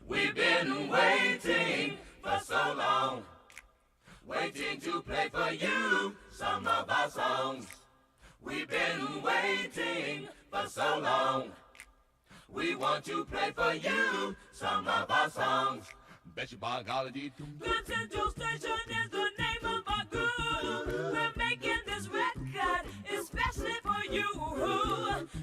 We've been waiting for so long, waiting to play for you some of our songs. We've been waiting for so long. We want to play for you some of our songs. Bet you by golly dee Grand Central Station is the name of our group. We're making this record especially for you.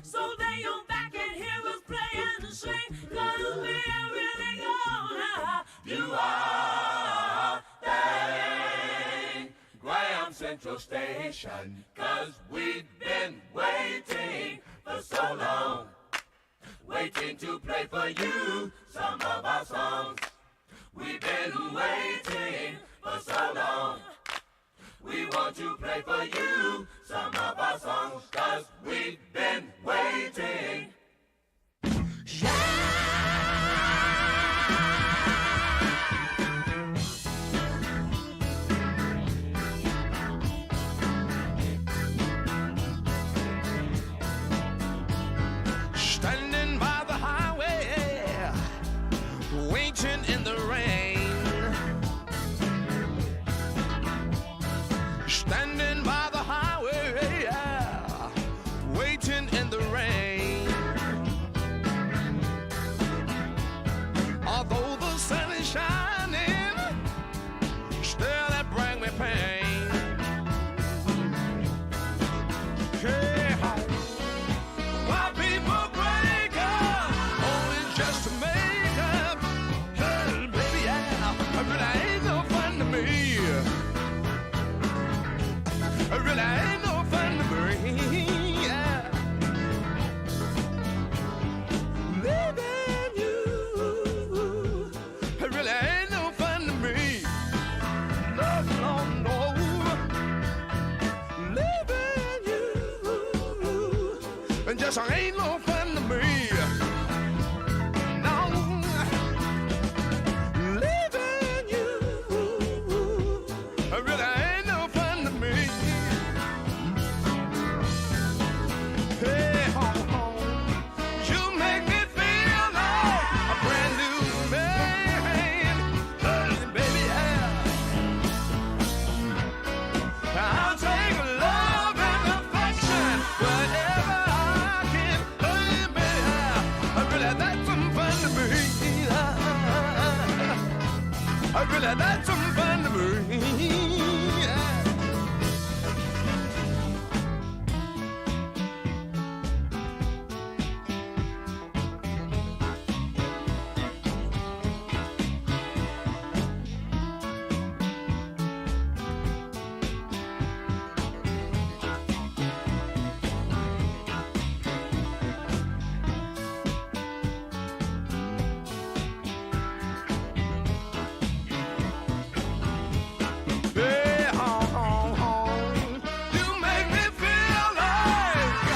So lay your back and hear us play and sing, 'cause we're really gonna do our thing. Graham Central Station, 'cause we've been waiting for so long, waiting to play for you some of our songs. We've been waiting for so long. We want to play for you some of our songs, 'cause we've been waiting. Standing by the highway, waiting in the rain. Standing by the highway, yeah, waiting in the rain. Although the sun is shining, still it brings me pain. Hey, why people break up, only just to make up. Hey, baby, yeah, it really ain't no fun to me. It really ain't no fun to me, yeah. Leaving you, it really ain't no fun to me. No, no, no. Leaving you, it just ain't no fun to me. No. Leaving you, it really ain't no fun to me. Hey, you make me feel like a brand new man. Hey, baby, yeah. I'll take love and affection whenever I can. Hey, baby, yeah. Really, that's some fun to me. Really, that's some fun to me. Yeah. Hey, you make me feel like,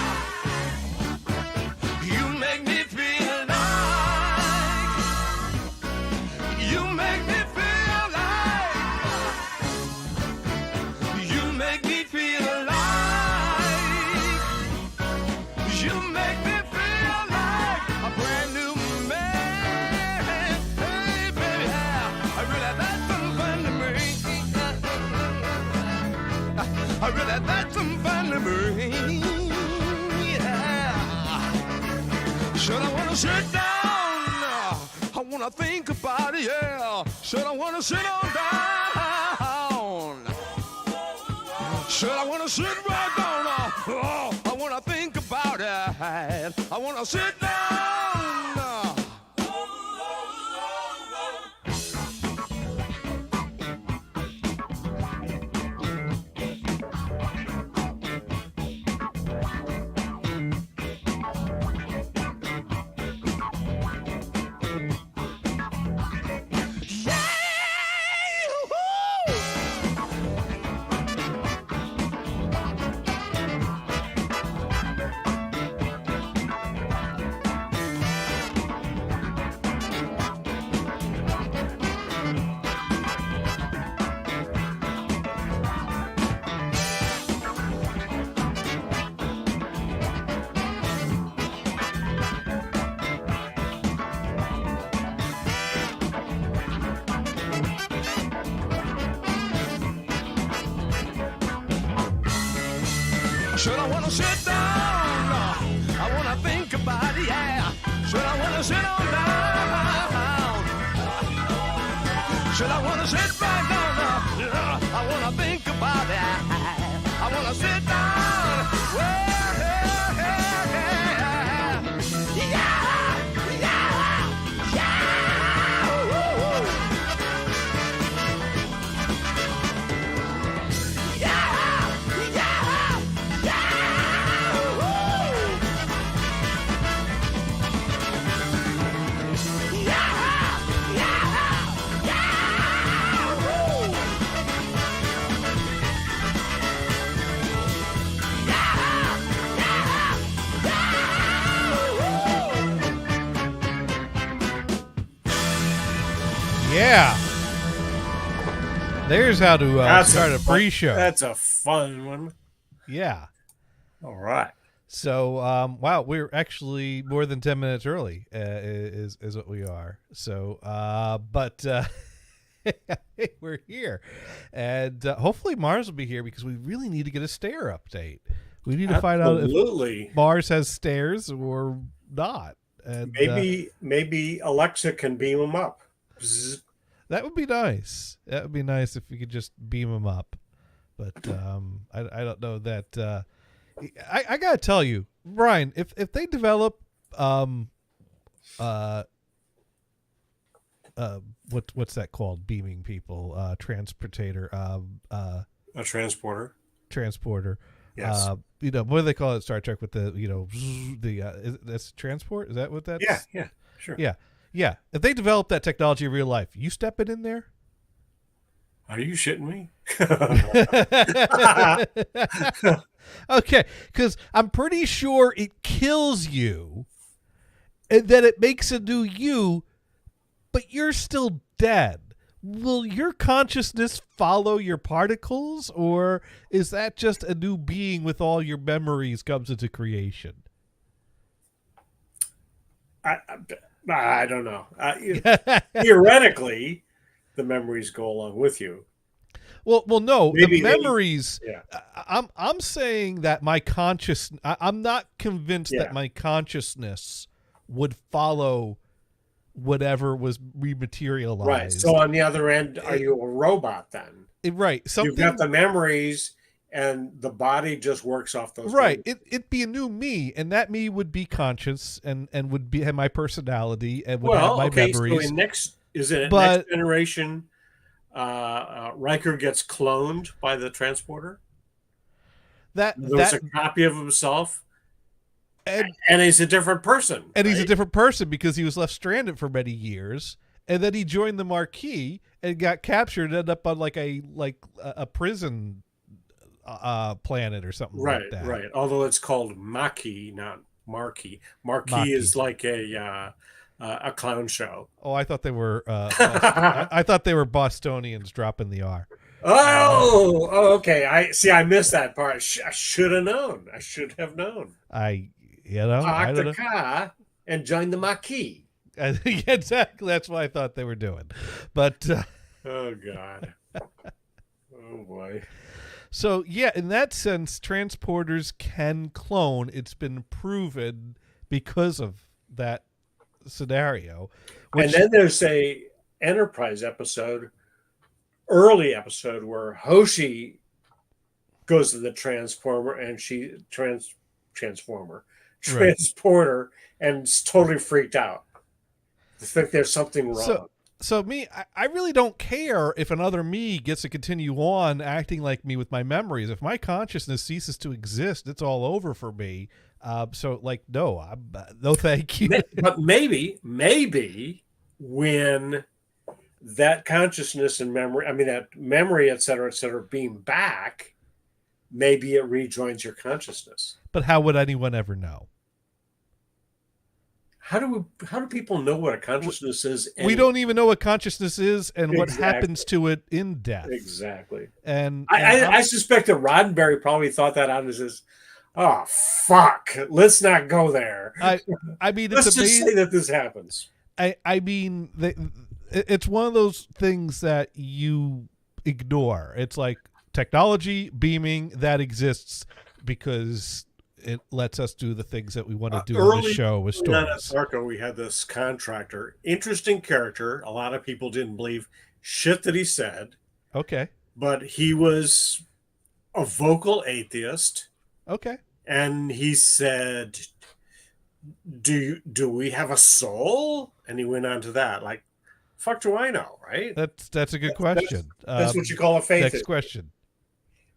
you make me feel like, you make me feel like, you make me feel like, you make me feel like a brand new man. Hey, baby, yeah, I really that's some fun to me. I really that's some fun to me. Yeah. Should I wanna sit down? I wanna think about it, yeah. Should I wanna sit on down? Should I wanna sit right down? Oh, I wanna think about it. I wanna sit down. Should I wanna sit down? I wanna think about it, yeah. Should I wanna sit on down? Should I wanna sit back down? I wanna think about it. I wanna sit down. Well, yeah, yeah, yeah. Yeah, yeah, yeah. Woo-hoo. Yeah, yeah, yeah. Woo-hoo. Yeah, yeah, yeah. Woo. Yeah. There's how to That's start a fun- pre-show. That's a fun one. Yeah. All right. So, wow, we're actually more than 10 minutes early, is what we are. So, but we're here, and hopefully Mars will be here because we really need to get a stair update. We need to find out Absolutely. if Mars has stairs or not. And Maybe Alexa can beam them up. Bzz. that would be nice. That would be nice if we could just beam them up. But I don't know that. I gotta tell you, Brian, if they develop what's that called? Beaming people, transportator, A transporter. transporter. Yes. You know, what do they call it in Star Trek with the that's transport? Is that what that's? Yeah. Sure. Yeah. If they develop that technology in real life, you stepping in there? Are you shitting me? Okay, because I'm pretty sure it kills you, and then it makes a new you, but you're still dead. Will your consciousness follow your particles, or is that just a new being with all your memories comes into creation? I don't know. Theoretically, the memories go along with you. Well, no. Maybe the memories. Yeah. I'm saying that my I'm not convinced Yeah. that my consciousness would follow whatever was rematerialized. Right. So on the other end, are you a robot then? Right. Something. You've got the memories, and the body just works off those. Right. memories. It'd be a new me, and that me would be conscious and would have my personality and would have Well, my okay. memories. So in next But- generation, Riker gets cloned by the transporter. There's a copy of himself, and he's a different person. And he's a right? different person because he was left stranded for many years, and then he joined the Marquis and got captured and ended up on like a prison planet or something Right, like that. right. Although it's called Maquis, not Marquis. Marquis is like a clown show. Oh, I thought they were. I thought they were Bostonians dropping the R. Oh, okay. I missed that part. I should have known. I should have known. I Park don't the know. car and join the Maquis. Exactly. That's what I thought they were doing. But Oh God. Oh boy. so yeah, in that sense, transporters can clone. It's been proven because of that scenario. And then there's a Enterprise early episode where Hoshi goes to the transformer and transporter and is totally freaked out. I think there's something wrong. So me, I really don't care if another me gets to continue on acting like me with my memories. If my consciousness ceases to exist, it's all over for me. So like, no, no, thank you. But maybe when that consciousness and memory, that memory, et cetera, beam back, maybe it rejoins your consciousness. But how would anyone ever know? How do people know what a consciousness is? We don't even know what consciousness is and what Exactly. happens to it in death. Exactly. And I suspect that Roddenberry probably thought that out and says, "Oh fuck, let's not go there. I mean, Let's it's just amazing. say that this happens." I mean, it's one of those things that you ignore. It's like technology, beaming, that exists. because it lets us do the things that we want to do on Early the show with on at stories. Sarco, we had this contractor. Interesting character. A lot of people didn't believe shit that he said, Okay. but he was a vocal atheist. Okay. And he said, do we have a soul? And he went on to that. Like, fuck do I know, right? That's a good question. That's what you call a faith. Next question.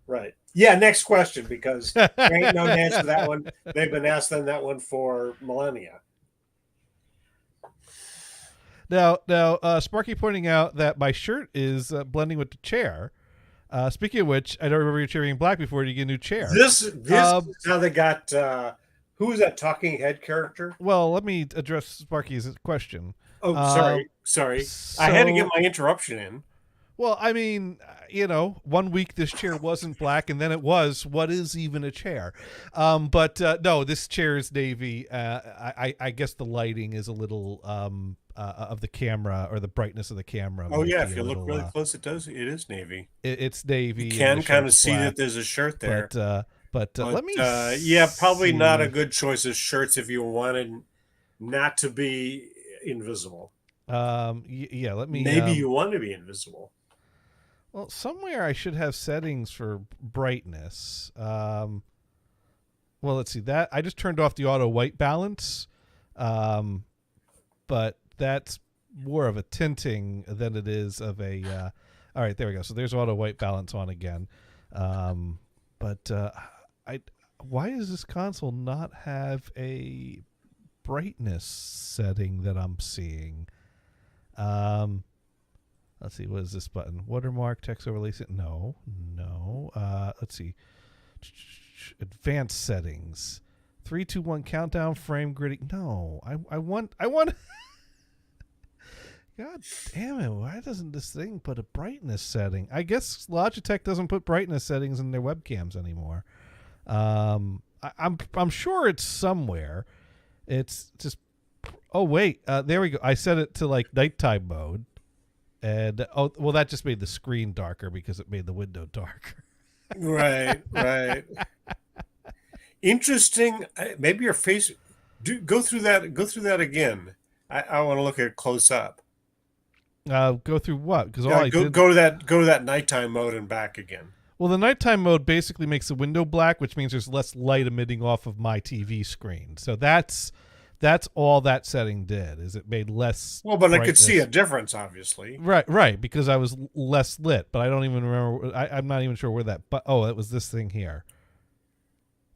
Right. Yeah, next question, because there ain't no answer to that one. They've been asking that one for millennia. Now, Sparky pointing out that my shirt is blending with the chair. Speaking of which, I don't remember you cheering black before you get a new chair. This is how they got. Who was that talking head character? Well, let me address Sparky's question. Oh, sorry. So, I had to get my interruption in. Well, I mean, 1 week this chair wasn't black, and then it was. What is even a chair? But no, this chair is navy. I guess the lighting is a little of the camera, or the brightness of the camera. Oh yeah, if you look look really close, it is navy. It's navy. You can kind of see that there's a shirt there. But let me. Probably see. not a good choice of shirts if you wanted not to be invisible. Yeah. Let me. Maybe you want to be invisible. Well, somewhere I should have settings for brightness. Well, let's see that. I just turned off the auto white balance, but that's more of a tinting than it is of a. All right, there we go. So there's auto white balance on again. But why does this console not have a brightness setting that I'm seeing? Let's see, what is this button? Watermark, text overlay. No. Let's see. Advanced settings. 3, 2, 1 countdown, frame gridding. No, I want. God damn it! Why doesn't this thing put a brightness setting? I guess Logitech doesn't put brightness settings in their webcams anymore. I'm sure it's somewhere. It's just. Oh wait, there we go. I set it to like nighttime mode. And that just made the screen darker because it made the window darker. Right. Interesting. Maybe your face. Go through that again. I want to look at it close up. Go through what? Because go to that nighttime mode and back again. Well, the nighttime mode basically makes the window black, which means there's less light emitting off of my TV screen. So that's all that setting did, is it made less. Well, but brightness. I could see a difference, obviously. Right, because I was less lit, but I don't even remember. I'm not even sure where that. But it was this thing here.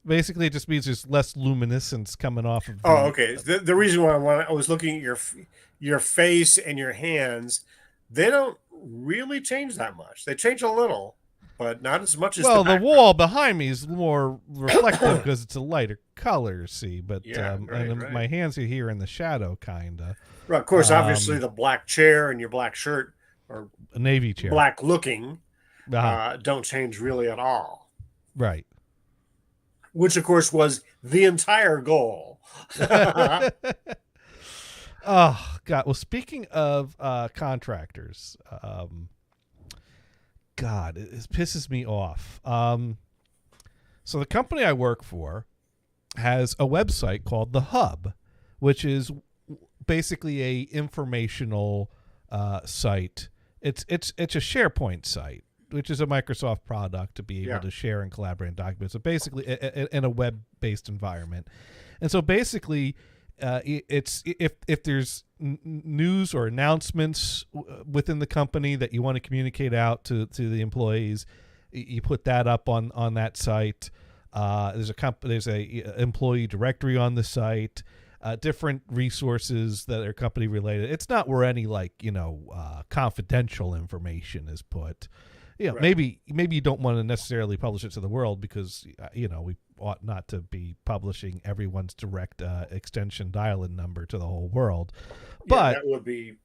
Basically, it just means there's less luminescence coming off of. Okay. The reason why I was looking at your face and your hands, they don't really change that much. They change a little, but not as much as. Well, the wall behind me is more reflective because it's a lighter color. See, but right. My hands are here in the shadow, kinda. Right, of course, obviously, the black chair and your black shirt, or a navy chair, black looking, don't change really at all. Right. Which, of course, was the entire goal. Oh God! Well, speaking of contractors, God, it pisses me off. So the company I work for has a website called The Hub, which is basically a informational site. It's a SharePoint site, which is a Microsoft product to be able to share and collaborate in documents. So basically, in a web-based environment, and so basically, it's if there's news or announcements within the company that you want to communicate out to the employees, you put that up on that site. There's a employee directory on the site. Different resources that are company related. It's not where any confidential information is put. Right. Maybe you don't want to necessarily publish it to the world because we ought not to be publishing everyone's direct extension dial-in number to the whole world. But that would be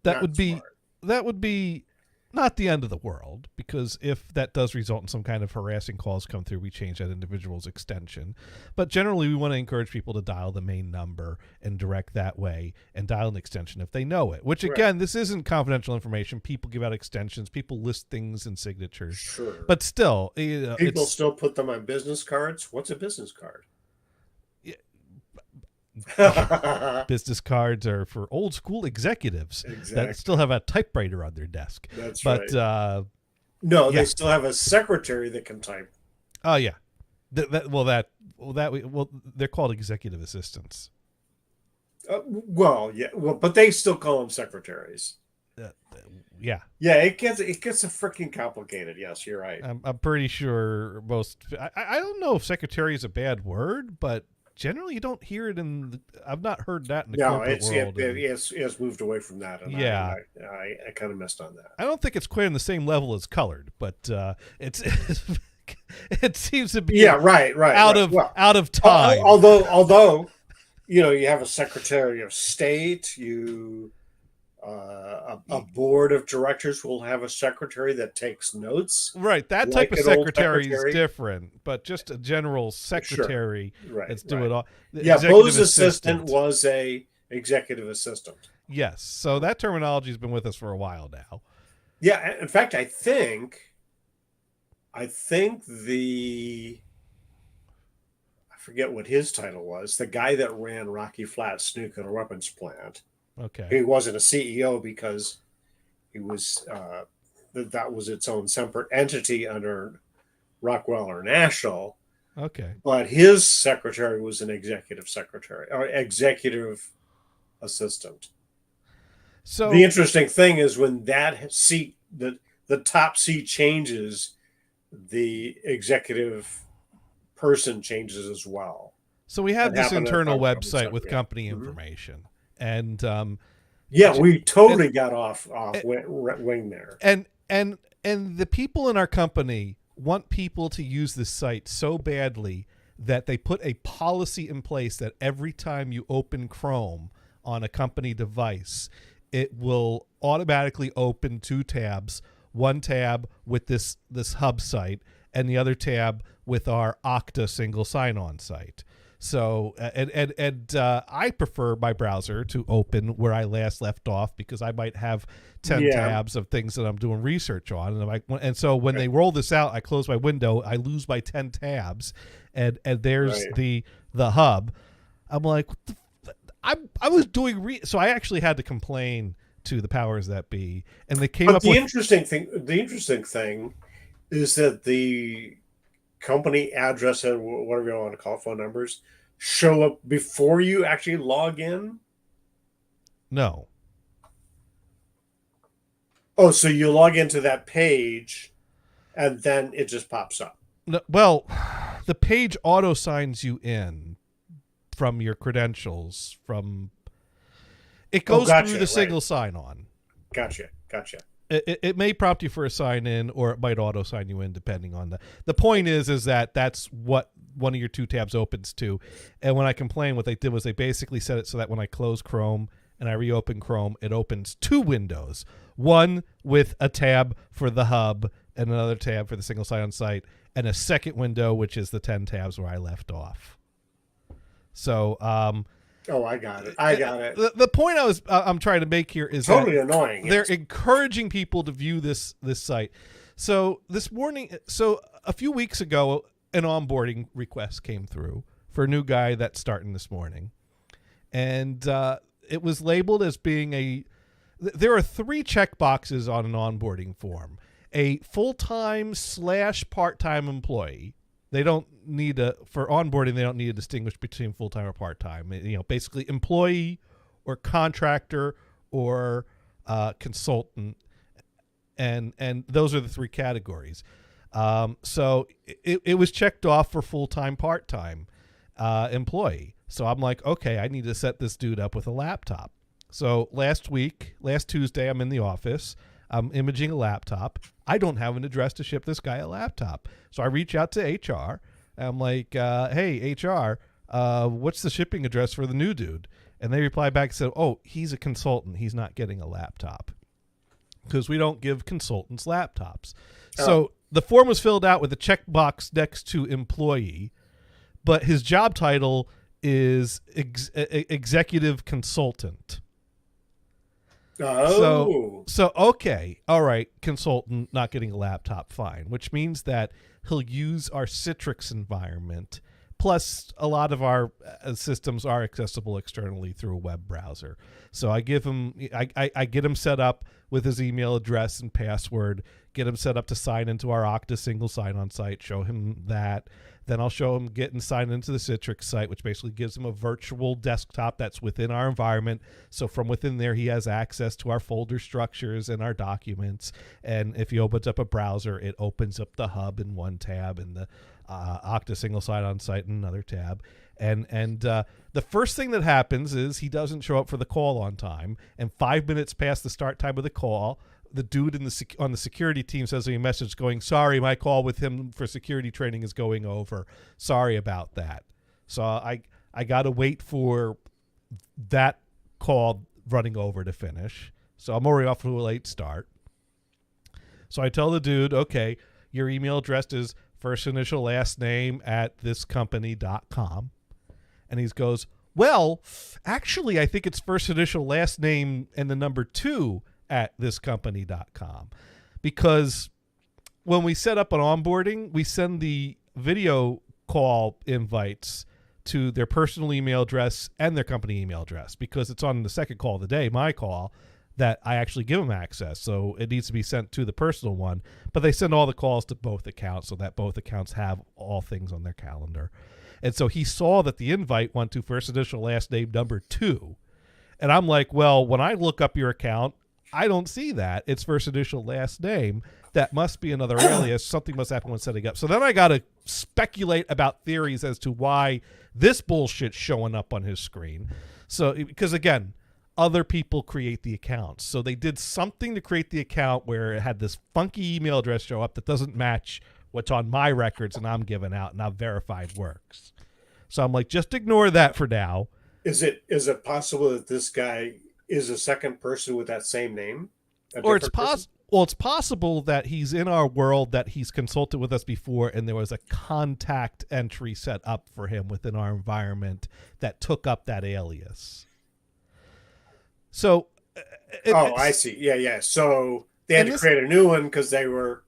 that would be not the end of the world, because if that does result in some kind of harassing calls come through, we change that individual's extension. But generally, we want to encourage people to dial the main number and direct that way and dial an extension if they know it, which, again, this isn't confidential information. People give out extensions. People list things in signatures. Sure. But still, People still put them on business cards. What's a business card? Business cards are for old school executives Exactly. that still have a typewriter on their desk. That's but, right. No, yeah. they still have a secretary that can type. Oh yeah, they're called executive assistants. But they still call them secretaries. Yeah. Yeah, it gets a freaking complicated. Yes, you're right. I'm pretty sure most. I don't know if secretary is a bad word, but generally you don't hear it I've not heard that in the corporate world. It's moved away from that. And yeah, I kind of missed on that. I don't think it's quite on the same level as colored, but it's it seems to be right out of time. Although you have a Secretary of State, a board of directors will have a secretary that takes notes. Right, that type of secretary is different, but just a general secretary that's doing all. Bo's assistant was a executive assistant. Yes, so that terminology has been with us for a while now. Yeah, in fact, I think I forget what his title was. The guy that ran Rocky Flat Nuclear Weapons Plant. Okay. He wasn't a CEO because he was that was its own separate entity under Rockwell International. Okay. But his secretary was an executive secretary or executive assistant. So the interesting thing is when that seat, the top seat changes, the executive person changes as well. So we have this internal website with company information. And we totally got off wing there. And the people in our company want people to use this site so badly that they put a policy in place that every time you open Chrome on a company device, it will automatically open two tabs, one tab with this hub site and the other tab with our Okta single sign-on site. So, I prefer my browser to open where I last left off because I might have 10 tabs of things that I'm doing research on. And so when they roll this out, I close my window, I lose my 10 tabs, and there's the hub. I'm like, I was doing so I actually had to complain to the powers that be, and they came up with... The interesting thing is that the company address and whatever you want to call it, phone numbers, show up before you actually log in? No. Oh, so you log into that page and then it just pops up. No, well, the page auto signs you in from your credentials. It goes through the single sign-on. Gotcha. It may prompt you for a sign in, or it might auto sign you in, depending on the point is that that's what one of your two tabs opens to. And when I complained, what they did was they basically set it so that when I close Chrome and I reopen Chrome, it opens two windows, one with a tab for the hub and another tab for the single sign-on site, and a second window which is the 10 tabs where I left off. So I got it. The point I'm trying to make here is totally annoying. They're encouraging people to view this site. So a few weeks ago, an onboarding request came through for a new guy that's starting this morning, and it was labeled as being there are 3 checkboxes on an onboarding form: a full-time / part-time employee. They don't need for onboarding, they don't need to distinguish between full-time or part-time. Basically employee or contractor or consultant. And those are the 3 categories. So it was checked off for full-time, part-time employee. So I'm like, okay, I need to set this dude up with a laptop. So last Tuesday, I'm in the office. I'm imaging a laptop. I don't have an address to ship this guy a laptop. So I reach out to HR. I'm like, hey, HR, what's the shipping address for the new dude? And they reply back and said, oh, he's a consultant. He's not getting a laptop. because we don't give consultants laptops. So the form was filled out with a checkbox next to employee, but his job title is executive consultant. Oh. So okay, all right, consultant not getting a laptop, fine, which means that he'll use our Citrix environment. Plus, a lot of our systems are accessible externally through a web browser. So I give him, I get him set up with his email address and password, get him set up to sign into our Okta single sign-on site, show him that. Then I'll show him getting signed into the Citrix site, which basically gives him a virtual desktop that's within our environment. So from within there, he has access to our folder structures and our documents. And if he opens up a browser, it opens up the hub in one tab and the Okta single sign-on site in another tab. And the first thing that happens is he doesn't show up for the call on time. And 5 minutes past the start time of the call, the dude on the security team sends me a message going, sorry, my call with him for security training is going over. Sorry about that. So I got to wait for that call running over to finish. So I'm already off to a late start. So I tell the dude, okay, your email address is first initial last name at thiscompany.com. And he goes, well, actually, I think it's first initial last name and the number 2 at thiscompany.com, because when we set up an onboarding, we send the video call invites to their personal email address and their company email address, because it's on the second call of the day, my call, that I actually give them access. So it needs to be sent to the personal one, but they send all the calls to both accounts so that both accounts have all things on their calendar. And so he saw that the invite went to first initial last name number 2. And I'm like, well, when I look up your account, I don't see that. It's first initial last name. That must be another alias. Something must happen when setting up. So then I got to speculate about theories as to why this bullshit's showing up on his screen. So, because again, other people create the accounts. So they did something to create the account where it had this funky email address show up that doesn't match what's on my records and I'm giving out, and I've verified works. So I'm like, just ignore that for now. Is it possible that this guy is a second person with that same name? Or it's possible. Well, it's possible that he's in our world, that he's consulted with us before, and there was a contact entry set up for him within our environment that took up that alias. So, I see. Yeah. So they had to create a new one because they were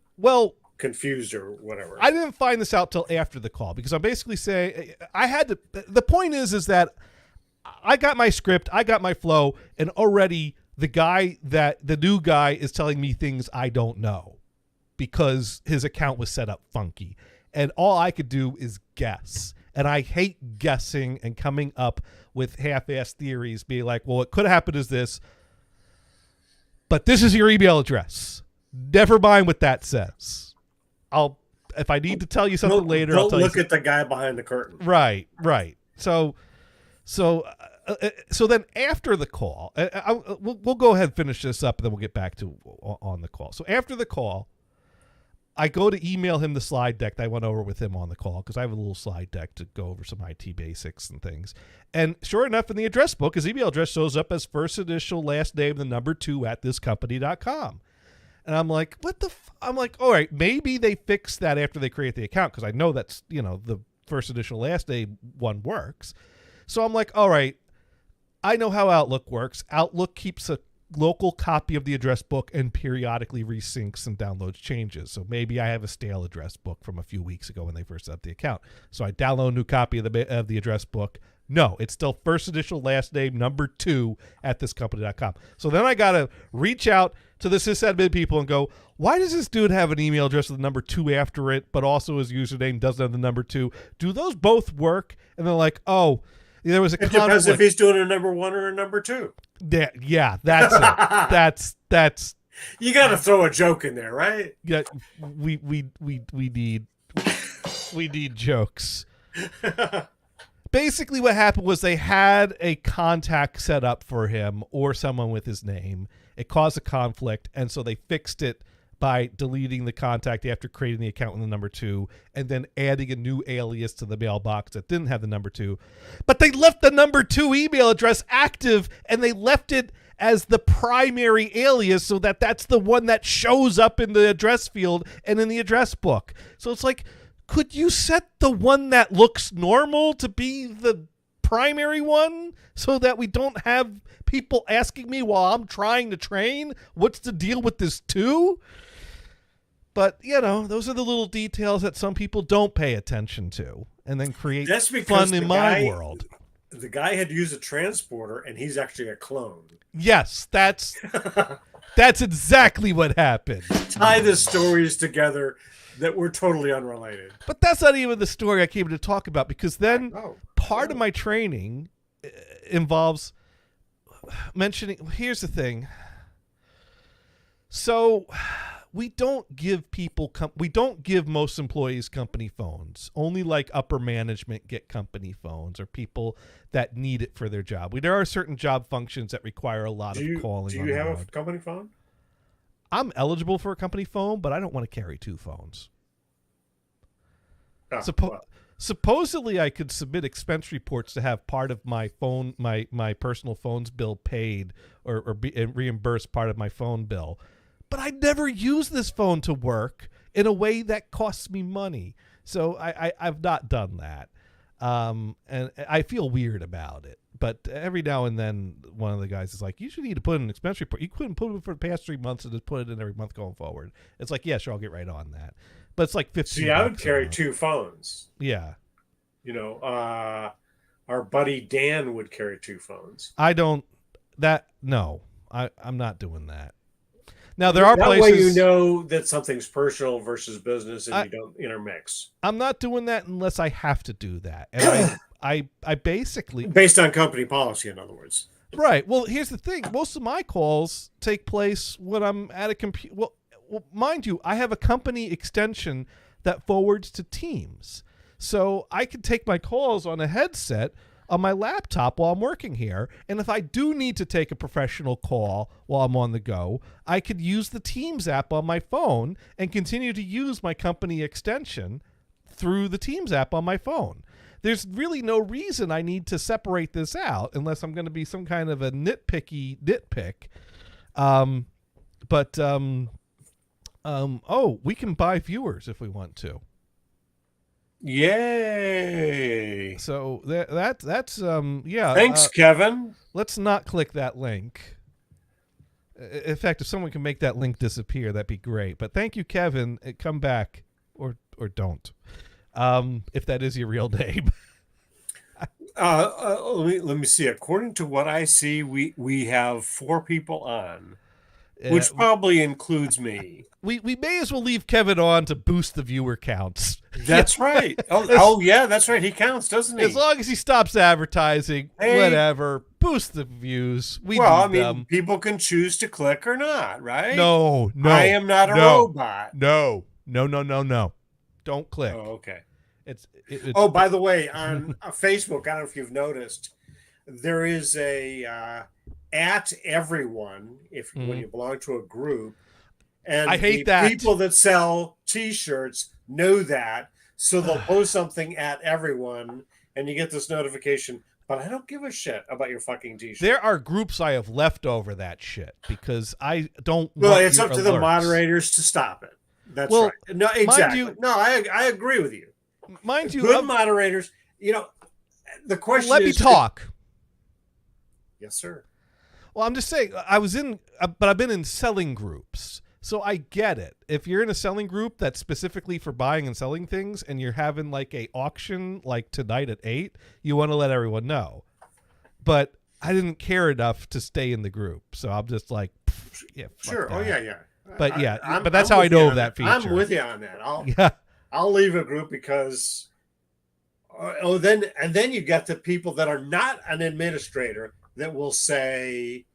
confused or whatever. I didn't find this out till after the call, because I'm basically saying I had to. The point is that I got my script, I got my flow, and already the new guy is telling me things I don't know because his account was set up funky. And all I could do is guess. And I hate guessing and coming up with half-assed theories, being like, well, what could have happened is this, but this is your email address. Never mind what that says. If I need to tell you something later, I'll tell you. Look at the guy behind the curtain. Right. So then after the call, we'll go ahead and finish this up, and then we'll get back to on the call. So after the call, I go to email him the slide deck that I went over with him on the call, because I have a little slide deck to go over some IT basics and things. And sure enough, in the address book, his email address shows up as first initial last name, the number 2 at thiscompany.com. And I'm like, I'm like, all right, maybe they fixed that after they create the account, because I know that's, the first initial last name one works. So I'm like, all right, I know how Outlook works. Outlook keeps a local copy of the address book and periodically resyncs and downloads changes. So maybe I have a stale address book from a few weeks ago when they first set up the account. So I download a new copy of the address book. No, it's still first initial last name number 2 at thiscompany.com. So then I got to reach out to the sysadmin people and go, why does this dude have an email address with the number 2 after it, but also his username doesn't have the number 2? Do those both work? And they're like, oh, there was a conflict. It depends if he's doing a number 1 or a number 2. Yeah, that's it. That's you got to throw a joke in there, right? Yeah, we need jokes. Basically, what happened was they had a contact set up for him or someone with his name. It caused a conflict, and so they fixed it by deleting the contact after creating the account with the number 2 and then adding a new alias to the mailbox that didn't have the number 2. But they left the number 2 email address active, and they left it as the primary alias so that that's the one that shows up in the address field and in the address book. So it's like, could you set the one that looks normal to be the primary one so that we don't have people asking me while I'm trying to train what's the deal with this 2? But, you know, those are the little details that some people don't pay attention to and then create fun in my world. The guy had to use a transporter, and he's actually a clone. Yes, that's exactly what happened. Tie the stories together that were totally unrelated. But that's not even the story I came to talk about, because then part of my training involves mentioning, here's the thing. So we don't give most employees company phones. Only like upper management get company phones, or people that need it for their job. There are certain job functions that require a lot of calling. Do you have a company phone? I'm eligible for a company phone, but I don't want to carry 2 phones. Supposedly, I could submit expense reports to have part of my phone, my personal phone's bill paid, or reimburse part of my phone bill. But I never use this phone to work in a way that costs me money. So I've not done that. And I feel weird about it. But every now and then, one of the guys is like, you should need to put in an expense report. You couldn't put it for the past 3 months and just put it in every month going forward. It's like, yeah, sure, I'll get right on that. But it's like 15. See, I would carry 2 phones. Yeah. You know, our buddy Dan would carry 2 phones. I'm not doing that. Now, there are that places. That way you know that something's personal versus business, and you don't intermix. I'm not doing that unless I have to do that. And I basically... Based on company policy, in other words. Right. Well, here's the thing. Most of my calls take place when I'm at a computer. Well, mind you, I have a company extension that forwards to Teams. So I can take my calls on a headset on my laptop while I'm working here. And if I do need to take a professional call while I'm on the go, I could use the Teams app on my phone and continue to use my company extension through the Teams app on my phone. There's really no reason I need to separate this out unless I'm going to be some kind of a nitpick. We can buy viewers if we want to. Yay! So that's yeah. Thanks, Kevin. Let's not click that link. In fact, if someone can make that link disappear, that'd be great. But thank you, Kevin. Come back or don't. If that is your real name. Let me see. According to what I see, we have 4 people on, which probably includes me. We may as well leave Kevin on to boost the viewer counts. That's right. Oh, yeah, that's right. He counts, doesn't he? As long as he stops advertising, whatever, boost the views. People can choose to click or not, right? No. I am not a robot. No. Don't click. Oh, okay. It's by the way, on Facebook, I don't know if you've noticed, there is a at everyone when you belong to a group. And I hate that. People that sell T-shirts know that, so they'll post something at everyone, and you get this notification. But I don't give a shit about your fucking T-shirt. There are groups I have left over that shit because I don't. Well, it's up to the moderators to stop it. That's right. No, exactly. I agree with you. Mind you, good moderators. You know, the question. Let me talk. Yes, sir. Well, I'm just saying. But I've been in selling groups. So I get it. If you're in a selling group that's specifically for buying and selling things and you're having like a auction like tonight at 8, you want to let everyone know. But I didn't care enough to stay in the group. So I'm just like, yeah, sure. That. Oh, yeah. But but that's how I know of that feature. I'm with you on that. I'll leave a group because then you get the people that are not an administrator that will say,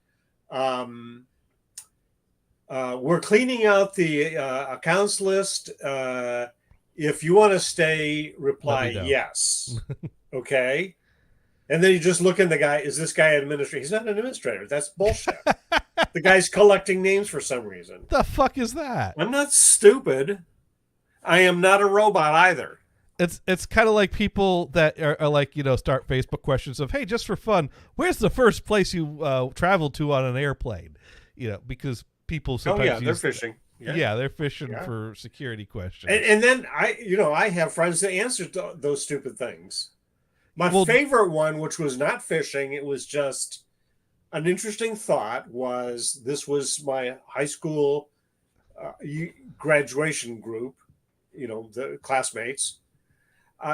we're cleaning out the accounts list. If you want to stay, reply yes. Okay. And then you just look in the guy. Is this guy an administrator? He's not an administrator. That's bullshit. The guy's collecting names for some reason. The fuck is that? I'm not stupid. I am not a robot either. It's kind of like people that are like, start Facebook questions of, hey, just for fun, where's the first place you traveled to on an airplane? Because people sometimes they're fishing. Yeah, they're fishing for security questions. And then I have friends that answer those stupid things. My favorite one, which was not fishing, it was just an interesting thought, this was my high school graduation group, the classmates.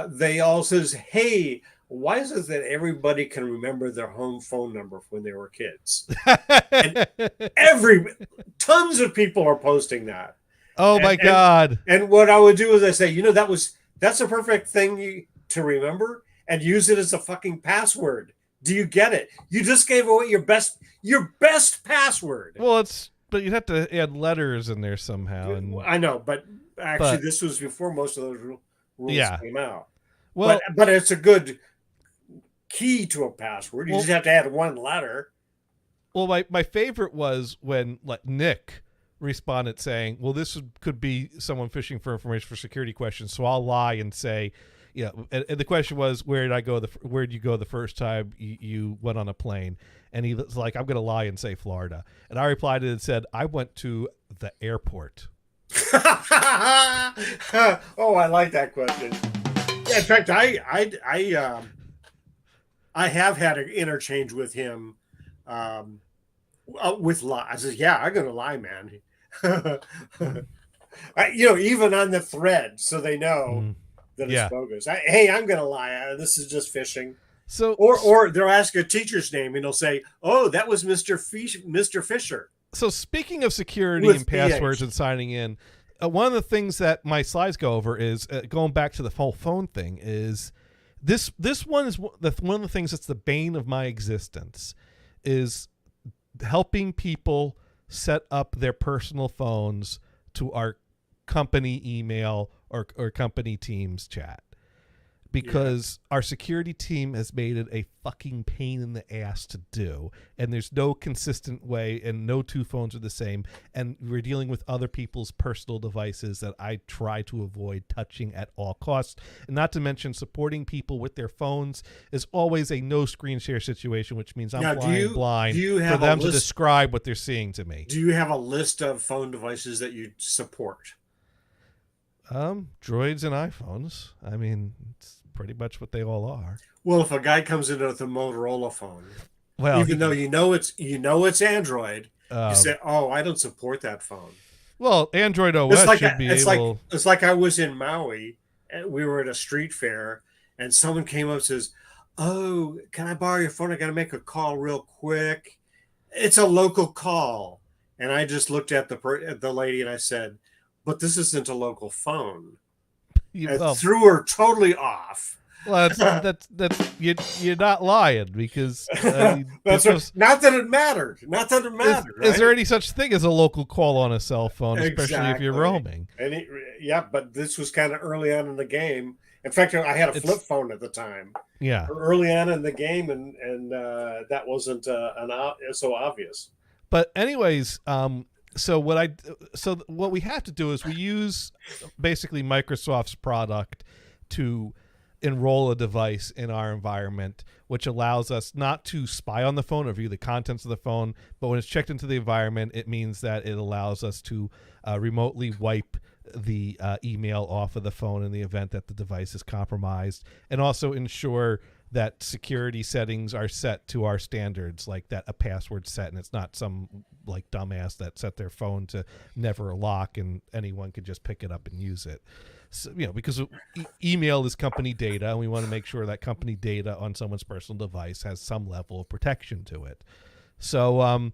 They all says, hey, why is it that everybody can remember their home phone number when they were kids? And tons of people are posting that. Oh my God. And what I would do is I say, that's a perfect thing to remember and use it as a fucking password. Do you get it? You just gave away your best password. Well, but you'd have to add letters in there somehow. And I know, but actually this was before most of those rules came out. Well, but it's a good key to a password. You just have to add one letter. Well, my favorite was when Nick responded saying, well, this could be someone fishing for information for security questions, so I'll lie and say, and the question was, where did you go the first time you went on a plane? And he was like, I'm going to lie and say Florida. And I replied and said, I went to the airport. Oh, I like that question. Yeah, in fact, I have had an interchange with him with lie. I said, yeah, I'm going to lie, man. Even on the thread, so they know that it's bogus. Hey, I'm going to lie. This is just fishing. So, or they'll ask a teacher's name and they'll say, oh, that was Mr. Fisher. So speaking of security and passwords and signing in, one of the things that my slides go over is going back to the whole phone thing is this one is one of the things that's the bane of my existence is helping people set up their personal phones to our company email or company Teams chat. Because our security team has made it a fucking pain in the ass to do. And there's no consistent way and no two phones are the same. And we're dealing with other people's personal devices that I try to avoid touching at all costs. And not to mention supporting people with their phones is always a no screen share situation, which means I'm flying blind for them to describe what they're seeing to me. Do you have a list of phone devices that you support? Droids and iPhones. I mean, it's pretty much what they all are. Well, if a guy comes in with a Motorola phone, even though it's Android, you say, "Oh, I don't support that phone." Well, Android OS should be able. It's like I was in Maui, and we were at a street fair, and someone came up and says, "Oh, can I borrow your phone? I got to make a call real quick." It's a local call, and I just looked at the lady and I said, "But this isn't a local phone." Threw her totally off. Well, that's you're not lying because that's not that it mattered. Not that it mattered. Is there any such thing as a local call on a cell phone, especially if you're roaming? And but this was kind of early on in the game. In fact, I had a flip phone at the time. Yeah, early on in the game, and that wasn't so obvious. But anyways, So what we have to do is we use basically Microsoft's product to enroll a device in our environment, which allows us not to spy on the phone or view the contents of the phone, but when it's checked into the environment, it means that it allows us to remotely wipe the email off of the phone in the event that the device is compromised, and also ensure that security settings are set to our standards, like that a password set, and it's not some like dumbass that set their phone to never lock and anyone could just pick it up and use it. So, because email is company data, and we want to make sure that company data on someone's personal device has some level of protection to it. So,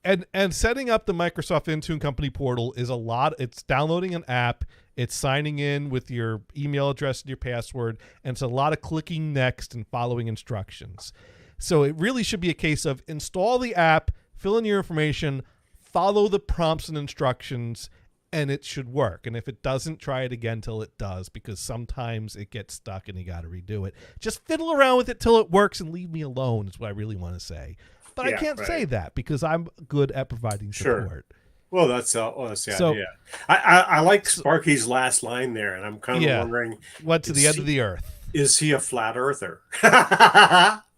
and setting up the Microsoft Intune company portal is a lot. It's downloading an app, it's signing in with your email address and your password, and it's a lot of clicking next and following instructions. So it really should be a case of install the app, fill in your information, follow the prompts and instructions, and it should work. And if it doesn't, try it again till it does, because sometimes it gets stuck and you got to redo it. Just fiddle around with it till it works and leave me alone is what I really want to say. But I Yeah, can't right. say that because I'm good at providing Sure. support. Well, that's the So- idea. I like Sparky's last line there, and I'm kind of Yeah. wondering, What to the Is end he- of the earth? is he a flat earther?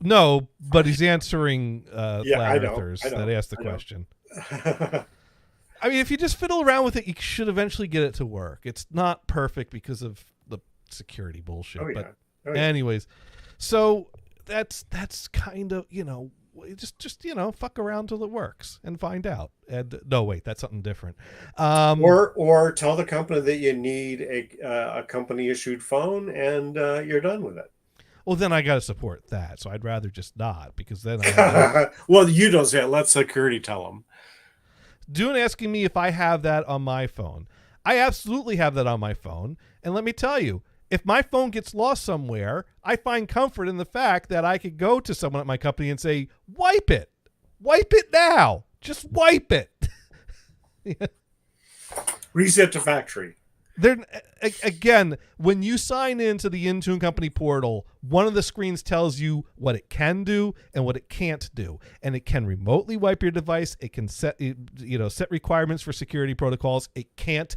No, but he's answering Yeah, flat I know, earthers I know, that asked the I know. question. I mean, if you just fiddle around with it, you should eventually get it to work. It's not perfect because of the security bullshit. Oh, yeah. But Oh, yeah. anyways, so that's kind of, just fuck around till it works and find out. And no, wait, that's something different. Or tell the company that you need a company issued phone, and you're done with it. Well, then I got to support that. So I'd rather just not, because then I Well, you don't say it. Let security tell them. Dune asking me if I have that on my phone. I absolutely have that on my phone. And let me tell you, if my phone gets lost somewhere, I find comfort in the fact that I could go to someone at my company and say, wipe it. Wipe it now. Just wipe it. Reset to factory. Again, when you sign into the Intune Company portal, one of the screens tells you what it can do and what it can't do, and it can remotely wipe your device. It can set requirements for security protocols. It can't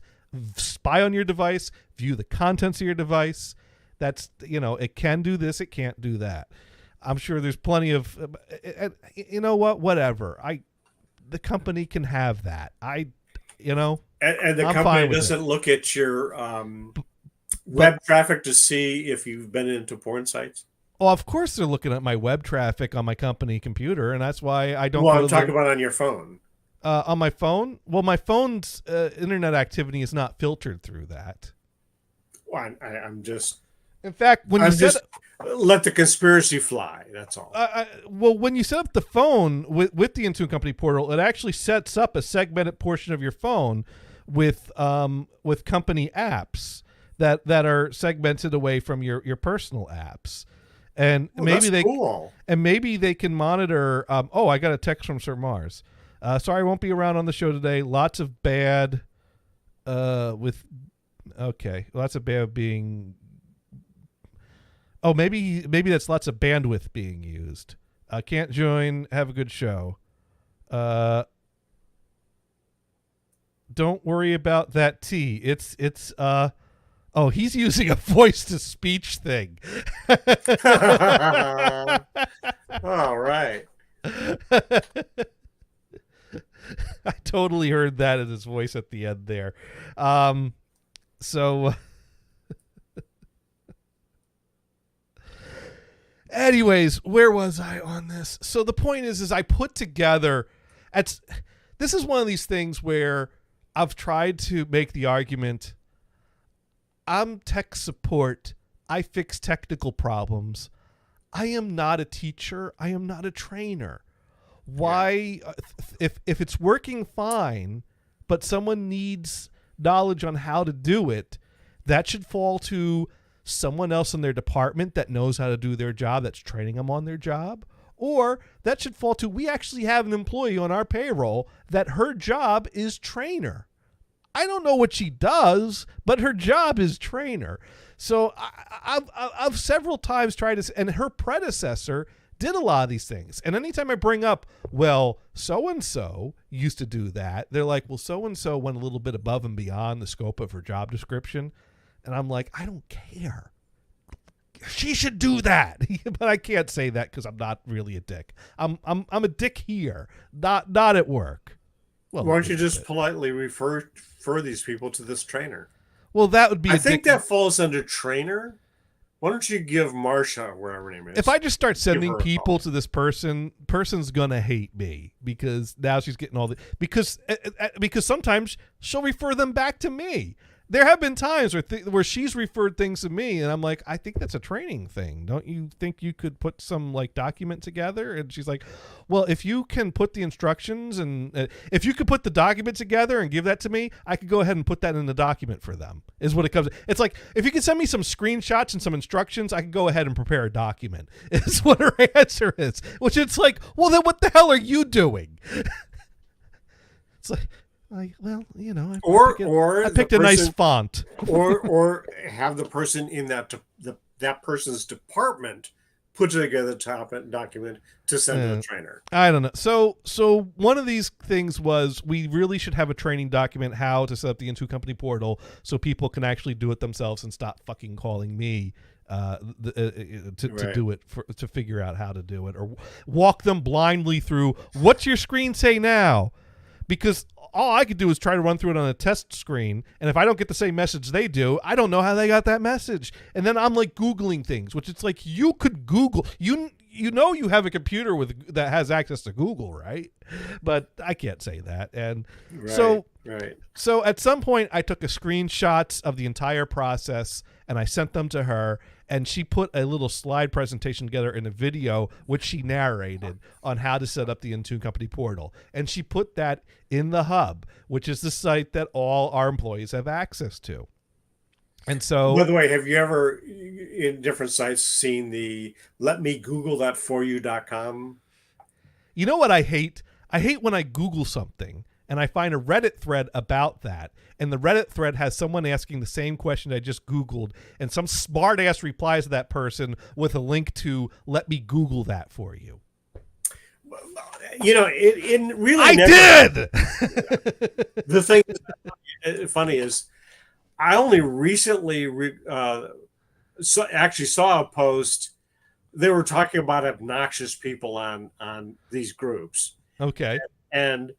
spy on your device, view the contents of your device. That's it can do this, it can't do that. I'm sure there's plenty of whatever. The company can have that. And the I'm fine company with doesn't look at your web traffic to see if you've been into porn sites. Well, of course they're looking at my web traffic on my company computer, and that's why I don't. Well, go I'm to talking about on your phone. on my phone. Well, my phone's internet activity is not filtered through that. Well, I'm just. In fact, when I'm you set just let the conspiracy fly. That's all. when you set up the phone with the Intune Company portal, it actually sets up a segmented portion of your phone with company apps that are segmented away from your personal apps. And maybe they can monitor. I got a text from Sir Mars. Sorry, I won't be around on the show today. Lots of bad being. Oh, maybe that's lots of bandwidth being used. Can't join. Have a good show. Don't worry about that T. It's he's using a voice to speech thing. All right. I totally heard that in his voice at the end there. Anyways, where was I on this? So the point is I put together. This is one of these things where I've tried to make the argument. I'm tech support. I fix technical problems. I am not a teacher. I am not a trainer. Why, if it's working fine, but someone needs knowledge on how to do it, that should fall to someone else in their department that knows how to do their job, that's training them on their job. Or that should fall to, we actually have an employee on our payroll that her job is trainer. I don't know what she does, but her job is trainer. So I've several times tried to, and her predecessor did a lot of these things. And anytime I bring up, well, so-and-so used to do that, they're like, well, so-and-so went a little bit above and beyond the scope of her job description. And I'm like, I don't care. She should do that. But I can't say that because I'm not really a dick. I'm a dick here, not at work. Well, why don't you just politely refer these people to this trainer? Well, that would be. I think that falls under trainer. Why don't you give Marsha, whatever her name is? If I just start sending people to this person's gonna hate me because now she's getting all the because sometimes she'll refer them back to me. There have been times where she's referred things to me, and I'm like, I think that's a training thing. Don't you think you could put some document together? And she's like, well, if you can put the instructions and if you could put the document together and give that to me, I could go ahead and put that in the document for them. Is what it comes. It's like if you can send me some screenshots and some instructions, I can go ahead and prepare a document. Is what her answer is. Which it's like, well, then what the hell are you doing? It's like. I picked a nice font, or have the person in that person's department put together a document to send to the trainer. I don't know. So one of these things was we really should have a training document how to set up the Intuit company portal so people can actually do it themselves and stop fucking calling me to do it, to figure out how to do it, or walk them blindly through what's your screen say now, because all I could do is try to run through it on a test screen, and if I don't get the same message they do, I don't know how they got that message. And then I'm like Googling things, which it's like you could Google. You have a computer that has access to Google, right? But I can't say that. And so at some point I took a screenshots of the entire process and I sent them to her, and she put a little slide presentation together in a video which she narrated on how to set up the Intuit company portal. And she put that in the hub, which is the site that all our employees have access to. And so, by the way, have you ever in different sites seen the let me Google that for you.com? You know what I hate? I hate when I Google something and I find a Reddit thread about that, and the Reddit thread has someone asking the same question I just Googled, and some smart ass replies to that person with a link to let me Google that for you. You know, it really I did. The thing that's funny is I only recently actually saw a post. They were talking about obnoxious people on these groups. Okay. And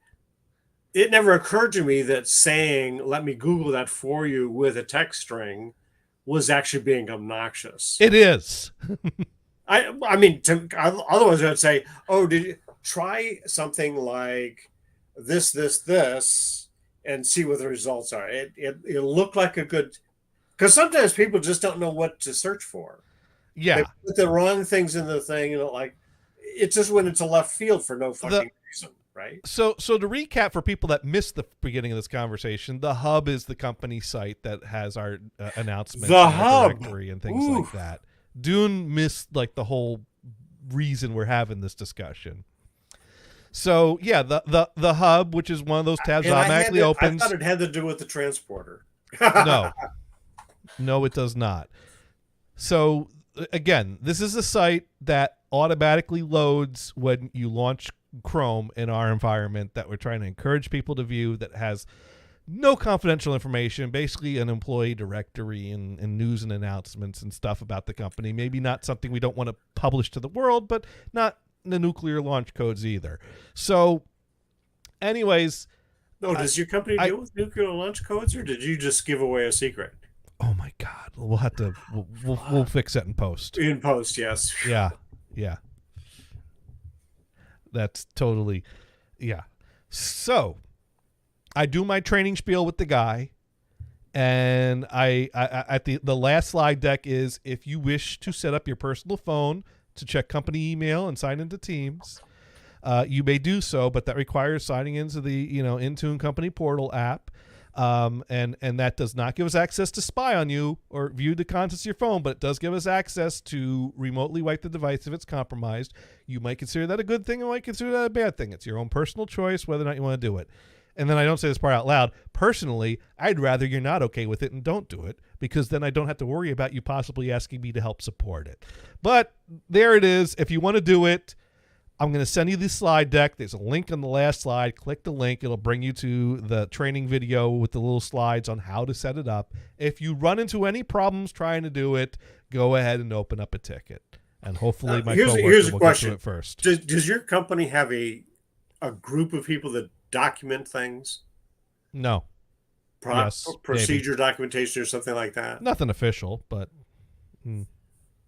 it never occurred to me that saying, let me Google that for you with a text string was actually being obnoxious. It is. I mean, otherwise I'd say, oh, did you try something like this, and see what the results are. It looked like a good, because sometimes people just don't know what to search for. Yeah. They put the wrong things in the thing, and it just went into left field for no fucking reason, right? So to recap for people that missed the beginning of this conversation, the Hub is the company site that has our announcements, the Hub directory, and things like that. Dune missed like the whole reason we're having this discussion. So yeah, the Hub, which is one of those tabs automatically opens. I thought it had to do with the transporter. No, it does not. So again, this is a site that automatically loads when you launch Chrome in our environment that we're trying to encourage people to view, that has no confidential information, basically an employee directory and news and announcements and stuff about the company. Maybe not something we don't want to publish to the world, but not the nuclear launch codes either. So anyways. No, does your company deal with nuclear launch codes, or did you just give away a secret? Oh my God. We'll have to, we'll fix that in post. In post, yes. Yeah. That's totally, yeah. So I do my training spiel with the guy, and I at the last slide deck is, if you wish to set up your personal phone to check company email and sign into Teams, you may do so, but that requires signing into the Intune company portal app. And that does not give us access to spy on you or view the contents of your phone, but it does give us access to remotely wipe the device if it's compromised. You might consider that a good thing, and might consider that a bad thing. It's your own personal choice whether or not you want to do it. And then I don't say this part out loud. Personally, I'd rather you're not okay with it and don't do it, because then I don't have to worry about you possibly asking me to help support it. But there it is. If you want to do it, I'm going to send you the slide deck. There's a link on the last slide. Click the link. It'll bring you to the training video with the little slides on how to set it up. If you run into any problems trying to do it, go ahead and open up a ticket. And hopefully my coworker will get to it first. Does your company have a group of people that document things? No. Procedure documentation or something like that? Nothing official, but...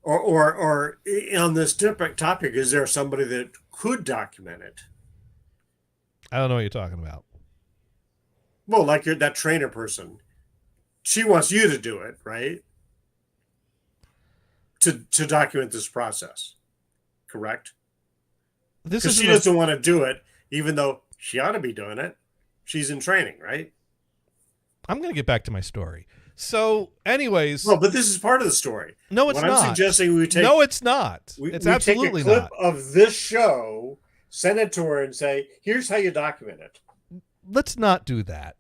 Or on this different topic, is there somebody that could document it? I don't know what you're talking about. Well, like that trainer person, she wants you to do it, right? To document this process, correct? Because she doesn't want to do it, even though she ought to be doing it. She's in training, right? I'm going to get back to my story. So, anyways, well, but this is part of the story. No, it's not. I'm suggesting we take. No, it's not. It's absolutely take a clip not. Of this show, send it to her, and say, "Here's how you document it." Let's not do that.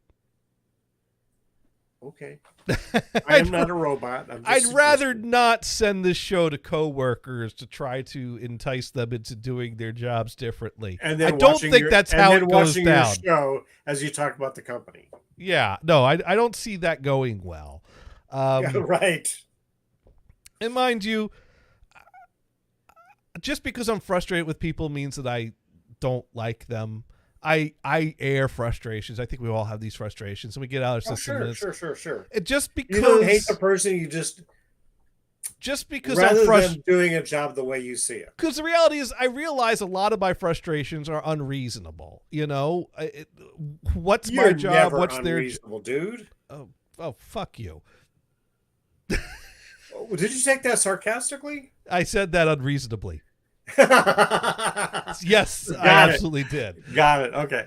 Okay. I am not a robot. I'm I'd just rather suggesting. not send this show to coworkers to try to entice them into doing their jobs differently. And then I don't watching think your- that's and how then it goes watching down. Your show as you talk about the company. Yeah, no, I don't see that going well. Right. And mind you, just because I'm frustrated with people means that I don't like them. I air frustrations. I think we all have these frustrations, and we get out our Oh, system. and sure. It just because You don't hate the person. You just because rather I'm frustrated. than doing a job the way you see it. Because the reality is, I realize a lot of my frustrations are unreasonable. You know, what's my You're job? never What's their? unreasonable, dude. Oh, fuck you! Oh, did you take that sarcastically? I said that unreasonably. Got Yes, I Got it. absolutely did. it. Okay.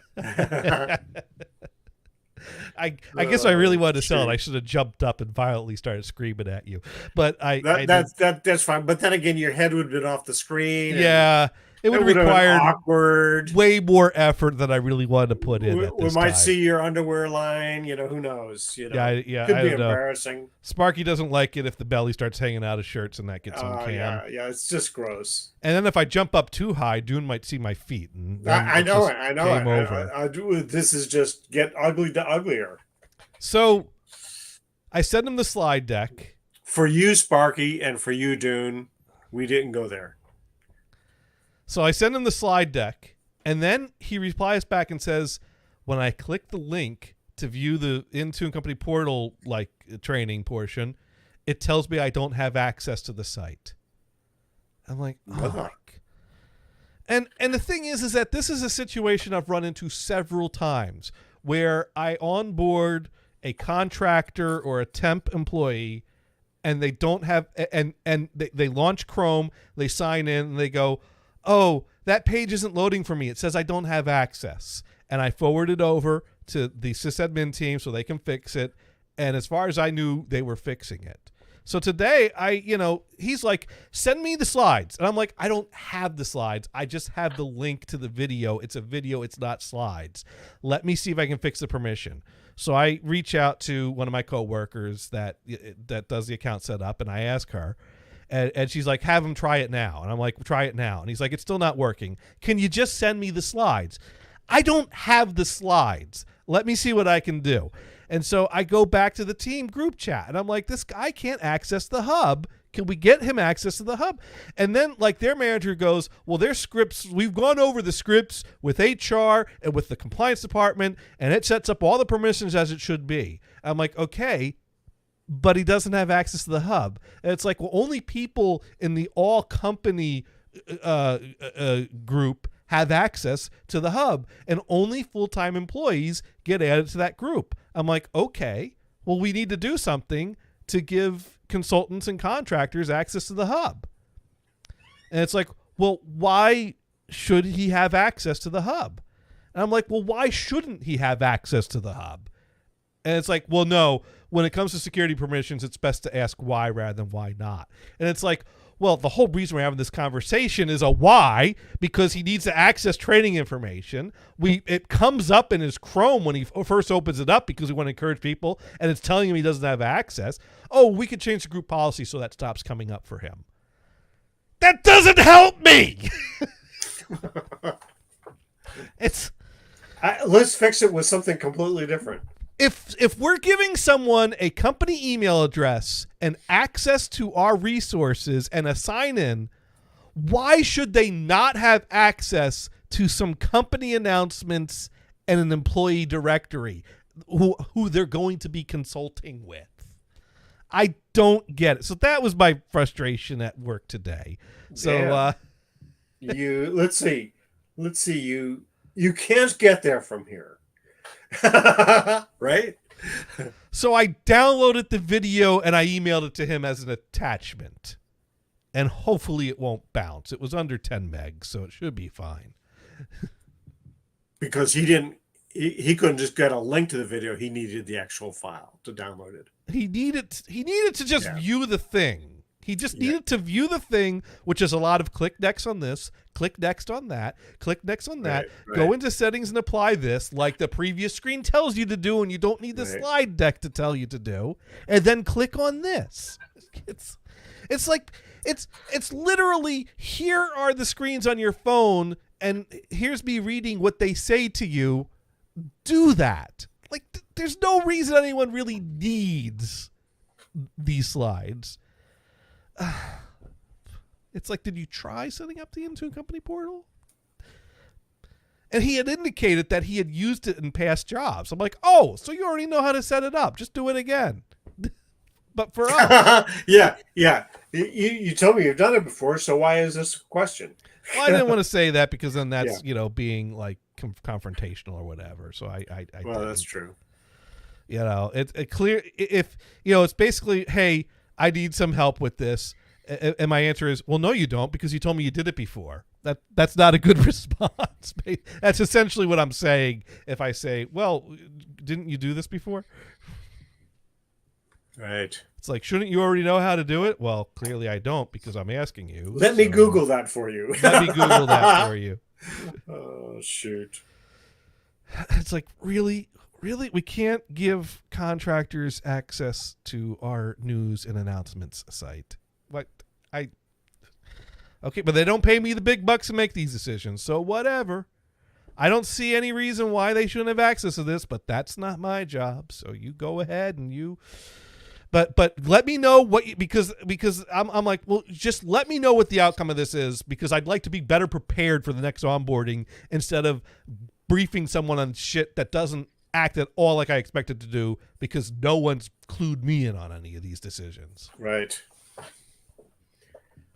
I guess I really wanted to sell it. shoot. I should have jumped up and violently started screaming at you, but That's fine. But then again, your head would have been off the screen. and yeah, it would would've been require awkward. way more effort than I really wanted to put in. We, at we this might time. see your underwear line. Who knows? Yeah, could I be don't know. embarrassing. Sparky doesn't like it if the belly starts hanging out of shirts, and that gets on cam. Yeah, it's just gross. And then if I jump up too high, Dune might see my feet. And then I it's know just it. I know game it. over. I do. This is just get ugly to uglier So I sent him the slide deck. for you, Sparky, and for you, Dune. We didn't go there. So I send him the slide deck, and then he replies back and says, when I click the link to view the Intune Company portal training portion, it tells me I don't have access to the site. I'm like, fuck. And the thing is that this is a situation I've run into several times where I onboard a contractor or a temp employee, and they don't have and they launch Chrome, they sign in, and they go, oh, that page isn't loading for me. It says I don't have access. And I forward it over to the sysadmin team so they can fix it. And as far as I knew, they were fixing it. So today, he's like, send me the slides. And I'm like, I don't have the slides. I just have the link to the video. It's a video. It's not slides. Let me see if I can fix the permission. So I reach out to one of my coworkers that does the account setup, and I ask her. And she's like, have him try it now. And I'm like, try it now. And he's like, it's still not working. Can you just send me the slides? I don't have the slides. Let me see what I can do. And so I go back to the team group chat, and I'm like, this guy can't access the hub. Can we get him access to the hub? And then their manager goes, well, their scripts, we've gone over the scripts with HR and with the compliance department, and it sets up all the permissions as it should be. I'm like, okay, but he doesn't have access to the hub. And it's like, well, only people in the all company group have access to the hub, and only full-time employees get added to that group. I'm like, okay, well, we need to do something to give consultants and contractors access to the hub. And it's like, well, why should he have access to the hub? And I'm like, well, why shouldn't he have access to the hub? And it's like, well, no, when it comes to security permissions, it's best to ask why rather than why not. And it's like, well, the whole reason we're having this conversation is a why, because he needs to access training information. It comes up in his Chrome when he first opens it up because we want to encourage people, and it's telling him he doesn't have access. Oh, we could change the group policy so that stops coming up for him. That doesn't help me. Let's fix it with something completely different. If we're giving someone a company email address and access to our resources and a sign-in, why should they not have access to some company announcements and an employee directory who they're going to be consulting with? I don't get it. So that was my frustration at work today. So let's see. You can't get there from here. Right? So I downloaded the video and I emailed it to him as an attachment. And hopefully it won't bounce. It was under 10 megs, so it should be fine. Because he couldn't just get a link to the video. He needed the actual file to download it. He needed to just view the thing. He just needed to view the thing, which is a lot of click next on this, click next on that, click next on that, go into settings and apply this like the previous screen tells you to do, and you don't need the slide deck to tell you to do, and then click on this. It's like it's literally, here are the screens on your phone, and here's me reading what they say to you. Do that. Like, there's no reason anyone really needs these slides. It's like, did you try setting up the Intune company portal? And he had indicated that he had used it in past jobs. I'm like, oh, so you already know how to set it up. Just do it again. But for us. Yeah. You told me you've done it before, so why is this a question? Well, I didn't want to say that because then that's, being like confrontational or whatever. So I well, didn't. That's true. It's clear if, it's basically, hey, I need some help with this. And my answer is, well, no, you don't, because you told me you did it before. That's not a good response. That's essentially what I'm saying. If I say, well, didn't you do this before? Right. It's like, shouldn't you already know how to do it? Well, clearly I don't, because I'm asking you. Let me Google that for you. Let me Google that for you. Oh, shoot. It's like, really, we can't give contractors access to our news and announcements site. Okay, but they don't pay me the big bucks to make these decisions, so whatever. I don't see any reason why they shouldn't have access to this, but that's not my job. So you go ahead and you. But let me know because I'm like, well, just let me know what the outcome of this is, because I'd like to be better prepared for the next onboarding instead of briefing someone on shit that doesn't act at all like I expected to do, because no one's clued me in on any of these decisions. Right.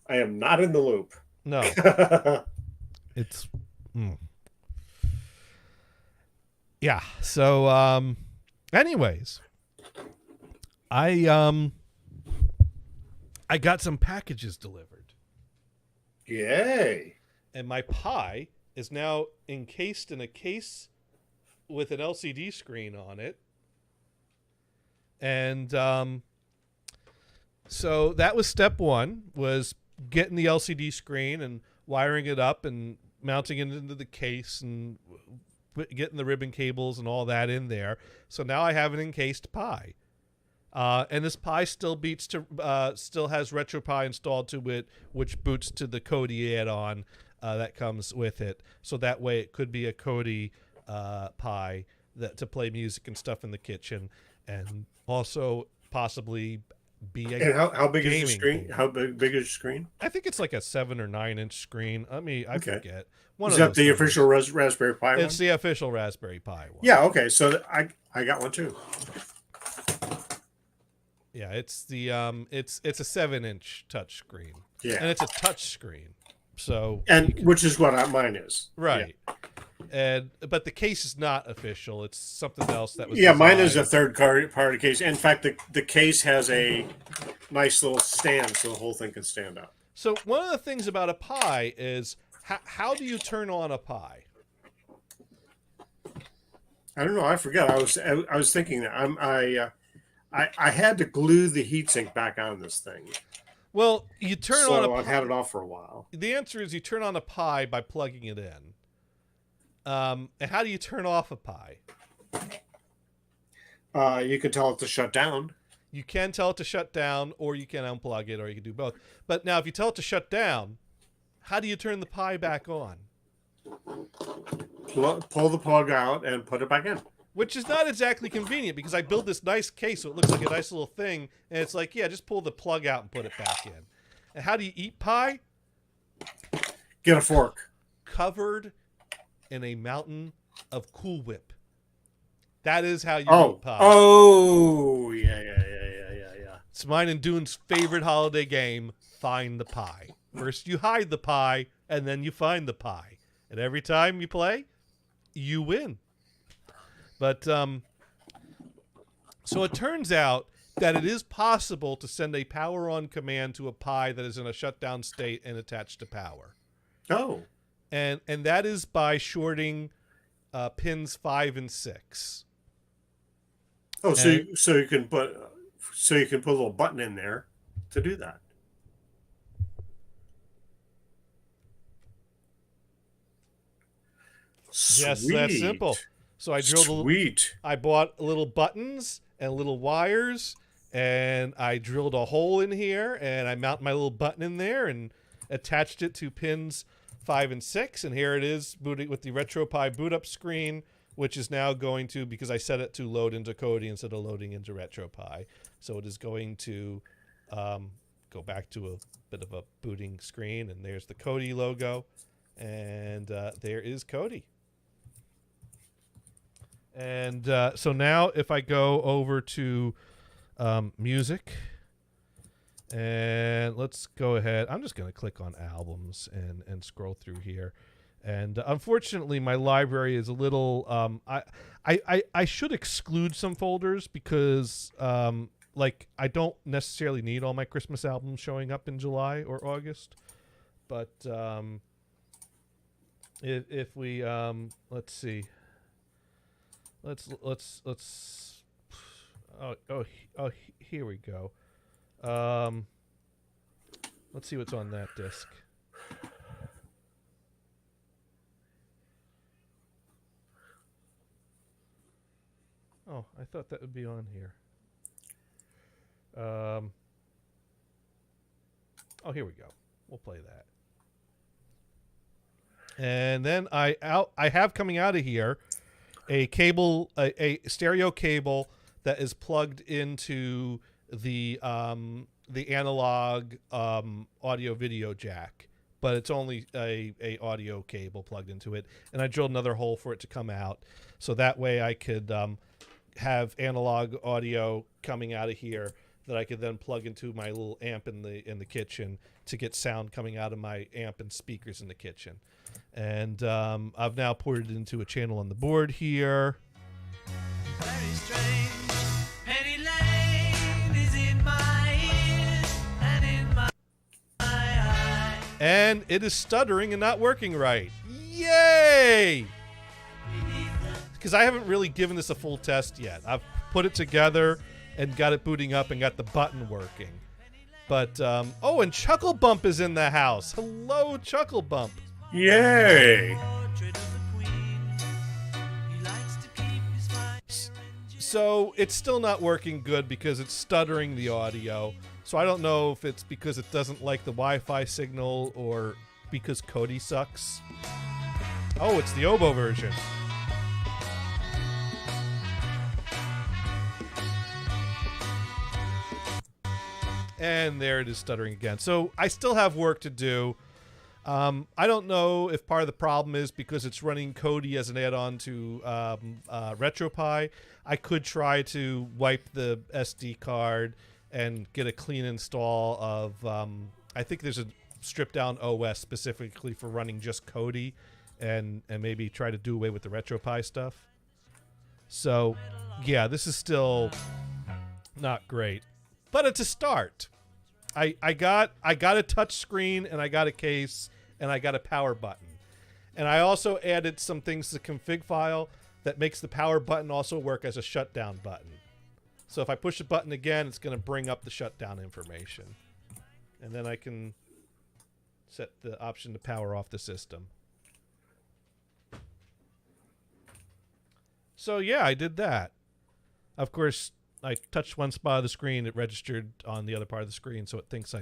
I am not in the loop. No. It's yeah. So anyways, I got some packages delivered. Yay. And my Pi is now encased in a case with an LCD screen on it. And so that was step one, was getting the LCD screen and wiring it up and mounting it into the case and getting the ribbon cables and all that in there. So now I have an encased Pi. And this Pi still still has RetroPie installed to it, which boots to the Kodi add-on that comes with it. So that way it could be a Kodi Pi to play music and stuff in the kitchen, and also possibly be a And how big is the gaming screen? thing. How big is the screen? I think it's like a 7 or 9 inch screen. I forget. Is that the official Raspberry Pi one? It's the official Raspberry Pi one. Yeah, okay. So I got one too. Yeah, it's the it's a 7-inch touch screen. Yeah. And it's a touch screen. So which is what mine is. Right. Yeah. But the case is not official. It's something else that was mine is a third party case. In fact, the case has a nice little stand so the whole thing can stand up. So one of the things about a Pi is how do you turn on a Pi? I don't know. I forget. I was thinking that I had to glue the heatsink back on this thing. Well, you turn on a Pi. I've had it off for a while. The answer is you turn on a Pi by plugging it in. And how do you turn off a Pi? You can tell it to shut down. You can tell it to shut down, or you can unplug it, or you can do both. But now, if you tell it to shut down, how do you turn the Pi back on? Pull the plug out and put it back in. Which is not exactly convenient, because I build this nice case so it looks like a nice little thing, and it's like, yeah, just pull the plug out and put it back in. And how do you eat Pi? Get a fork. Covered in a mountain of Cool Whip. That is how you eat Pi. Oh, yeah. It's mine and Dune's favorite holiday game, Find the Pi. First you hide the Pi, and then you find the Pi. And every time you play, you win. But, so it turns out that it is possible to send a power on command to a Pi that is in a shutdown state and attached to power. Oh. And that is by shorting pins 5 and 6. Oh, so you can put a little button in there to do that. Just that simple. So I drilled I bought little buttons and little wires, and I drilled a hole in here, and I mount my little button in there and attached it to pins 5 and 6, and here it is booting with the RetroPie boot up screen, which is now going to, because I set it to load into Kodi instead of loading into RetroPie, so it is going to go back to a bit of a booting screen, and there's the Kodi logo, and there is Kodi. And so now if I go over to music, and let's go ahead. I'm just going to click on albums and scroll through here. And unfortunately, my library is a little... I should exclude some folders because like I don't necessarily need all my Christmas albums showing up in July or August. But if we... let's see. Let's oh here we go. Let's see what's on that disc. Oh, I thought that would be on here. Oh, here we go. We'll play that. And then I have coming out of here a cable, a stereo cable that is plugged into the analog audio video jack, but it's only a audio cable plugged into it. And I drilled another hole for it to come out, so that way I could have analog audio coming out of here that I could then plug into my little amp in the kitchen to get sound coming out of my amp and speakers in the kitchen. And I've now ported it into a channel on the board here. Very strange. Penny Lane is in my ears and in my eyes. And it is stuttering and not working right. Yay! Because I haven't really given this a full test yet. I've put it together and got it booting up and got the button working. But, oh, and Chuckle Bump is in the house. Hello, Chuckle Bump. Yay! So it's still not working good because it's stuttering the audio. So I don't know if it's because it doesn't like the Wi-Fi signal or because Kodi sucks. Oh, it's the oboe version. And there it is stuttering again. So I still have work to do. I don't know if part of the problem is because it's running Kodi as an add-on to RetroPie. I could try to wipe the SD card and get a clean install of... I think there's a stripped-down OS specifically for running just Kodi, and maybe try to do away with the RetroPie stuff. So, yeah, this is still not great. But it's a start. I got a touch screen, and I got a case, and I got a power button. And I also added some things to the config file that makes the power button also work as a shutdown button. So if I push the button again, it's going to bring up the shutdown information. And then I can set the option to power off the system. So yeah, I did that. Of course, I touched one spot of the screen, it registered on the other part of the screen, so it thinks I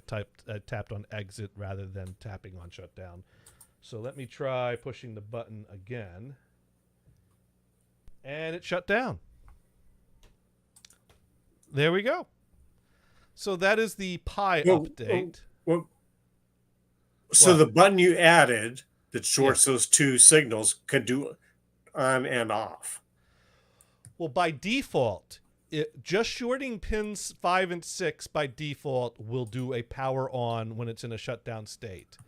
tapped on exit rather than tapping on shutdown. So let me try pushing the button again. And it shut down. There we go. So that is the Pi update. So the button you added that shorts those two signals can do on and off. Well, by default, just shorting pins 5 and 6 by default will do a power on when it's in a shutdown state.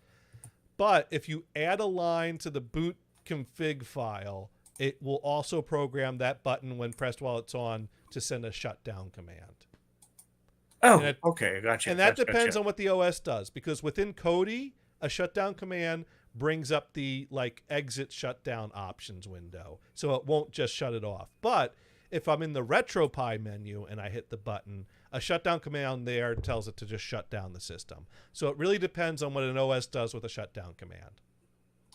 But if you add a line to the boot config file, it will also program that button when pressed while it's on to send a shutdown command. Oh, okay, gotcha. And that depends on what the OS does, because within Kodi, a shutdown command brings up the exit shutdown options window, so it won't just shut it off. But if I'm in the RetroPie menu and I hit the button, a shutdown command there tells it to just shut down the system. So it really depends on what an OS does with a shutdown command.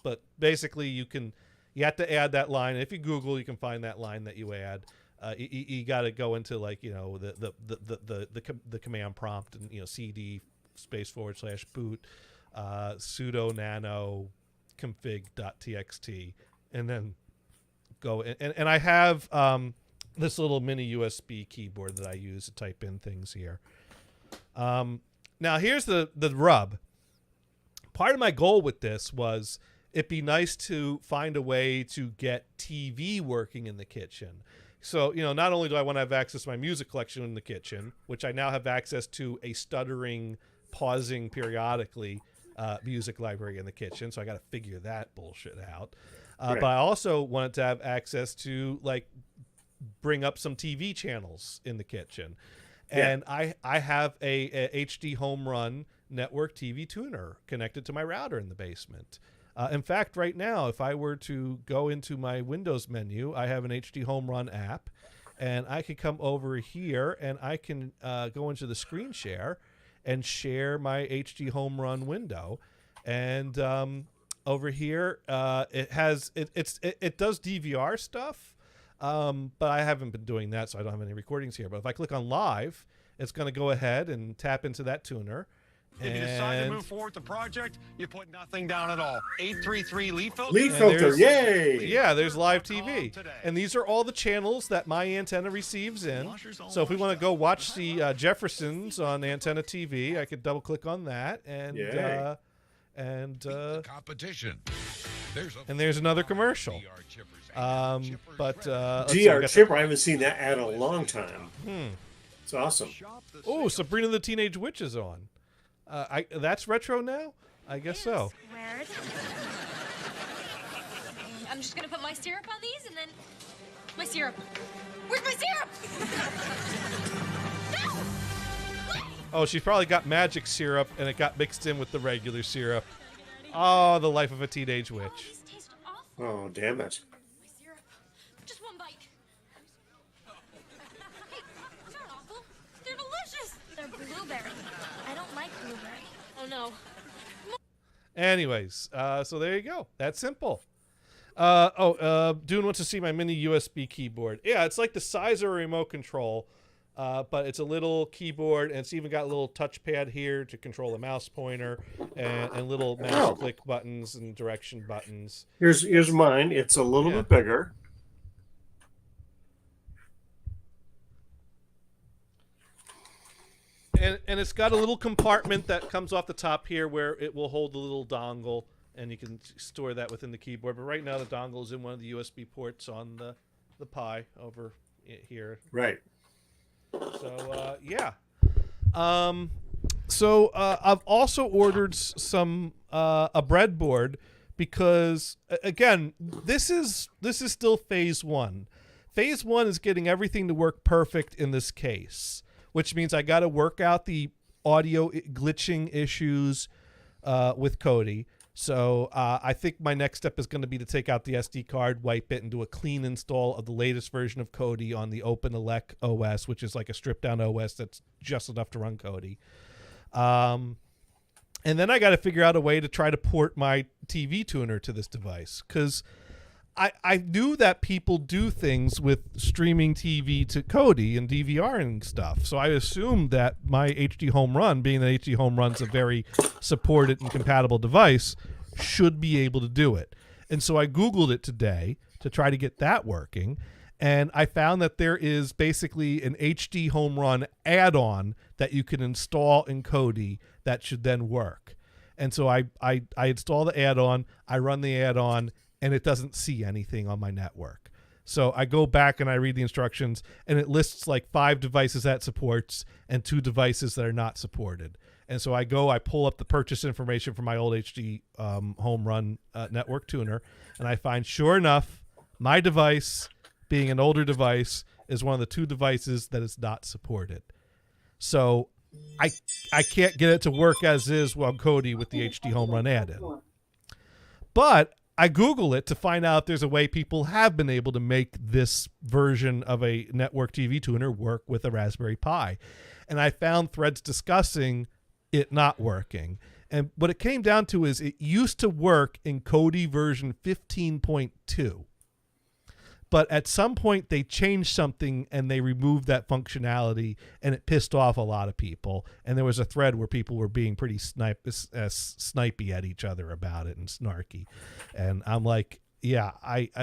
But basically, you can You have to add that line. If you Google, you can find that line that you add. You got to go into like the command prompt and cd /boot sudo nano config.txt and then go and I have this little mini USB keyboard that I use to type in things here. Now here's the rub. Part of my goal with this was it'd be nice to find a way to get TV working in the kitchen. So, not only do I want to have access to my music collection in the kitchen, which I now have access to a stuttering, pausing periodically music library in the kitchen. So I got to figure that bullshit out. Right. But I also wanted to have access to bring up some TV channels in the kitchen. And I have a HD Home Run network TV tuner connected to my router in the basement. In fact, right now, if I were to go into my Windows menu, I have an HD Home Run app, and I could come over here and I can go into the screen share and share my HD Home Run window. And over here, it does DVR stuff, but I haven't been doing that, so I don't have any recordings here. But if I click on live, it's going to go ahead and tap into that tuner. If you decide to move forward with the project, you put nothing down at all. 833 leaf filter. Leaf filter, yay! Yeah, there's live TV. And these are all the channels that my antenna receives in. So if we want to go watch the Jeffersons on Antenna TV, I could double click on that and competition. There's another commercial. GR Chipper, I haven't seen that ad in a long time. It's awesome. Oh, Sabrina the Teenage Witch is on. That's retro now? I guess so. Weird. I'm just gonna put my syrup on these and then my syrup. Where's my syrup? No! Wait! Oh, she's probably got magic syrup and it got mixed in with the regular syrup. Oh, the life of a teenage witch. These taste awful. Oh, damn it. My syrup. Just one bite. Hey, they're not awful. They're delicious. They're blueberry. I don't like blueberry. Oh no. Anyways, so there you go. That's simple. Dune wants to see my mini USB keyboard. Yeah, it's like the size of a remote control, but it's a little keyboard, and it's even got a little touchpad here to control the mouse pointer, and little mouse click buttons and direction buttons. Here's mine. It's a little bit bigger. And it's got a little compartment that comes off the top here where it will hold the little dongle, and you can store that within the keyboard. But right now the dongle is in one of the USB ports on the Pi over here. Right. So, yeah. I've also ordered some a breadboard because, again, this is still phase one. Phase one is getting everything to work perfect in this case, which means I got to work out the audio glitching issues with Kodi. So I think my next step is going to be to take out the SD card, wipe it, and do a clean install of the latest version of Kodi on the OpenELEC OS, which is like a stripped-down OS that's just enough to run Kodi. And then I got to figure out a way to try to port my TV tuner to this device, because I knew that people do things with streaming TV to Kodi and DVRing stuff. So I assumed that my HD Home Run, being that HD Home Run's a very supported and compatible device, should be able to do it. And so I Googled it today to try to get that working. And I found that there is basically an HD Home Run add-on that you can install in Kodi that should then work. And so I install the add-on, I run the add-on, and it doesn't see anything on my network. So I go back and I read the instructions, and it lists like 5 devices that supports and 2 devices that are not supported. And so I pull up the purchase information from my old HD Home Run network tuner, and I find, sure enough, my device, being an older device, is one of the 2 devices that is not supported. So I can't get it to work as is on Kodi with the HD Home Run add-in. But I Google it to find out if there's a way people have been able to make this version of a network TV tuner work with a Raspberry Pi. And I found threads discussing it not working. And what it came down to is it used to work in Kodi version 15.2. But at some point they changed something and they removed that functionality, and it pissed off a lot of people. And there was a thread where people were being pretty snipey at each other about it and snarky. And I'm like, yeah,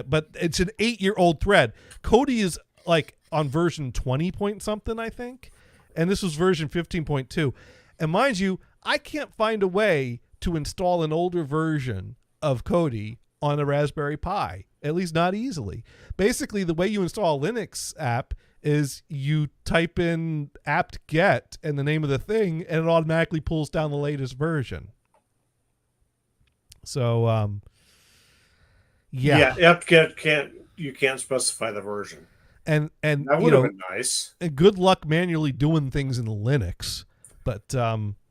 but it's an 8-year-old thread. Kodi is like on version 20 point something, I think. And this was version 15.2. And mind you, I can't find a way to install an older version of Kodi on a Raspberry Pi, at least not easily. Basically, the way you install a Linux app is you type in apt-get and the name of the thing, and it automatically pulls down the latest version. So, yeah, apt-get you can't specify the version. And that would have been nice. And good luck manually doing things in Linux, but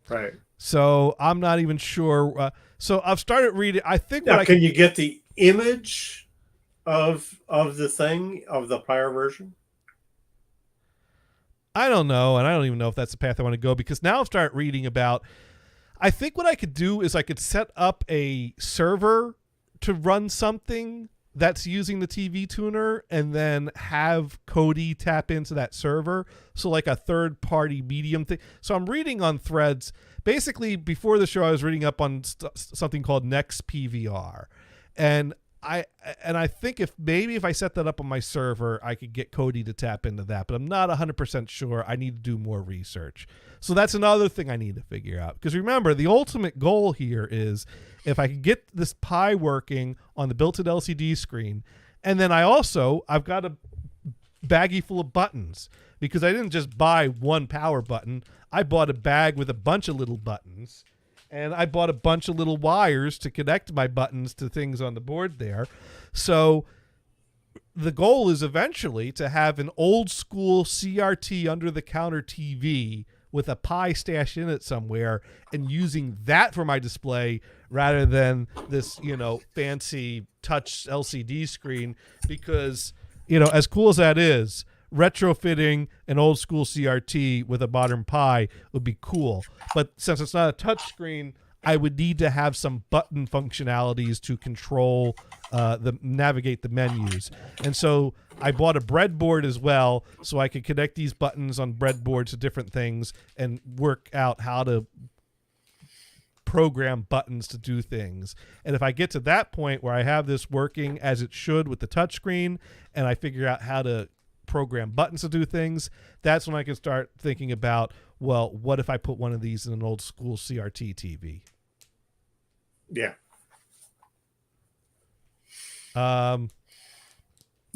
right. So I'm not even sure. So I've started reading. I think. Now, can you get the image of the thing of the prior version? I don't know, and I don't even know if that's the path I want to go, because now I've started reading about. I think what I could do is I could set up a server to run something that's using the TV tuner, and then have Kodi tap into that server. So like a third party medium thing. So I'm reading on threads. Basically, before the show, I was reading up on something called NextPVR. And I think if I set that up on my server, I could get Kodi to tap into that, but I'm not 100% sure. I need to do more research. So that's another thing I need to figure out. Because remember, the ultimate goal here is if I can get this Pi working on the built-in LCD screen, and then I've got a baggie full of buttons, because I didn't just buy one power button. I bought a bag with a bunch of little buttons. And I bought a bunch of little wires to connect my buttons to things on the board there. So the goal is eventually to have an old school CRT under the counter TV with a Pi stashed in it somewhere, and using that for my display rather than this, fancy touch LCD screen, because, as cool as that is, retrofitting an old school CRT with a modern Pi would be cool. But since it's not a touch screen, I would need to have some button functionalities to control navigate the menus. And so I bought a breadboard as well, so I could connect these buttons on breadboards to different things and work out how to program buttons to do things. And if I get to that point where I have this working as it should with the touchscreen, and I figure out how to program buttons to do things, that's when I can start thinking about, well, what if I put one of these in an old school CRT TV? Yeah. No,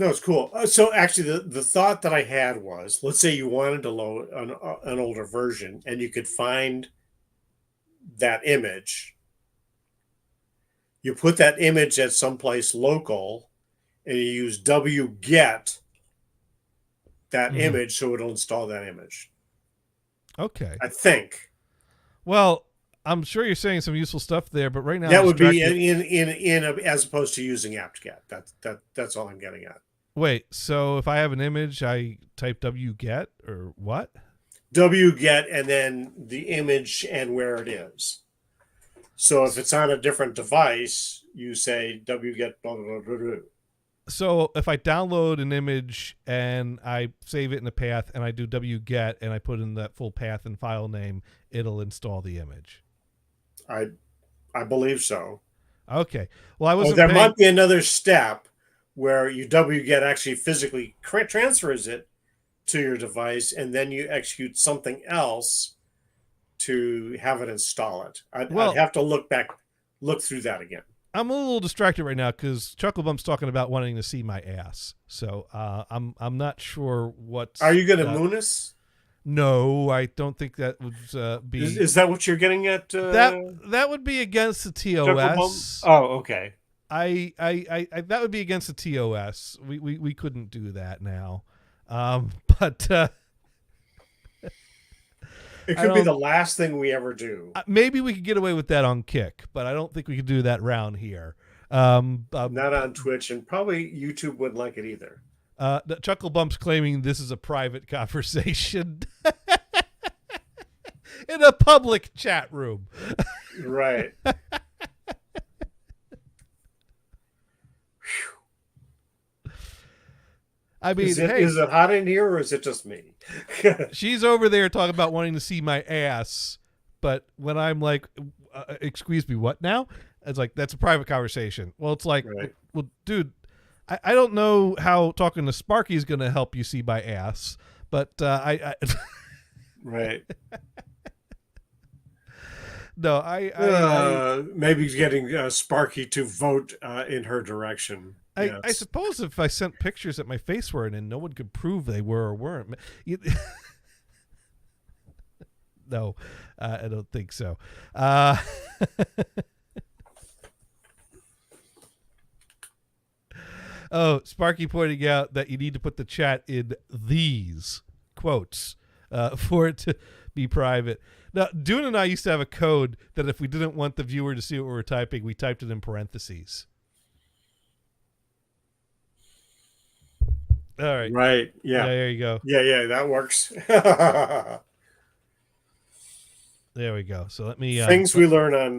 it's cool. So actually, the thought that I had was, let's say you wanted to load an older version, and you could find that image. You put that image at someplace local, and you use wget that image, so it'll install that image. Okay. I think. Well, I'm sure you're saying some useful stuff there, but right now that would be in as opposed to using apt-get. That's all I'm getting at. Wait, so if I have an image, I type wget or what? Wget and then the image and where it is. So if it's on a different device, you say wget blah blah blah blah. So if I download an image and I save it in a path and I do wget and I put in that full path and file name, it'll install the image. I believe so. Okay. Well, I wasn't. There might be another step where you wget actually physically transfers it to your device, and then you execute something else to have it install it. I'd have to look through that again. I'm a little distracted right now because Chucklebump's talking about wanting to see my ass. So I'm not sure what. Are you going to moon us? No, I don't think that would be. Is that what you're getting at? That would be against the TOS. Oh, okay. I that would be against the TOS. We couldn't do that now. But it could be the last thing we ever do. Maybe we could get away with that on Kick, but I don't think we could do that round here. Not on Twitch, and probably YouTube wouldn't like it either. Chucklebump's claiming this is a private conversation. in a public chat room. Right. I mean, Is it, hey, is it hot in here or is it just me? she's over there talking about wanting to see my ass, but when I'm like, excuse me, what now? It's like, that's a private conversation. Well, it's like, Right. well, dude, I don't know how talking to Sparky is going to help you see my ass, but I Right. no, I Maybe getting Sparky to vote in her direction. I Yes. suppose if I sent pictures that my face were in and no one could prove they were or weren't. No, I don't think so. Oh, Sparky pointing out that you need to put the chat in these quotes for it to be private. Now, Dune and I used to have a code that if we didn't want the viewer to see what we were typing, we typed it in parentheses. All right. Right. Yeah, Yeah. there you go. Yeah. That works. There we go. So let me Things we learn on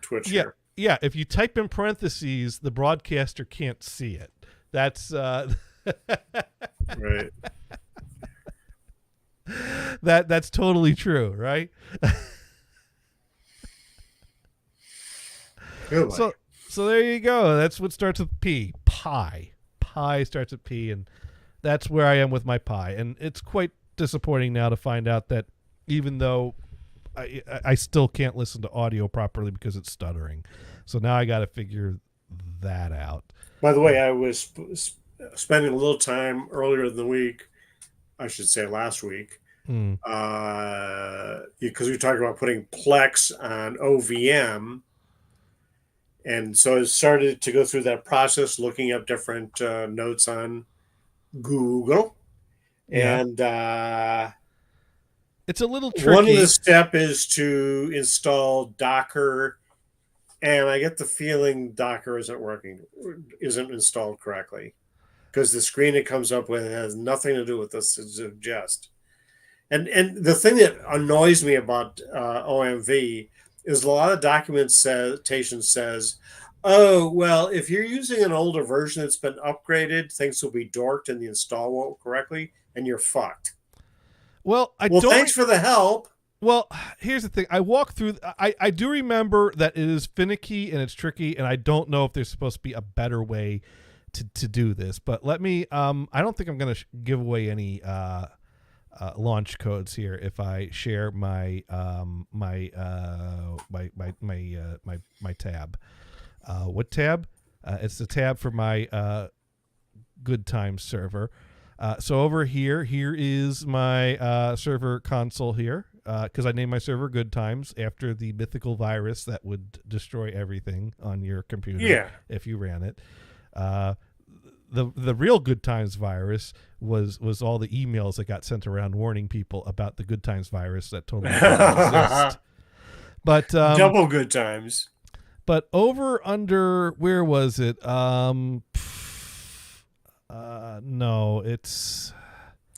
Twitch yeah, here. yeah. If you type in parentheses, the broadcaster can't see it. That's Right. that's totally true, right? Good So there you go. That's what starts with P. Pie. Pie starts with P, and that's where I am with my pie. And it's quite disappointing now to find out that even though I still can't listen to audio properly because it's stuttering. So now I got to figure that out. By the way, I was spending a little time earlier in the week, I should say last week, because we were talking about putting Plex on OVM. And so I started to go through that process, looking up different notes on Google. Yeah. And It's a little tricky. one of the step is to install Docker. And I get the feeling Docker isn't installed correctly, because the screen it comes up with has nothing to do with this to suggest. And the thing that annoys me about OMV is a lot of documentation says, oh, well, if you're using an older version that's been upgraded, things will be dorked and the install won't correctly, and you're fucked. Well, Thanks for the help. Well, here's the thing. I walk through. I do remember that it is finicky and it's tricky, and I don't know if there's supposed to be a better way to do this. But let me. I don't think I'm going to give away any launch codes here if I share my my tab. What tab? It's the tab for my Good Times server. So over here is my server console here, because I named my server Good Times after the mythical virus that would destroy everything on your computer if you ran it. The real Good Times virus was all the emails that got sent around warning people about the Good Times virus that totally didn't exist. But Double good times. But over under, where was it? No, it's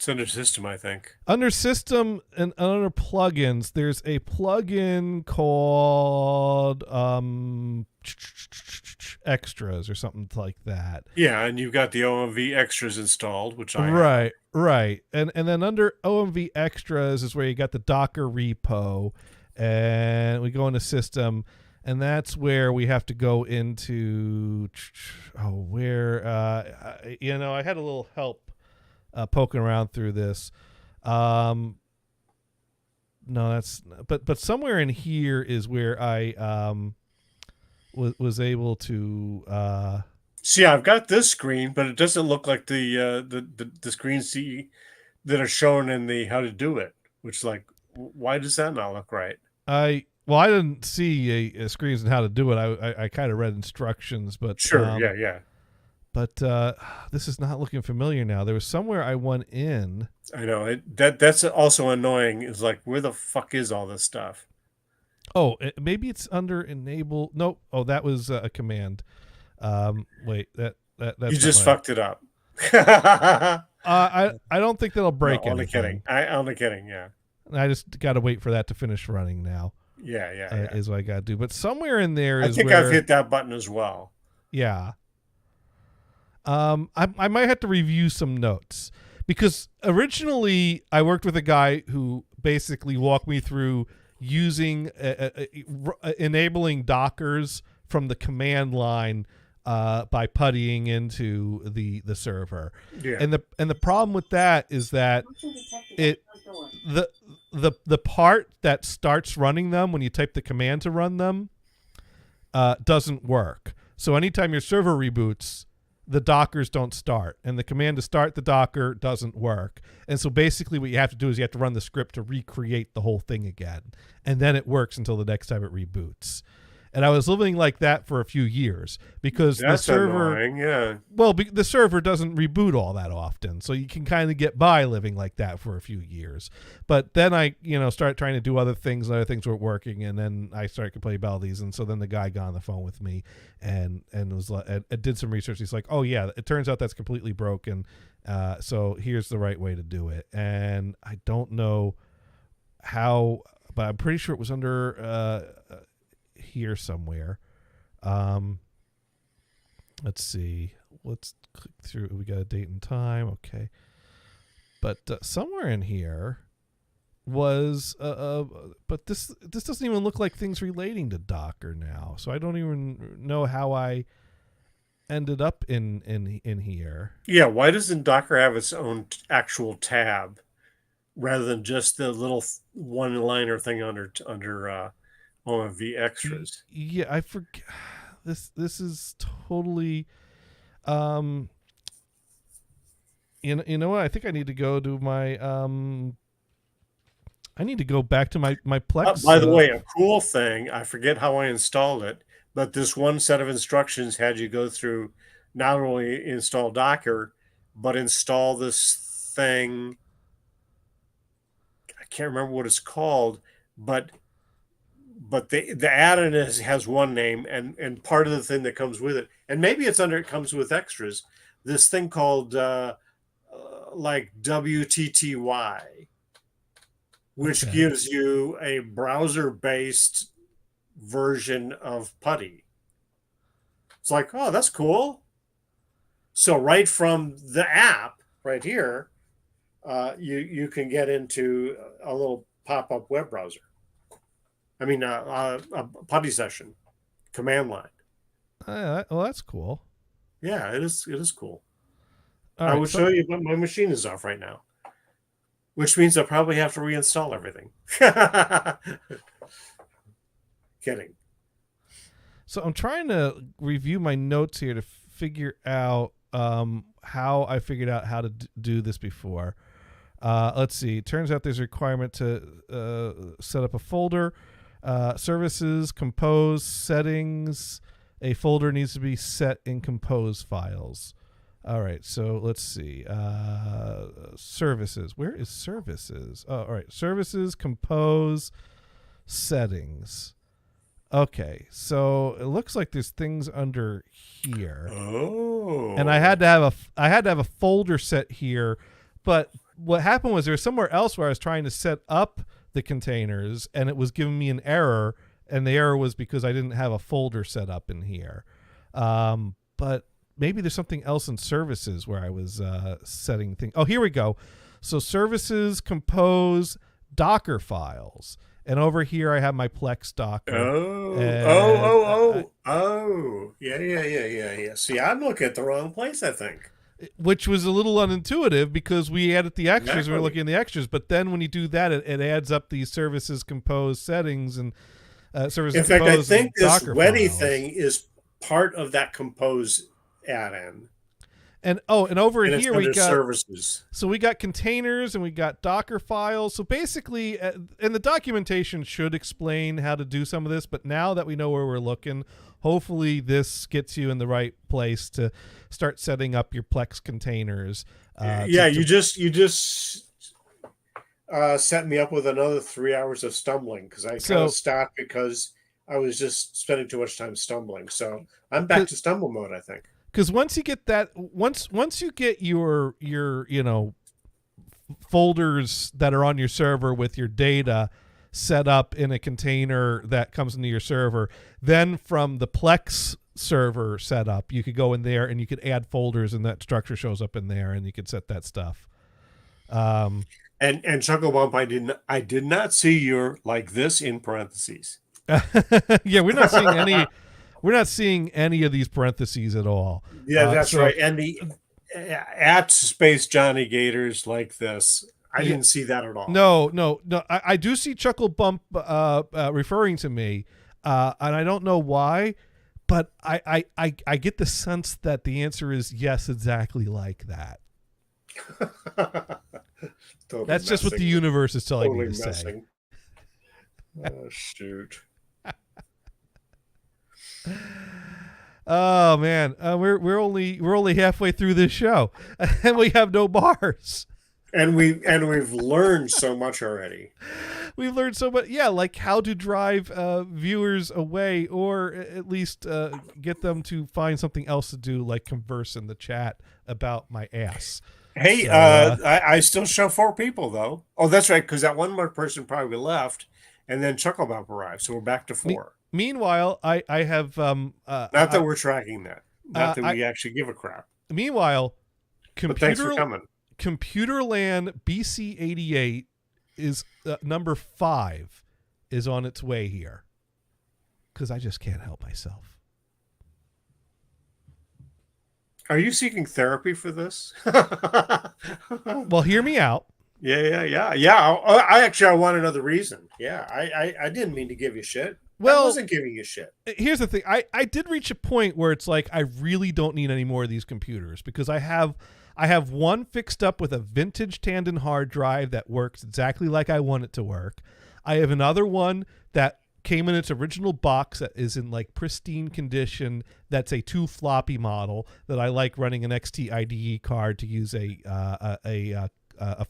under system, I think. Under system and under plugins, there's a plugin called extras or something like that. Yeah, and you've got the OMV extras installed, which I have. Right. And then under OMV extras is where you got the Docker repo, and we go into system, and that's where we have to go into I had a little help poking around through this. No, that's but somewhere in here is where I was able to see. I've got this screen, but it doesn't look like the screens that are shown in the how to do it. Which, like, why does that not look right? I didn't see a screens and how to do it. I kind of read instructions, but sure, yeah. But this is not looking familiar now. There was somewhere I went in. I know that's also annoying. Is like, where the fuck is all this stuff? Oh, maybe it's under enable. Nope. Oh, that was a command. Wait, that's you just fucked it up. I don't think that'll break anything. Only kidding. Only kidding. Yeah. And I just got to wait for that to finish running now. Yeah. Is what I got to do. But somewhere in there I is think where, I've hit that button as well. Yeah. I might have to review some notes because originally I worked with a guy who basically walked me through using enabling Dockers from the command line by puttying into the server. Yeah. And the problem with that is that the part that starts running them when you type the command to run them doesn't work. So anytime your server reboots, the Dockers don't start, and the command to start the Docker doesn't work. And so basically what you have to do is you have to run the script to recreate the whole thing again, and then it works until the next time it reboots. And I was living like that for a few years because That's the server, annoying, yeah. well, the server doesn't reboot all that often, so you can kind of get by living like that for a few years. But then I, started trying to do other things, and other things weren't working, and then I started complaining about these, and so then the guy got on the phone with me and was like, and did some research. He's like, "Oh yeah, it turns out that's completely broken. So here's the right way to do it." And I don't know how, but I'm pretty sure it was under here somewhere. Let's see. Let's click through. We got a date and time. Okay. But somewhere in here was but this doesn't even look like things relating to Docker now. So I don't even know how I ended up in here. Yeah, why doesn't Docker have its own actual tab rather than just the little one-liner thing under OMV extras? Yeah, I forget. This is totally you know what? I think I need to go to my I need to go back to my Plex. By the way, a cool thing, I forget how I installed it, but this one set of instructions had you go through not only install Docker, but install this thing. I can't remember what it's called, but the add-in has one name, and part of the thing that comes with it, and maybe it comes with extras, this thing called like WTTY, which gives you a browser-based version of PuTTY. It's like, oh, that's cool. So right from the app right here, you can get into a little pop-up web browser. I mean, a PuTTY session, command line. Well, that's cool. Yeah, it is cool. All I right, will show you, but my machine is off right now, which means I'll probably have to reinstall everything. Kidding. So I'm trying to review my notes here to figure out how I figured out how to do this before. Let's see. Turns out there's a requirement to set up a folder. Services, compose, settings. A folder needs to be set in compose files. All right, so let's see. Services. Where is services? Oh, all right. Services, compose, settings. Okay, so it looks like there's things under here. Oh. And I had to have a folder set here, but what happened was there was somewhere else where I was trying to set up the containers and it was giving me an error, and the error was because I didn't have a folder set up in here. But maybe there's something else in services where I was setting things. Oh, here we go. So services, compose, Docker files. And over here I have my Plex Docker. Yeah. See, I'm looking at the wrong place, I think. Which was a little unintuitive because we added the extras. Exactly. We were looking at the extras, but then when you do that, it adds up these services, compose, settings, and services. In fact, I compose, think and this Docker Weddy files. thing is part of that compose add-in. And over And it's here we under got services. So we got containers and we got Docker files. So basically, and the documentation should explain how to do some of this. But now that we know where we're looking, hopefully this gets you in the right place to start setting up your Plex containers. You just set me up with another 3 hours of stumbling because I kind of stopped because I was just spending too much time stumbling. So I'm back to stumble mode, I think. Because once you get that, once you get your folders that are on your server with your data set up in a container that comes into your server. Then from the Plex server setup, you could go in there and you could add folders, and that structure shows up in there, and you could set that stuff. And Chuckle Bump, I did not see your like this in parentheses. Yeah, we're not seeing any. We're not seeing any of these parentheses at all. Yeah, that's right. And the at Space Johnny Gators like this, I didn't see that at all. No. I do see Chuckle Bump referring to me, and I don't know why, but I get the sense that the answer is yes, exactly like that. Totally That's just what the universe is telling me to say. messing. Oh, shoot. Oh man, we're only halfway through this show, and we have no bars. And we've learned so much already. We've learned so much, yeah, like how to drive viewers away, or at least get them to find something else to do, like converse in the chat about my ass. Hey, So, I still show 4 people though. Oh, that's right, because that one more person probably left, and then Chuckle Bump arrived, so we're back to 4. Meanwhile, I have Not that we're tracking that. Not that we actually give a crap. Meanwhile, But thanks for coming. Computerland BC88 is number 5 is on its way here, because I just can't help myself. Are you seeking therapy for this? Well, hear me out. Yeah. I want another reason. Yeah, I didn't mean to give you shit. Well, I wasn't giving you shit. Here's the thing. I did reach a point where it's like I really don't need any more of these computers, because I have one fixed up with a vintage Tandon hard drive that works exactly like I want it to work. I have another one that came in its original box that is in like pristine condition. That's a 2 floppy model that I like running an XT IDE card to use a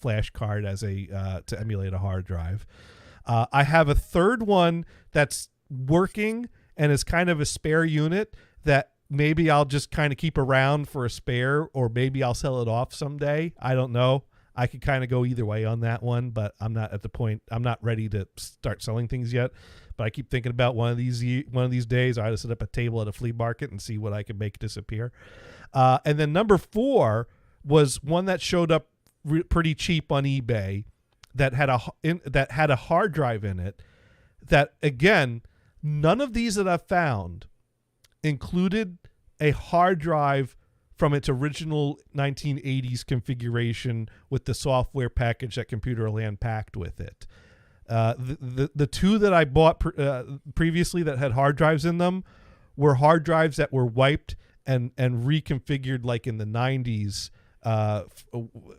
flash card as to emulate a hard drive. I have a third one that's working and is kind of a spare unit that maybe I'll just kind of keep around for a spare, or maybe I'll sell it off someday. I don't know. I could kind of go either way on that one, but I'm not at the point. I'm not ready to start selling things yet. But I keep thinking about one of these days I ought to set up a table at a flea market and see what I can make disappear. And then number 4 was one that showed up pretty cheap on eBay that had a hard drive in it. That again, none of these that I've found included a hard drive from its original 1980s configuration with the software package that Computerland packed with it. The 2 that I bought previously that had hard drives in them were hard drives that were wiped and reconfigured like in the 90s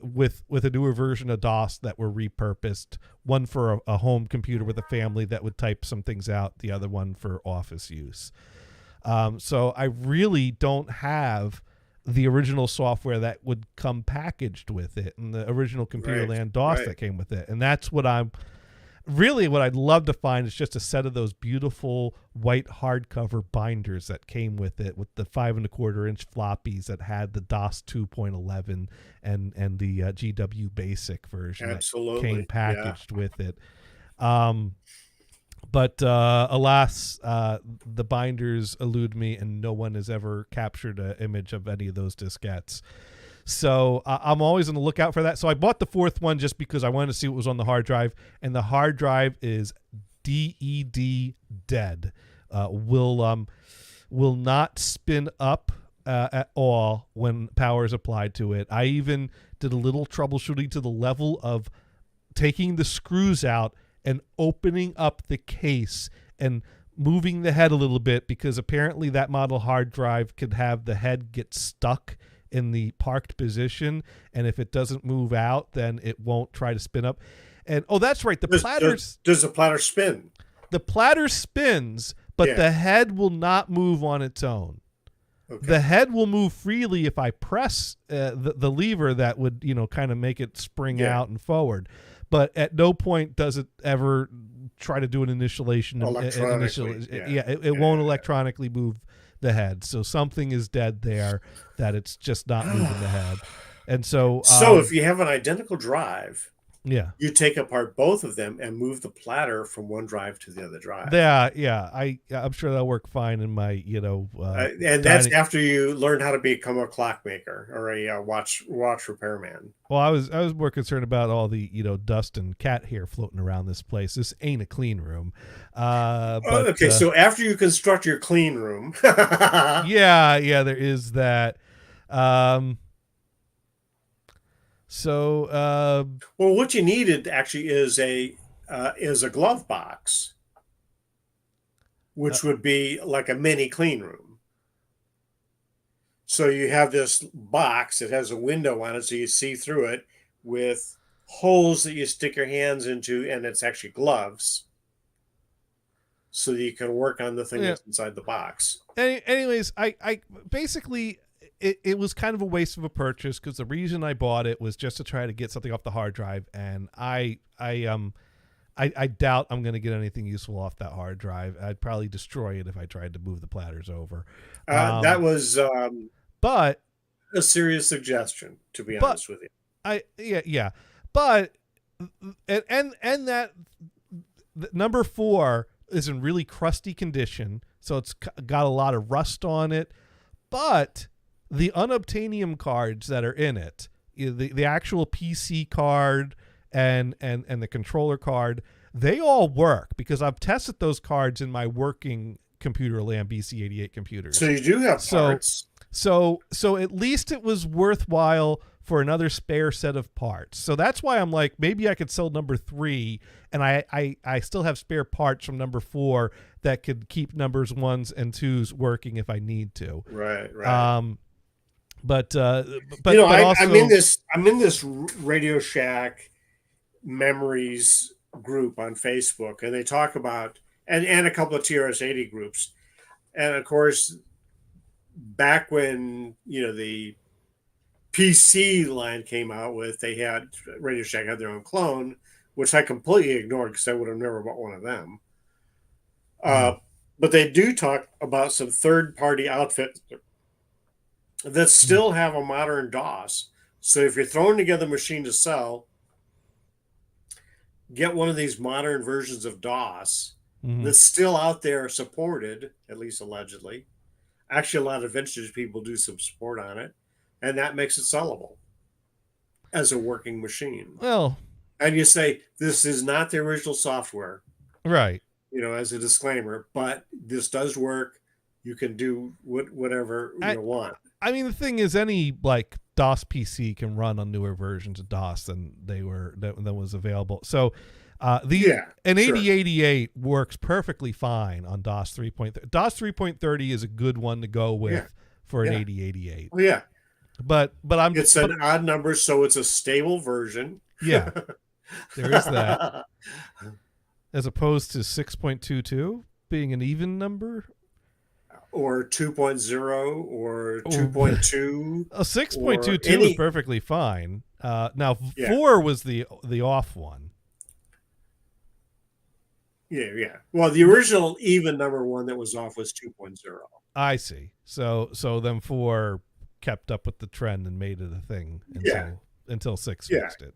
with a newer version of DOS that were repurposed. One for a home computer with a family that would type some things out, the other one for office use. So I really don't have the original software that would come packaged with it, and the original Computerland DOS that came with it. And that's what I'd love to find is just a set of those beautiful white hardcover binders that came with it, with the 5 1/4-inch floppies that had the DOS 2.11 and the GW Basic version that came packaged with it. But alas, the binders elude me, and no one has ever captured an image of any of those diskettes. So I'm always on the lookout for that. So I bought the 4th one just because I wanted to see what was on the hard drive, and the hard drive is DED dead. Will not spin up at all when power is applied to it. I even did a little troubleshooting to the level of taking the screws out and opening up the case and moving the head a little bit, because apparently that model hard drive could have the head get stuck in the parked position, and if it doesn't move out, then it won't try to spin up. And that's right, does the platter spin? The platter spins, but the head will not move on its own. Okay. The head will move freely if I press the lever that would kind of make it spring out and forward. But at no point does it ever try to do an initialization. It won't electronically move the head. So something is dead there, that it's just not moving the head. And so, So if you have an identical drive, yeah, you take apart both of them and move the platter from one drive to the other drive. yeah, I'm sure that'll work fine in my, And that's after you learn how to become a clockmaker or a watch repairman. well, I was more concerned about all the, dust and cat hair floating around this place. This ain't a clean room. But, Okay, so after you construct your clean room, yeah, there is that. So, well, what you needed actually is a glove box, which would be like a mini clean room. So you have this box that has a window on it, so you see through it with holes that you stick your hands into, and it's actually gloves, so that you can work on the thing that's inside the box. anyways, I basically. It was kind of a waste of a purchase because the reason I bought it was just to try to get something off the hard drive, and I doubt I'm going to get anything useful off that hard drive. I'd probably destroy it if I tried to move the platters over. That was but a serious suggestion, to be honest with you. Yeah, but and that number 4 is in really crusty condition, so it's got a lot of rust on it, but the unobtainium cards that are in it, the actual PC card and the controller card, they all work because I've tested those cards in my working computer Lam BC88 computers. So you do have parts. So at least it was worthwhile for another spare set of parts. So that's why I'm like, maybe I could sell number 3, and I still have spare parts from number 4 that could keep numbers 1s and 2s working if I need to. Right. But also, I'm in this Radio Shack memories group on Facebook, and they talk about and a couple of TRS-80 groups, and of course, back when the PC line came out with, they had Radio Shack had their own clone, which I completely ignored because I would have never bought one of them. But they do talk about some third-party outfits that still have a modern DOS. So if you're throwing together a machine to sell, get one of these modern versions of DOS that's still out there supported, at least allegedly. Actually, a lot of vintage people do some support on it, and that makes it sellable as a working machine. Well, and you say, this is not the original software. Right. As a disclaimer, but this does work. You can do whatever you want. I mean, the thing is, any DOS PC can run on newer versions of DOS than that was available. So, an 8088 works perfectly fine on DOS 3.30. DOS 3.30 is a good one to go with for an 8088. Well, yeah, but it's an odd number, so it's a stable version. Yeah, there is that, as opposed to 6.22 being an even number. Or 2.0 or 2.2. 6.22 was perfectly fine. Now 4 was the off one. Yeah. Well, the original even number one that was off was 2.0. I see. So then 4 kept up with the trend and made it a thing until 6 fixed it.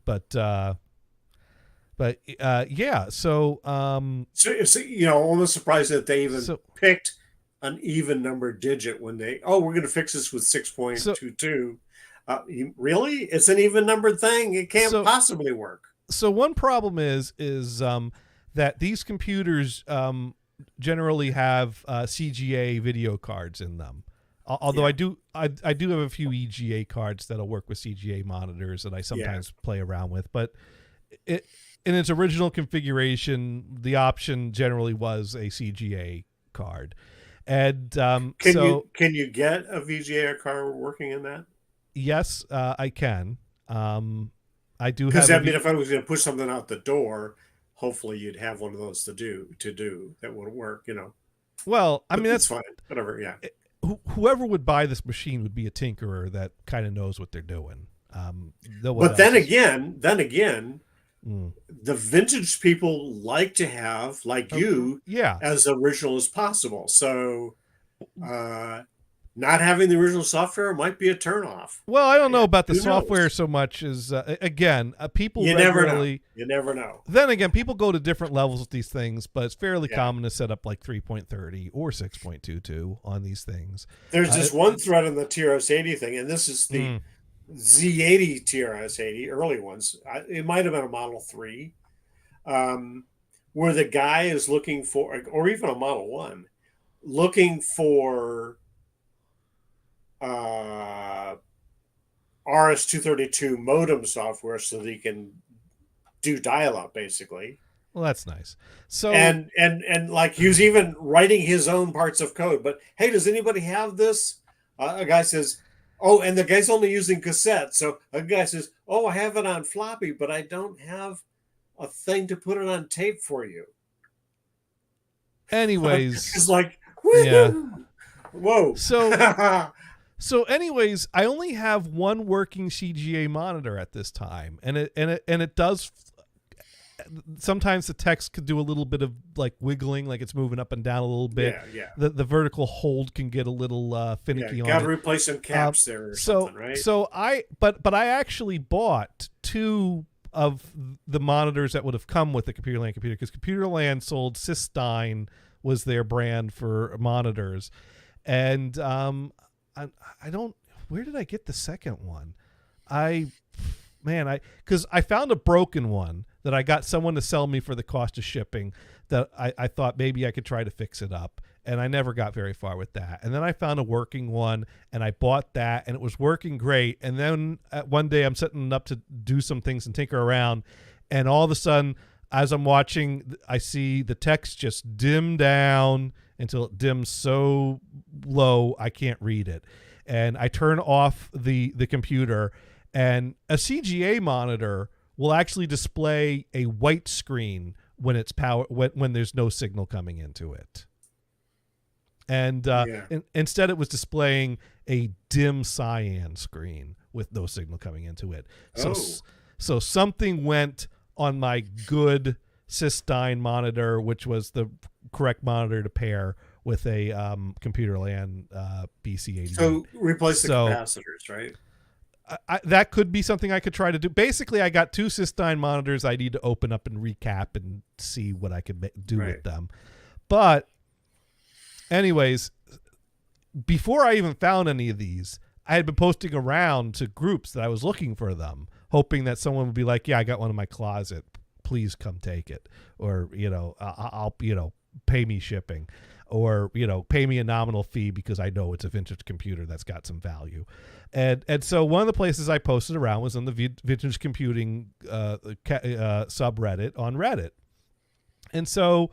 But so almost surprised that they even picked an even number digit when we're going to fix this with 6.22. Really? It's an even numbered thing. It can't possibly work. So one problem is that these computers generally have CGA video cards in them. Although I do have a few EGA cards that'll work with CGA monitors that I sometimes play around with, but in its original configuration, the option generally was a CGA card. And can you get a VGA card working in that? Yes, I can. I do have. Because that mean if I was going to push something out the door, hopefully you'd have one of those to do that would work. Well, I mean that's fine. Whatever. Yeah. Whoever would buy this machine would be a tinkerer that kind of knows what they're doing. But then again, the vintage people like to have, like you, as original as possible. So not having the original software might be a turnoff. Well, I don't know about the Who knows? software so much as people You never know. regularly. You never know. Then again, people go to different levels with these things, but it's fairly Yeah. common to set up like 3.30 or 6.22 on these things. There's this one thread on the TRS-80 thing, and this is the Z80 TRS-80, early ones. It might have been a Model 3, where the guy is looking for, or even a Model 1, looking for RS-232 modem software so that he can do dial-up, basically. Well, that's nice. So And like he was even writing his own parts of code. But hey, does anybody have this? A guy says, oh, and the guy's only using cassette. So a guy says, oh, I have it on floppy, but I don't have a thing to put it on tape for you. anyways, It's like, Yeah. woo-hoo. Whoa. So anyways, I only have one working CGA monitor at this time, and it does. Sometimes the text could do a little bit of like wiggling, like it's moving up and down a little bit. Yeah. The vertical hold can get a little finicky on Got to it. replace some caps there or So something, right? so I actually bought two of the monitors that would have come with the Computerland computer, because Computerland sold Systine was their brand for monitors, and I don't, where did I get the second one? Because I found a broken one that I got someone to sell me for the cost of shipping, that I thought maybe I could try to fix it up, and I never got very far with that. And then I found a working one, and I bought that, and it was working great. And then one day I'm setting up to do some things and tinker around, and all of a sudden, as I'm watching, I see the text just dim down until it dims so low I can't read it. And I turn off the computer, and a CGA monitor will actually display a white screen when it's when there's no signal coming into it. And instead it was displaying a dim cyan screen with no signal coming into it. So something went on my good Systine monitor, which was the correct monitor to pair with a Computerland BC80. So replace the capacitors, right? That could be something I could try to do. Basically, I got two Systine monitors I need to open up and recap and see what I could do with them. But anyways, before I even found any of these, I had been posting around to groups that I was looking for them, hoping that someone would be like, yeah, I got one in my closet. Please come take it. Or, I'll pay me shipping. Or, pay me a nominal fee because I know it's a vintage computer that's got some value. And so one of the places I posted around was on the vintage computing subreddit on Reddit. And so